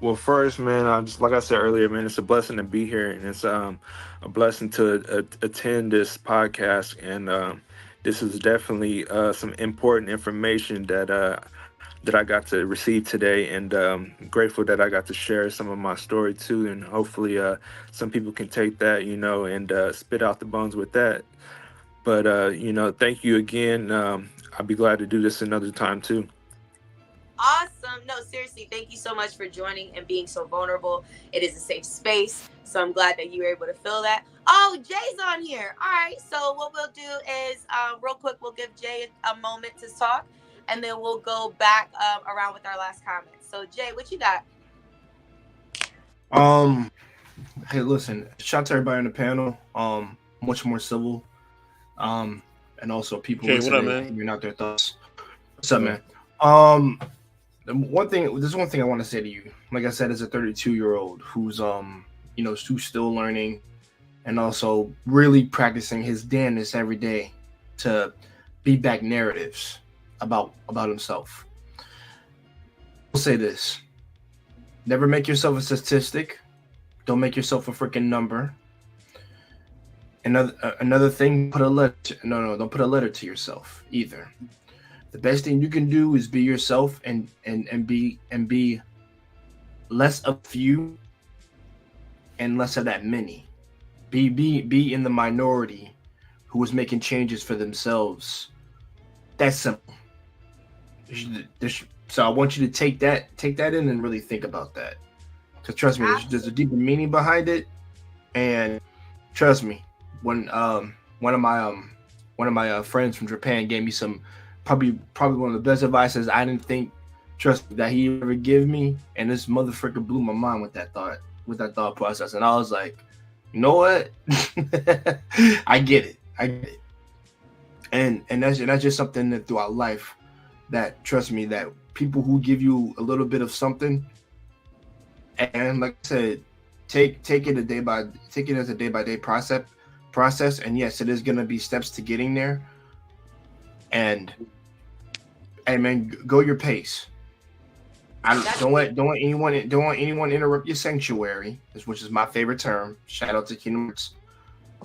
Well, first, man, just like I said earlier, man, it's a blessing to be here, and it's a blessing to attend this podcast. And this is definitely some important information that I got to receive today, and grateful that I got to share some of my story too, and hopefully some people can take that, and spit out the bones with that. But thank you again. I'll be glad to do this another time too. Awesome. No, seriously, thank you so much for joining and being so vulnerable. It is a safe space, so I'm glad that you were able to feel that. Oh, Jay's on here. All right, so what we'll do is real quick, we'll give Jay a moment to talk, and then we'll go back around with our last comments. So Jay, what you got? Hey, listen, shout out to everybody on the panel. Much more civil. And also people what up, man? listening, figuring out their thoughts. What's up, man? There's one thing I want to say to you. Like I said, as a 32-year-old who's who's still learning and also really practicing his damnness every day to beat back narratives about himself. I'll say this: never make yourself a statistic. Don't make yourself a freaking number. Another thing, don't put a letter to yourself either. The best thing you can do is be yourself and be less of few and less of that many. Be in the minority who is making changes for themselves. That's simple. So I want you to take that in and really think about that. Because trust me, there's a deeper meaning behind it. And trust me, when one of my friends from Japan gave me some probably one of the best advices I didn't think, trust me, that he ever give me, and this motherfucker blew my mind with that thought process. And I was like, you know what? I get it. And that's just something that throughout life, that trust me, that people who give you a little bit of something, and like I said, take it as a day-by-day process. And yes, it is gonna be steps to getting there. And man, go your pace. Don't let anyone interrupt your sanctuary, which is my favorite term. Shout out to Kingdom Hearts.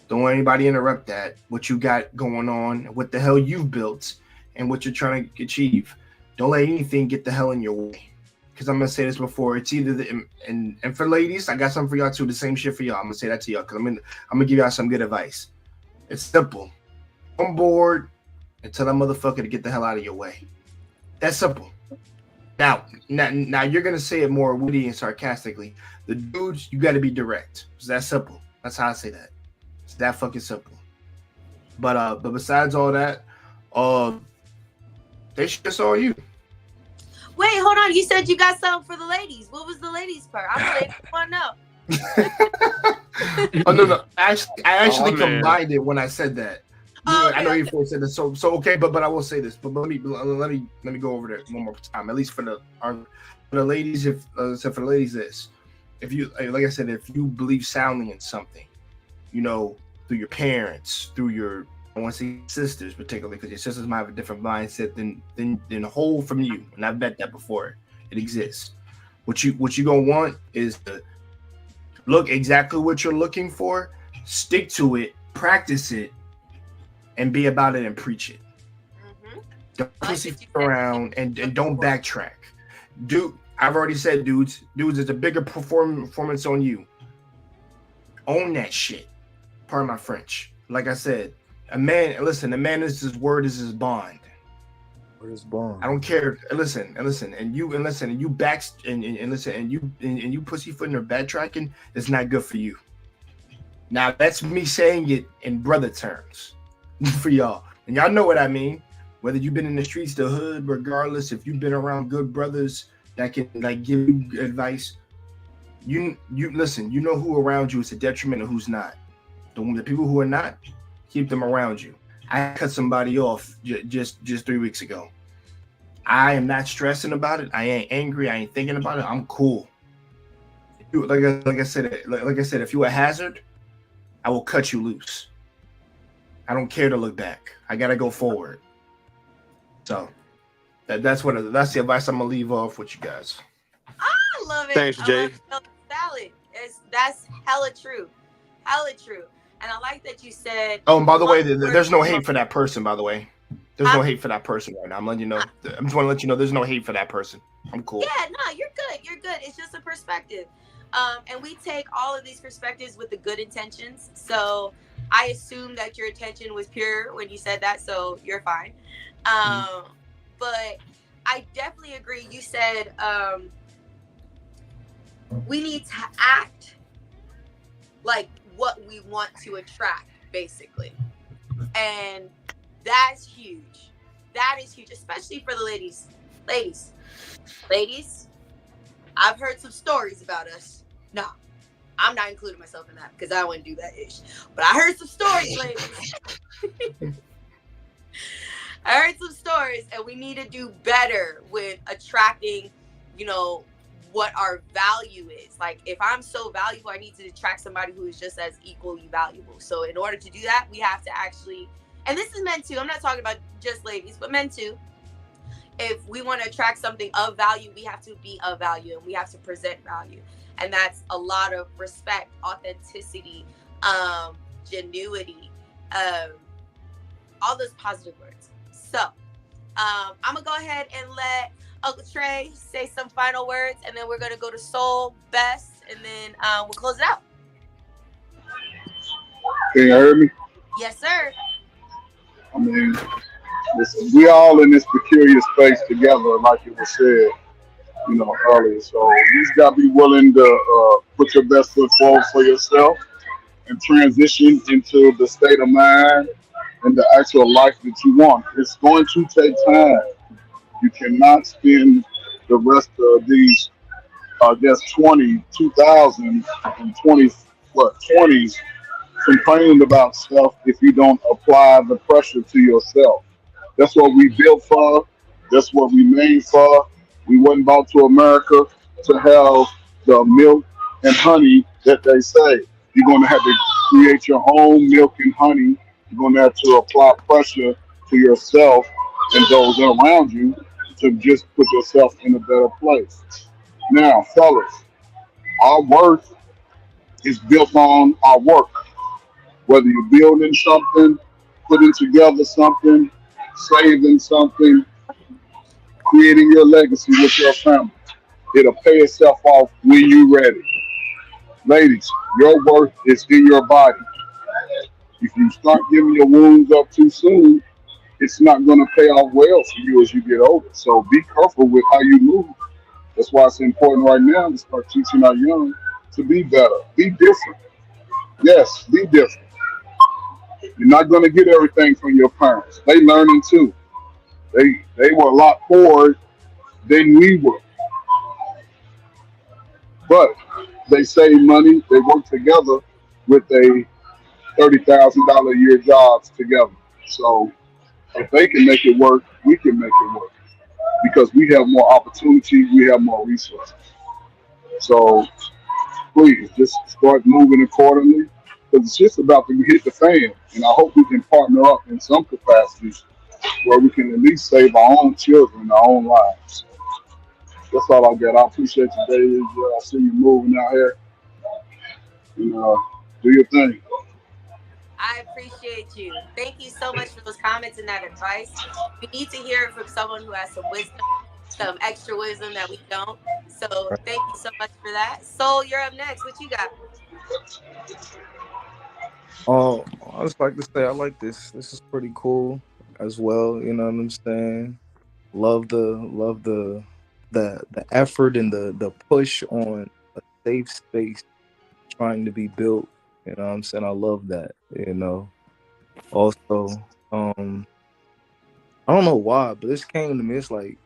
Don't let anybody interrupt that. What you got going on, what the hell you've built, and what you're trying to achieve. Don't let anything get the hell in your way. Because I'm gonna say this before. It's either and for ladies, I got something for y'all too. The same shit for y'all. I'm gonna say that to y'all because I'm gonna give y'all some good advice. It's simple. On board and tell that motherfucker to get the hell out of your way. That's simple. Now you're gonna say it more witty and sarcastically. The dudes, you got to be direct. It's that simple. That's how I say that. It's that fucking simple. But besides all that, that's all you. Wait, hold on. You said you got something for the ladies. What was the ladies part? I'm ready to know. Oh no! I actually combined it when I said that. Okay, I know you folks said this, so okay, but I will say this. But let me go over that one more time, at least for the ladies. For the ladies, if you, like I said, if you believe soundly in something, through your parents, through your, I want to say sisters particularly, because your sisters might have a different mindset than whole from you, and I've bet that before. It exists. What you gonna want is to look exactly what you're looking for, stick to it, practice it, and be about it and preach it. Don't pussy around and don't backtrack. Dude, I've already said, dudes, it's a bigger performance on you. Own that shit. Pardon my French. Like I said, a man is his word is his bond. Word is bond. I don't care. Listen, and you pussyfooting or backtracking is not good for you. Now that's me saying it in brother terms for y'all. And y'all know what I mean. Whether you've been in the streets, the hood, regardless, if you've been around good brothers that can like give you advice, you listen, you know who around you is a detriment and who's not. The people who are not, keep them around you. I cut somebody off just 3 weeks ago. I am not stressing about it. I ain't angry. I ain't thinking about it. I'm cool. Like I said, if you're a hazard, I will cut you loose. I don't care to look back. I gotta go forward. So that's the advice I'm gonna leave off with you guys. I love it. Thanks, Jay. Valid. That's hella true. And I like that you said. Oh, and by the way, there's no hate for that person. By the way, there's no hate for that person right now. I'm letting you know. I'm just want to let you know there's no hate for that person. I'm cool. Yeah, no, you're good. It's just a perspective. And we take all of these perspectives with the good intentions. So I assume that your intention was pure when you said that, so you're fine. But I definitely agree. You said we need to act like what we want to attract, basically. And that's huge. That is huge, especially for the ladies. Ladies, I've heard some stories about us. No, I'm not including myself in that because I wouldn't do that ish. But I heard some stories, ladies. I heard some stories, and we need to do better with attracting, what our value is. Like, if I'm so valuable, I need to attract somebody who is just as equally valuable. So in order to do that, we have to actually, and this is men too, I'm not talking about just ladies, but men too. If we want to attract something of value, we have to be of value and we have to present value. And that's a lot of respect, authenticity, genuity, all those positive words. So I'm going to go ahead and let Uncle Trey say some final words, and then we're going to go to Soul, Best, and then we'll close it out. Can you hear me? Yes, sir. I mean, we all in this peculiar space together, like it was said, earlier. So you just got to be willing to put your best foot forward for yourself and transition into the state of mind and the actual life that you want. It's going to take time. You cannot spend the rest of these, 20s complaining about stuff if you don't apply the pressure to yourself. That's what we built for. That's what we made for. We wasn't brought to America to have the milk and honey that they say. You're going to have to create your own milk and honey. You're going to have to apply pressure to yourself and those around you to just put yourself in a better place. Now, fellas, our worth is built on our work. Whether you're building something, putting together something, saving something, creating your legacy with your family, it'll pay itself off when you're ready. Ladies, your worth is in your body. If you start giving your wounds up too soon, it's not going to pay off well for you as you get older. So be careful with how you move. That's why it's important right now to start teaching our young to be better, be different. Yes, be different. You're not going to get everything from your parents. They learning too. They were a lot poorer than we were. But they save money. They work together with a $30,000 a year jobs together. So if they can make it work, we can make it work because we have more opportunity, we have more resources. So please just start moving accordingly because it's just about to hit the fan. And I hope we can partner up in some capacity where we can at least save our own children, our own lives. That's all I got. I appreciate you, David. I see you moving out here. Do your thing. I I appreciate you. Thank you so much for those comments and that advice. We need to hear it from someone who has some wisdom, some extra wisdom that we don't. So thank you so much for that. Soul, you're up next. What you got? Oh, I just like to say I like this. This is pretty cool as well. You know what I'm saying? Love the effort and the push on a safe space trying to be built. You know what I'm saying? I love that. You know. Also, I don't know why, but this came to me. It's like,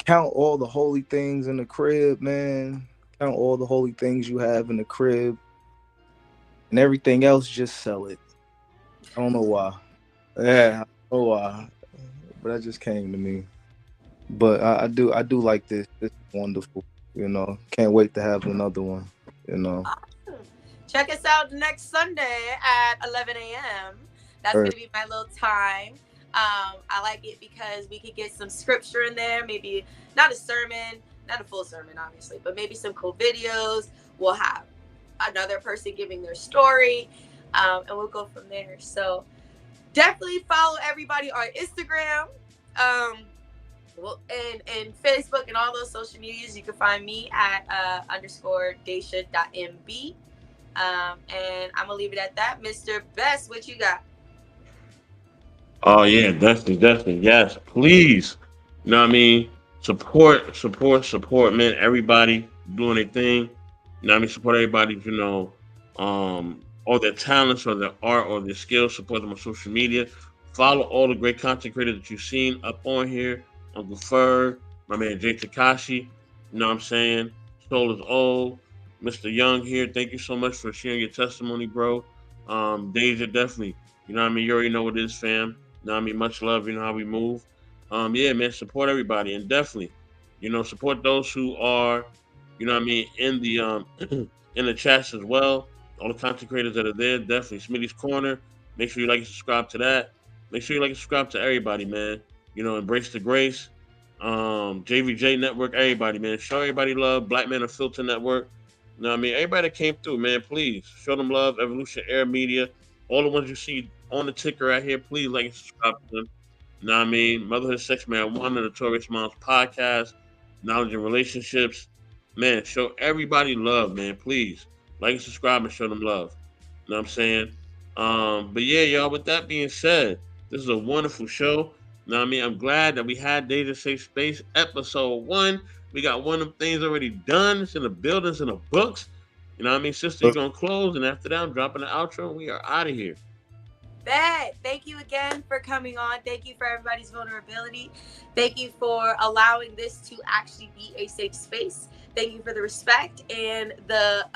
count all the holy things in the crib, man. Count all the holy things you have in the crib, and everything else, just sell it. I don't know why. Yeah, I don't know why, but that just came to me. But I do like this. This is wonderful. Can't wait to have another one. Awesome. Check us out next Sunday at 11 a.m. That's Or going to be my little time. I like it because we could get some scripture in there. Maybe not a sermon, not a full sermon, obviously, but maybe some cool videos. We'll have another person giving their story, and we'll go from there. So definitely follow everybody on Instagram, and Facebook and all those social medias. You can find me at _Daisha.mb. And I'm gonna leave it at that. Mr. Best, what you got? Oh yeah, definitely. Yes, please. You know what I mean? Support, man. Everybody doing their thing. You know what I mean? Support everybody, all their talents or their art or their skills. Support them on social media. Follow all the great content creators that you've seen up on here. Uncle Ferg, my man Jay Takashi. You know what I'm saying? Soul is old. Mr. Young here. Thank you so much for sharing your testimony, bro. Deja, definitely. You know what I mean? You already know what it is, fam. You know what I mean? Much love, you know how we move. Yeah, man, support everybody and definitely, support those who are, you know what I mean, in the in the chats as well. All the content creators that are there, definitely. Smitty's Corner. Make sure you like and subscribe to that. Make sure you like and subscribe to everybody, man. Embrace the grace. JVJ Network, everybody, man. Show everybody love. Black Man of Filter Network. You know what I mean? Everybody that came through, man, please show them love. Evolution Air Media. All the ones you see on the ticker right here, please like and subscribe to them. You know what I mean? Motherhood, Sex, Marijuana, the Notorious Moms Podcast, Knowledge and Relationships. Man, show everybody love, man. Please like and subscribe and show them love. You know what I'm saying? But yeah, y'all, with that being said, this is a wonderful show. You know what I mean? I'm glad that we had Data Safe Space episode 1. We got one of them things already done. It's in the buildings, in the books. You know what I mean? Sister, you're going to close, and after that, I'm dropping the outro, and we are out of here. Thank you again for coming on. Thank you for everybody's vulnerability. Thank you for allowing this to actually be a safe space. Thank you for the respect and the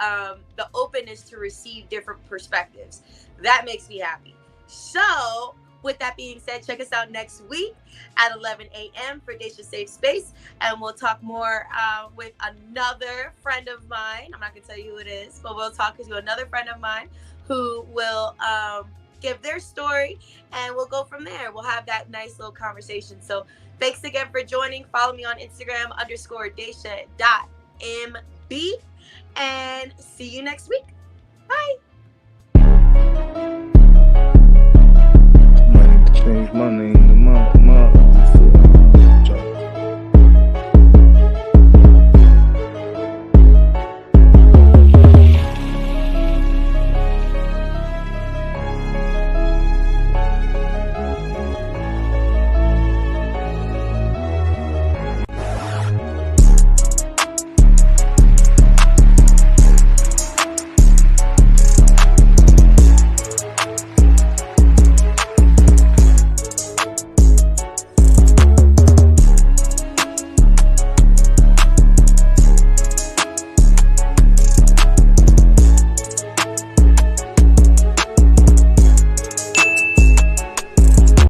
openness to receive different perspectives. That makes me happy. So, with that being said, check us out next week at 11 a.m. for Daisha Safe Space, and we'll talk more with another friend of mine. I'm not gonna tell you who it is, but we'll talk to another friend of mine who will give their story, and we'll go from there. We'll have that nice little conversation. So thanks again for joining. Follow me on Instagram _Daisha.mb, and see you next week. Bye. Might need to change my name to mine.